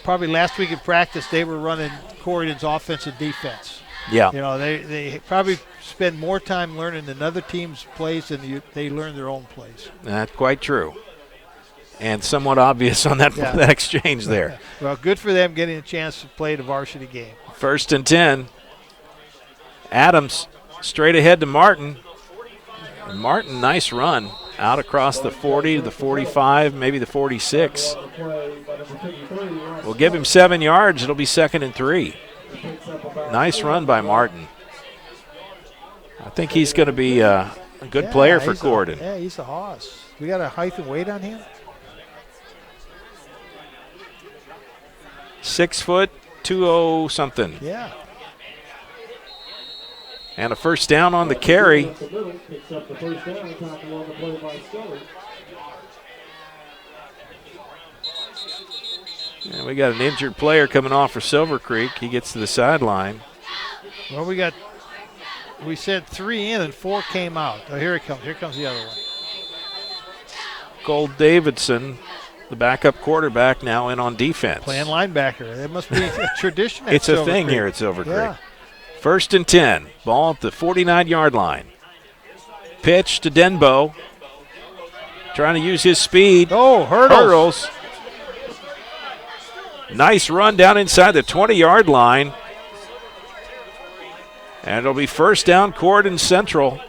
probably last week in practice they were running Corydon's offense and defense. Yeah. You know, they probably spend more time learning another team's plays than they learn their own plays. That's quite true. And somewhat obvious on that exchange there. Well, good for them getting a chance to play the varsity game. 1st and 10. Adams straight ahead to Martin. And Martin, nice run. Out across the 40, the 45, maybe the 46. We'll give him 7 yards. It'll be 2nd and 3. Nice run by Martin. I think he's going to be a good player for Corydon. Yeah, he's a hoss. We got a height and weight on him? 6 foot, 200 something. Yeah. And a 1st down on the carry. And we got an injured player coming off for Silver Creek. He gets to the sideline. Well, we said 3 in and 4 came out. Oh, here it comes. Here comes the other one. Cole Davidson the backup quarterback now in on defense. Playing linebacker. That must be a tradition at It's a Silver thing Creek. here at Silver Creek. Yeah. 1st and 10. Ball at the 49-yard line. Pitch to Denbo. Trying to use his speed. Oh, hurdles. Nice run down inside the 20-yard line. And it'll be first down, Corydon Central.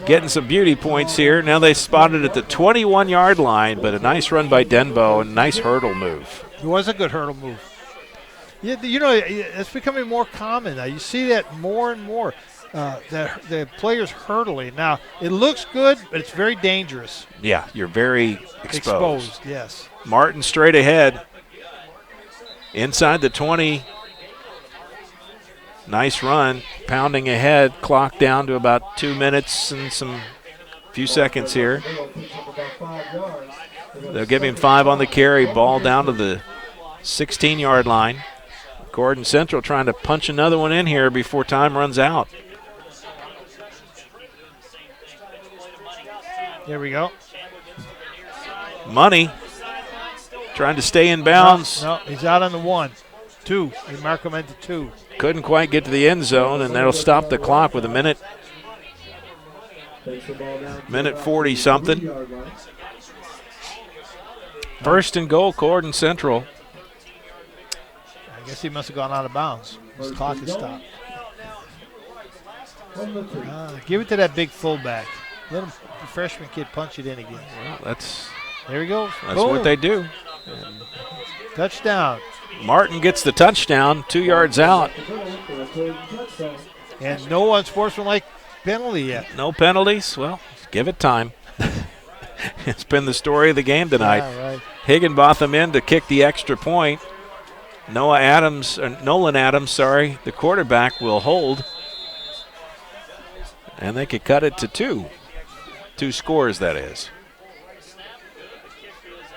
Getting some beauty points here. Now they spotted at the 21-yard line, but a nice run by Denbo and a nice hurdle move. It was a good hurdle move. Yeah, you know, it's becoming more common now. You see that more and more. The players hurdling. Now, it looks good, but it's very dangerous. Yeah, you're very exposed. Yes. Martin straight ahead. Inside the 20. Nice run. Pounding ahead. Clock down to about 2 minutes and some few seconds here. They'll give him 5 on the carry. Ball down to the 16-yard line. Corydon Central trying to punch another one in here before time runs out. Here we go. Money trying to stay in bounds. No, he's out on the 1. 2. They mark him at the 2. Couldn't quite get to the end zone, and that'll stop the clock with a minute 40-something. First and goal, Corydon Central. I guess he must have gone out of bounds. His clock is stopped. Give it to that big fullback. Let him, the freshman kid, punch it in again. Well, there he goes. That's what they do. Touchdown. Martin gets the touchdown, 2 yards out. And no unsportsmanlike penalty yet. No penalties. Well, give it time. It's been the story of the game tonight. Yeah, right. Higginbotham in to kick the extra point. Nolan Adams, the quarterback, will hold. And they could cut it to 2. 2 scores, that is.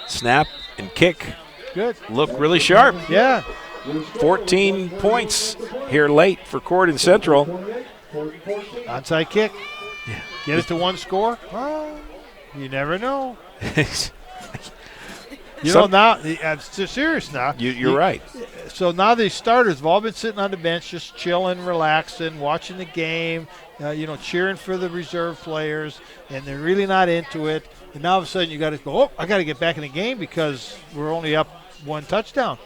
Snap and kick. Good. Look really sharp. Yeah. 14 points here late for Corydon Central. Onside kick. Yeah. Get it to 1 score? Oh, you never know. You know, now, I'm serious now. You're right. So now these starters have all been sitting on the bench just chilling, relaxing, watching the game, cheering for the reserve players, and they're really not into it. And now all of a sudden you got to go, I got to get back in the game because we're only up 1 touchdown.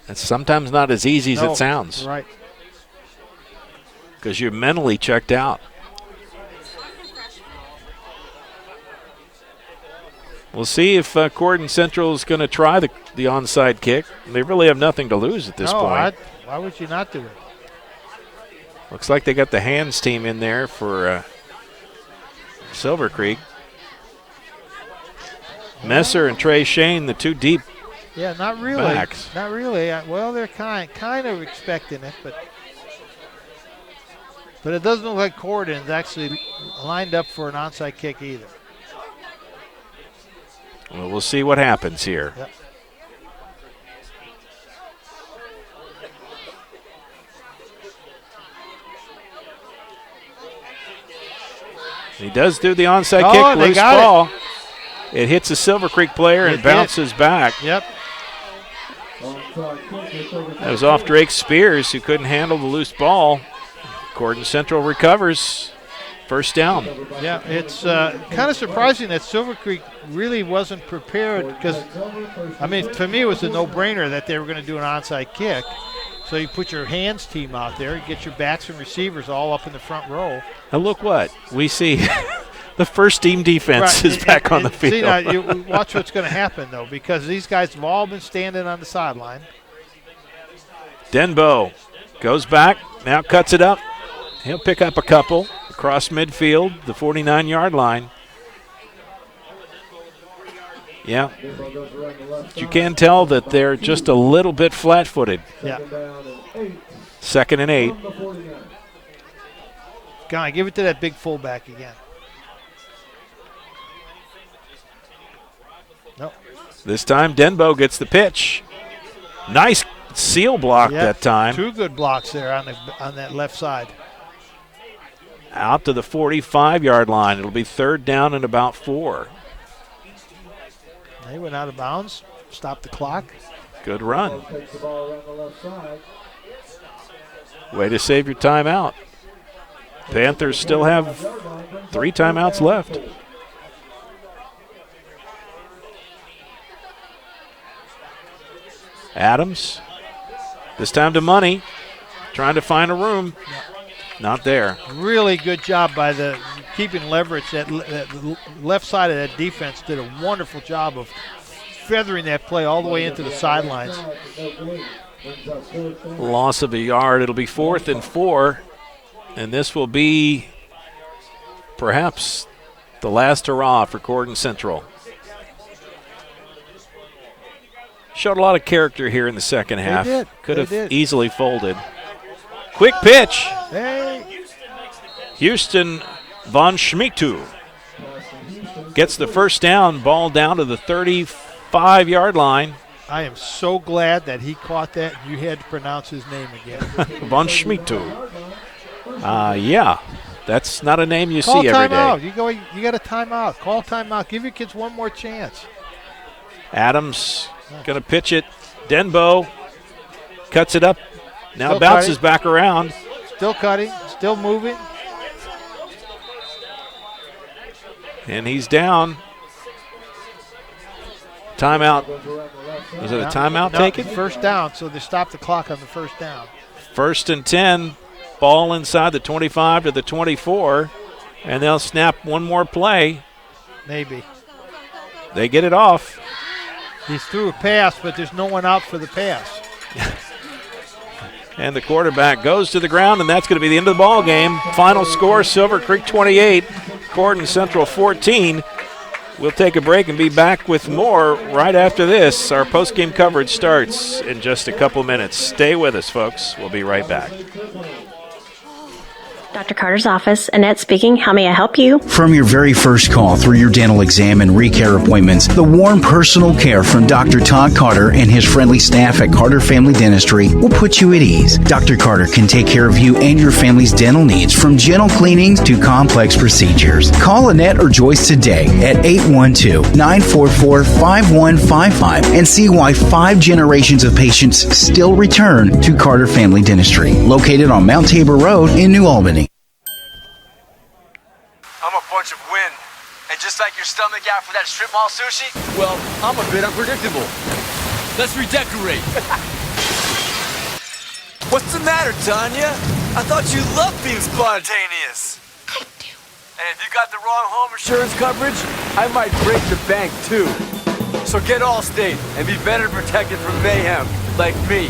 It's sometimes not as easy as it sounds. Right. Because you're mentally checked out. We'll see if Corydon Central is going to try the onside kick. They really have nothing to lose at this point. Why would you not do it? Looks like they got the hands team in there for Silver Creek. Messer and Trey Shane, the 2 deep. Yeah, not really. Backs. Not really. Well, they're kind of expecting it, but it doesn't look like Corydon's actually lined up for an onside kick either. Well, we'll see what happens here. Yep. He does do the onside kick, loose ball. It hits a Silver Creek player and bounces back. Yep. That was off Drake Spears, who couldn't handle the loose ball. Corydon Central recovers. First down. Yeah, it's kind of surprising that Silver Creek really wasn't prepared because, for me it was a no-brainer that they were going to do an onside kick. So you put your hands team out there, you get your backs and receivers all up in the front row. And look what we see. The first team defense is back on the field. See, now, you watch what's going to happen, though, because these guys have all been standing on the sideline. Denbo goes back, now cuts it up. He'll pick up a couple across midfield, the 49-yard line. Yeah. But you can tell that they're just a little bit flat-footed. Yeah. 2nd and 8. Come on, give it to that big fullback again. Nope. This time Denbo gets the pitch. Nice seal block that time. 2 good blocks there on that left side. Out to the 45-yard line. It'll be 3rd down and about 4. He went out of bounds, stopped the clock. Good run. Takes the ball around the left side. Way to save your timeout. Panthers still have 3 timeouts left. Adams, this time to Money, trying to find a room. Not there. Really good job by the keeping leverage. That left side of that defense did a wonderful job of feathering that play all the way into the sidelines. Loss of a yard. It'll be 4th and 4, and this will be perhaps the last hurrah for Corydon Central. Showed a lot of character here in the second half. They did. Could They have did. easily folded. Quick pitch. Hey. Houston von Schmitu gets the first down, ball down to the 35-yard line. I am so glad that he caught that. You had to pronounce his name again. Von Schmitu. Yeah, that's not a name you Call see every timeout. day. You got a timeout. Call timeout. Give your kids one more chance. Adams going to pitch it. Denbo cuts it up. Now Still bounces cutting. back around. Still cutting. Still moving. And he's down. Timeout. Was it a timeout No, taken? First down, so they stopped the clock on the first down. 1st and 10. Ball inside the 25 to the 24. And they'll snap one more play. Maybe. They get it off. He threw a pass, but there's no one out for the pass. And the quarterback goes to the ground, and that's going to be the end of the ball game. Final score, Silver Creek 28, Corydon Central 14. We'll take a break and be back with more right after this. Our post-game coverage starts in just a couple minutes. Stay with us, folks. We'll be right back. Dr. Carter's office. Annette speaking. How may I help you? From your very first call through your dental exam and recare appointments, the warm personal care from Dr. Todd Carter and his friendly staff at Carter Family Dentistry will put you at ease. Dr. Carter can take care of you and your family's dental needs, from gentle cleanings to complex procedures. Call Annette or Joyce today at 812-944-5155 and see why 5 generations of patients still return to Carter Family Dentistry, located on Mount Tabor Road in New Albany. I'm a bunch of wind. And just like your stomach after that strip mall sushi, well, I'm a bit unpredictable. Let's redecorate. What's the matter, Tanya? I thought you loved being spontaneous. I do. And if you got the wrong home insurance coverage, I might break the bank too. So get Allstate and be better protected from mayhem, like me.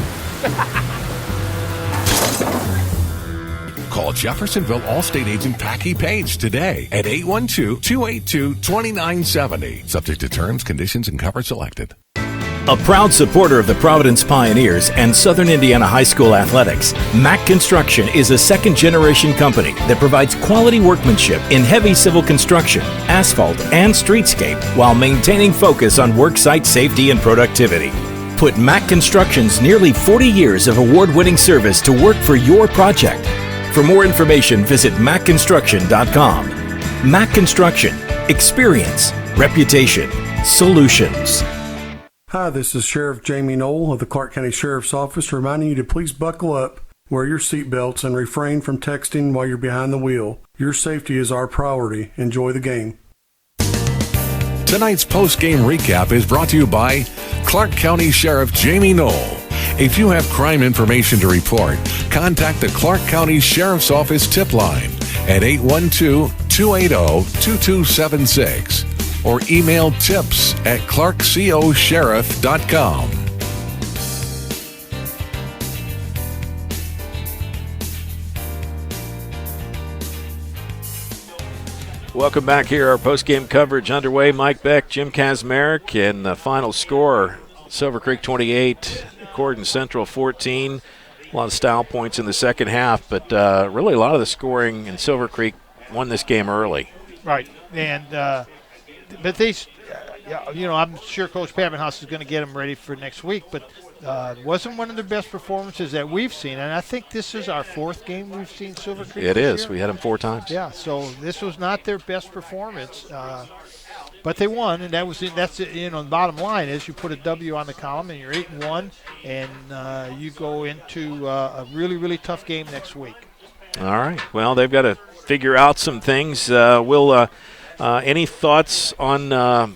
Call Jeffersonville Allstate agent Packy Page today at 812-282-2970. Subject to terms, conditions, and coverage selected. A proud supporter of the Providence Pioneers and Southern Indiana High School athletics, Mack Construction is a second-generation company that provides quality workmanship in heavy civil construction, asphalt, and streetscape while maintaining focus on worksite safety and productivity. Put Mack Construction's nearly 40 years of award-winning service to work for your project. For more information, visit MackConstruction.com. Mack Construction. Experience. Reputation. Solutions. Hi, this is Sheriff Jamie Knoll of the Clark County Sheriff's Office reminding you to please buckle up, wear your seatbelts, and refrain from texting while you're behind the wheel. Your safety is our priority. Enjoy the game. Tonight's post-game recap is brought to you by Clark County Sheriff Jamie Knoll. If you have crime information to report, contact the Clark County Sheriff's Office tip line at 812-280-2276 or email tips@clarkcosheriff.com. Welcome back here. Our post-game coverage underway. Mike Beck, Jim Kazmarek, and the final score, Silver Creek 28, Corydon Central 14. A lot of style points in the second half, but really a lot of the scoring in Silver Creek won this game early. Right, and but these, I'm sure Coach Pappenhouse is going to get them ready for next week, but wasn't one of the best performances that we've seen, and I think this is our 4th game we've seen Silver Creek. It this is. year. We had them 4 times. Yeah, so this was not their best performance. But they won, and that's the bottom line is you put a W on the column, and you're 8-1, and you go into a really, really tough game next week. All right. Well, they've got to figure out some things. Any thoughts on?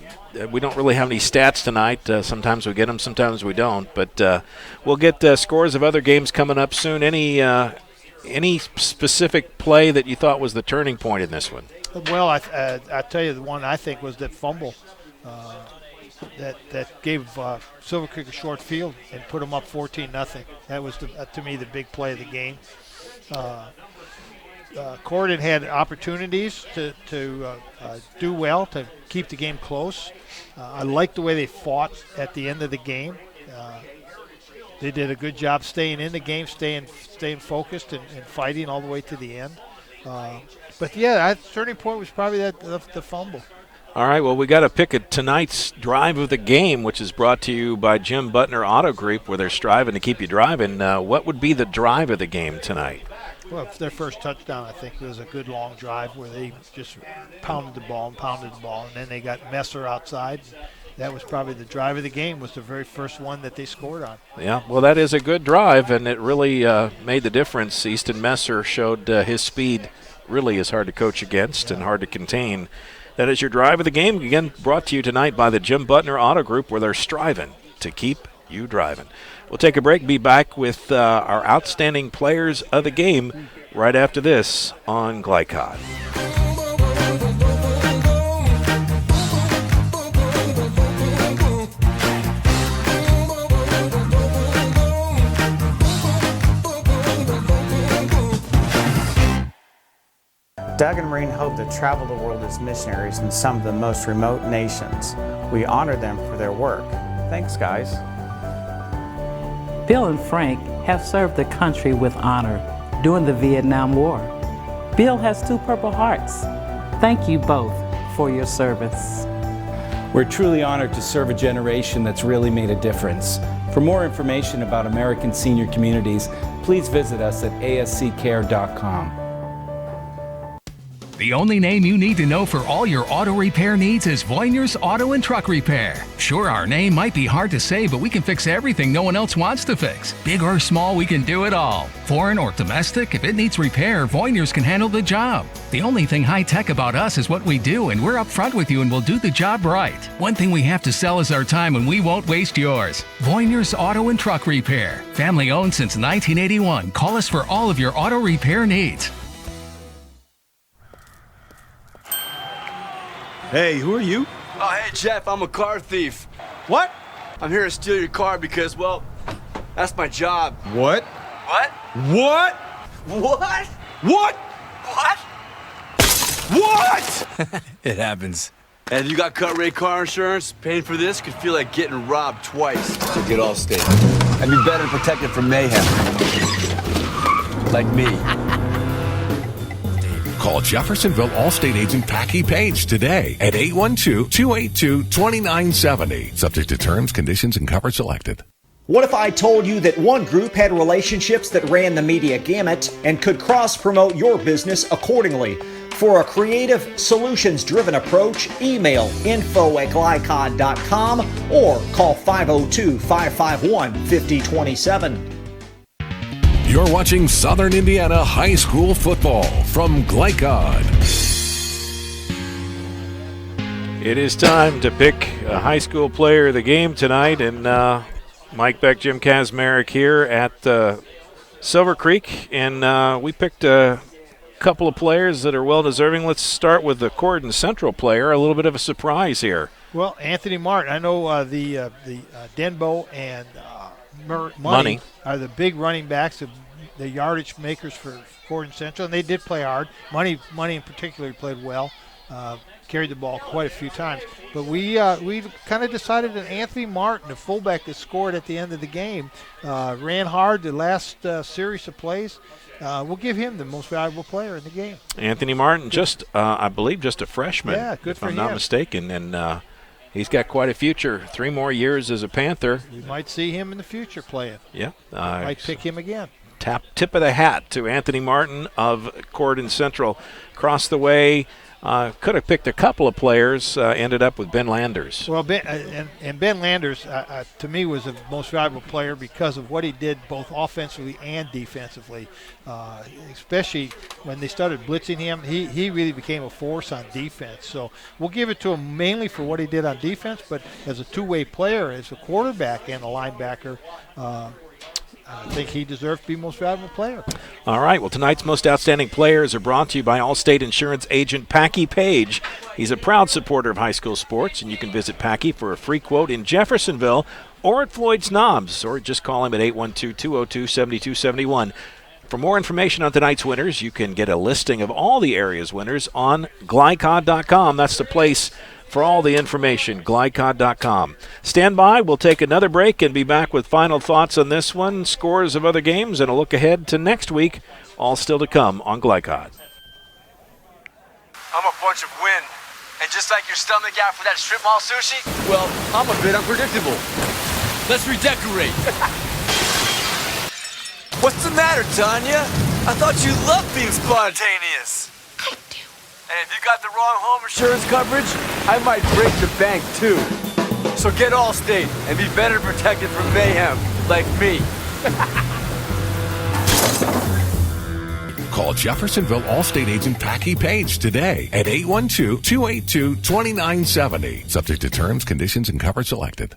We don't really have any stats tonight. Sometimes we get them, sometimes we don't. But we'll get scores of other games coming up soon. Any specific play that you thought was the turning point in this one? Well, I tell you, the one I think was that fumble that gave Silver Creek a short field and put them up 14-0. That was, to me, the big play of the game. Corydon had opportunities to do well, to keep the game close. I liked the way they fought at the end of the game. They did a good job staying in the game, staying focused and fighting all the way to the end. But yeah, the turning point was probably the fumble. All right, well, we got to pick tonight's drive of the game, which is brought to you by Jim Butner Auto Group, where they're striving to keep you driving. What would be the drive of the game tonight? Well, their first touchdown, I think, was a good long drive where they just pounded the ball, and then they got Messer outside. That was probably the drive of the game, was the very first one that they scored on. Yeah, well, that is a good drive, and it really made the difference. Easton Messer showed his speed really is hard to coach against and hard to contain. That is your drive of the game, again brought to you tonight by the Jim Butner Auto Group, where they're striving to keep you driving. We'll take a break, be back with our outstanding players of the game right after this on Glycod. Doug and Maureen hope to travel the world as missionaries in some of the most remote nations. We honor them for their work. Thanks, guys. Bill and Frank have served the country with honor during the Vietnam War. Bill has 2 Purple Hearts. Thank you both for your service. We're truly honored to serve a generation that's really made a difference. For more information about American senior communities, please visit us at asccare.com. The only name you need to know for all your auto repair needs is Voinier's Auto and Truck Repair. Sure, our name might be hard to say, but we can fix everything no one else wants to fix. Big or small, we can do it all. Foreign or domestic, if it needs repair, Voinier's can handle the job. The only thing high-tech about us is what we do, and we're up front with you and we'll do the job right. One thing we have to sell is our time, and we won't waste yours. Voinier's Auto and Truck Repair. Family owned since 1981. Call us for all of your auto repair needs. Hey, who are you? Oh, hey, Jeff, I'm a car thief. What? I'm here to steal your car because, well, that's my job. What? What? What? What? What? What? What? It happens. And if you got cut rate car insurance, paying for this could feel like getting robbed twice. So get Allstate. And be better protected from mayhem. Like me. Call Jeffersonville Allstate agent Packy Page today at 812-282-2970. Subject to terms, conditions, and coverage selected. What if I told you that one group had relationships that ran the media gamut and could cross-promote your business accordingly? For a creative, solutions-driven approach, email info@glycod.com or call 502-551-5027. You're watching Southern Indiana High School football from Glycod. It is time to pick a high school player of the game tonight, and Mike Beck, Jim Kazmarek here at Silver Creek, and we picked a couple of players that are well-deserving. Let's start with the Corydon Central player, a little bit of a surprise here. Well, Anthony Martin, I know the Denbo and Money are the big running backs, the yardage makers for Corydon Central, and they did play hard. Money in particular played well, carried the ball quite a few times. But we kind of decided that Anthony Martin, the fullback that scored at the end of the game, ran hard the last series of plays. We'll give him the most valuable player in the game. Anthony Martin, I believe just a freshman, good if for I'm him. not mistaken, and he's got quite a future. 3 more years as a Panther. We might see him in the future playing. Yeah. Might pick him again. Tip of the hat to Anthony Martin of Corydon Central. Across the way, Could have picked a couple of players, ended up with Ben Landers. Well, Ben Landers, to me, was the most valuable player because of what he did both offensively and defensively. Especially when they started blitzing him, he really became a force on defense. So we'll give it to him mainly for what he did on defense, but as a two-way player, as a quarterback and a linebacker, I think he deserved to be most valuable player. All right, well, tonight's most outstanding players are brought to you by Allstate Insurance agent Packy Page. He's a proud supporter of high school sports, and you can visit Packy for a free quote in Jeffersonville or at Floyd's Knobs, or just call him at 812-202-7271. For more information on tonight's winners, you can get a listing of all the area's winners on glycod.com. That's the place for all the information, glycod.com. Stand by. We'll take another break and be back with final thoughts on this one, scores of other games, and a look ahead to next week. All still to come on Glycod. I'm a bunch of wind. And just like your stomach after that strip mall sushi, well, I'm a bit unpredictable. Let's redecorate. What's the matter, Tanya? I thought you loved being spontaneous. And if you got the wrong home insurance coverage, I might break the bank too. So get Allstate and be better protected from mayhem, like me. Call Jeffersonville Allstate agent Packy Page today at 812-282-2970. Subject to terms, conditions, and coverage selected.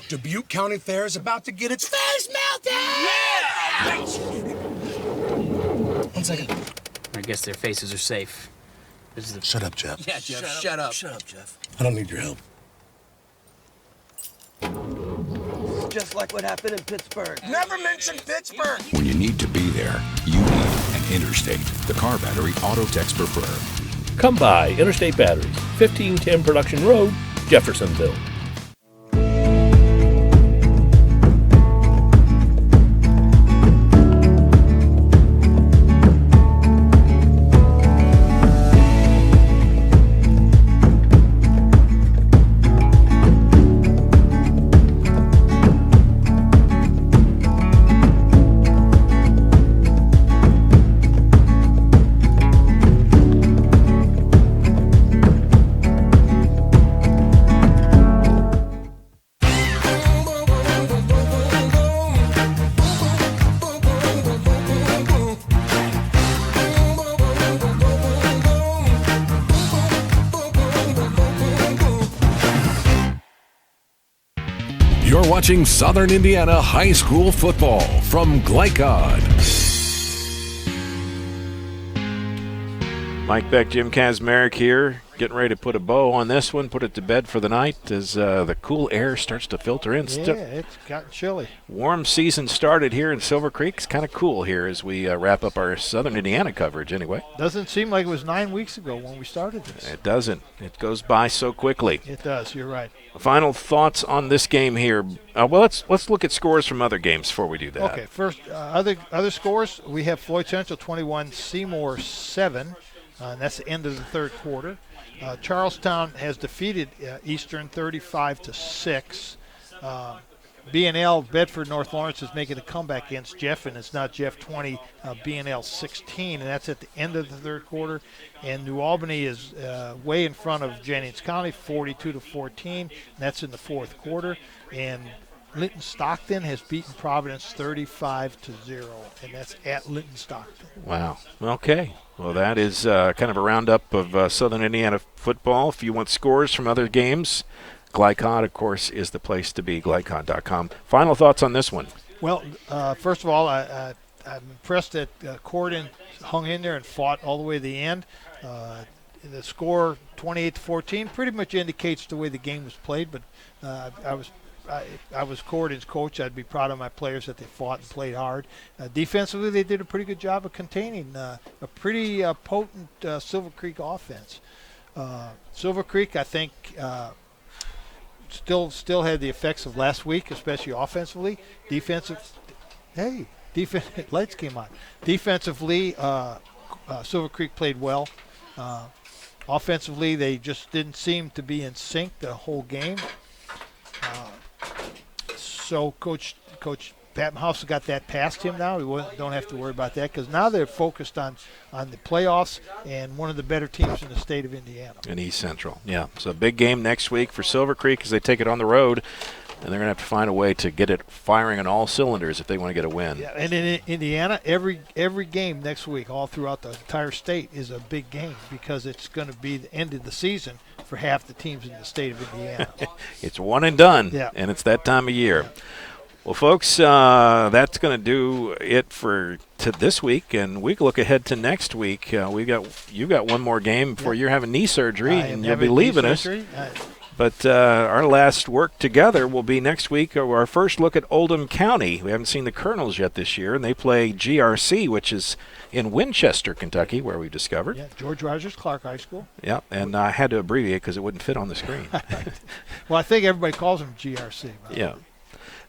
Dubuque County Fair is about to get its face melted! Yeah! 1 second. I guess their faces are safe. This is the... Shut up, Jeff. Yeah, Jeff, shut up. Shut up, Jeff. I don't need your help. Just like what happened in Pittsburgh. Never mention Pittsburgh! When you need to be there, you need an Interstate, the car battery auto techs prefer. Come by Interstate Batteries, 1510 Production Road, Jeffersonville. You're watching Southern Indiana High School football from Glycod. Mike Beck, Jim Kazmarek here, getting ready to put a bow on this one, put it to bed for the night as the cool air starts to filter in. Yeah, it's gotten chilly. Warm season started here in Silver Creek. It's kind of cool here as we wrap up our Southern Indiana coverage anyway. Doesn't seem like it was 9 weeks ago when we started this. It doesn't. It goes by so quickly. It does, you're right. Final thoughts on this game here. Well, let's look at scores from other games before we do that. Okay, first, other scores, we have Floyd Central 21, Seymour 7. And that's the end of the third quarter. Charlestown has defeated Eastern 35-6. B&L, Bedford North Lawrence is making a comeback against Jeff, and it's not Jeff 20, B&L 16, and that's at the end of the third quarter. And New Albany is way in front of Jennings County, 42-14, and that's in the fourth quarter. And Linton Stockton has beaten Providence 35-0, and that's at Linton Stockton. Wow. Okay. Well, that is kind of a roundup of Southern Indiana football. If you want scores from other games, Glycod, of course, is the place to be, glycod.com. Final thoughts on this one? Well, first of all, I'm impressed that Corydon hung in there and fought all the way to the end. The score, 28-14, pretty much indicates the way the game was played, but I was Corydon's coach. I'd be proud of my players that they fought and played hard. Defensively, they did a pretty good job of containing a pretty potent Silver Creek offense. Silver Creek, I think, still had the effects of last week, especially offensively. Lights came on. Defensively, Silver Creek played well. Offensively, they just didn't seem to be in sync the whole game. So Coach Patton House got that past him now. We don't have to worry about that because now they're focused on the playoffs and one of the better teams in the state of Indiana. In East Central, yeah. So a big game next week for Silver Creek as they take it on the road, and they're going to have to find a way to get it firing on all cylinders if they want to get a win. Yeah, and in Indiana, every game next week, all throughout the entire state, is a big game because it's going to be the end of the season for half the teams in the state of Indiana. It's one and done, yeah. And it's that time of year. Well, folks, that's going to do it for this week, and we can look ahead to next week. You've got one more game before you're having knee surgery, and you'll be leaving us. But our last work together will be next week, or our first look at Oldham County. We haven't seen the Colonels yet this year, and they play GRC, which is in Winchester, Kentucky, where we discovered. Yeah, George Rogers Clark High School. Yeah, and I had to abbreviate because it wouldn't fit on the screen. Well, I think everybody calls them GRC. Yeah.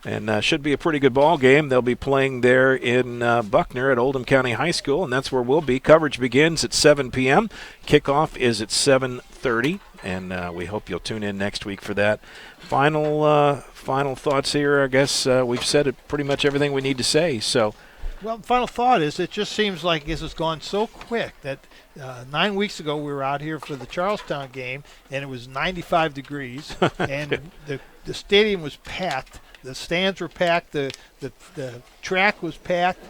And should be a pretty good ball game. They'll be playing there in Buckner at Oldham County High School, and that's where we'll be. Coverage begins at 7 p.m. Kickoff is at 7:30, and we hope you'll tune in next week for that. Final thoughts here. I guess we've said pretty much everything we need to say. So, well, final thought is it just seems like this has gone so quick that 9 weeks ago we were out here for the Charlestown game, and it was 95 degrees, and the stadium was packed. The stands were packed. The track was packed.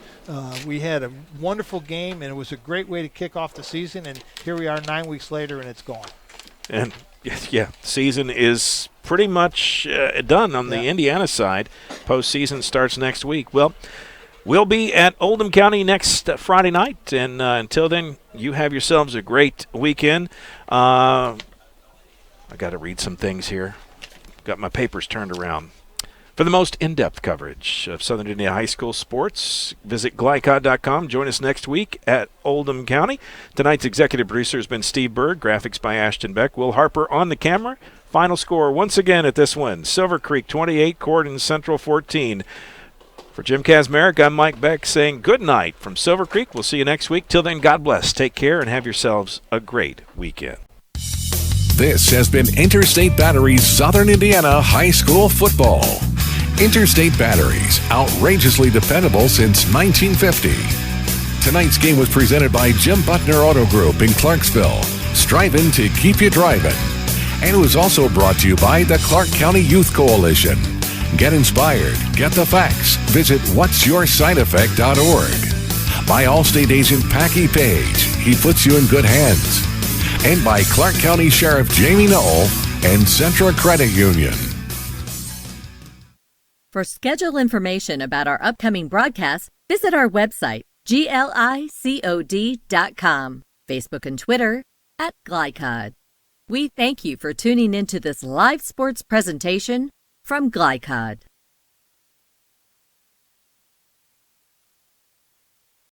We had a wonderful game, and it was a great way to kick off the season. And here we are 9 weeks later, and it's gone. And, yeah, season is pretty much done on the Indiana side. Postseason starts next week. Well, we'll be at Oldham County next Friday night. And until then, you have yourselves a great weekend. I got to read some things here. Got my papers turned around. For the most in-depth coverage of Southern Indiana High School sports, visit glycod.com. Join us next week at Oldham County. Tonight's executive producer has been Steve Bird, graphics by Ashton Beck, Will Harper on the camera. Final score once again at this one, Silver Creek 28, Corydon Central 14. For Jim Kazmarek, I'm Mike Beck saying good night from Silver Creek. We'll see you next week. Till then, God bless. Take care and have yourselves a great weekend. This has been Interstate Batteries Southern Indiana High School Football. Interstate Batteries, outrageously dependable since 1950. Tonight's game was presented by Jim Butner Auto Group in Clarksville, striving to keep you driving. And it was also brought to you by the Clark County Youth Coalition. Get inspired, get the facts. Visit what'syoursideeffect.org. By Allstate agent Packy Page, he puts you in good hands. And by Clark County Sheriff Jamie Knoll and Centra Credit Union. For schedule information about our upcoming broadcasts, visit our website, glicod.com, Facebook and Twitter @Glycod. We thank you for tuning into this live sports presentation from Glycod.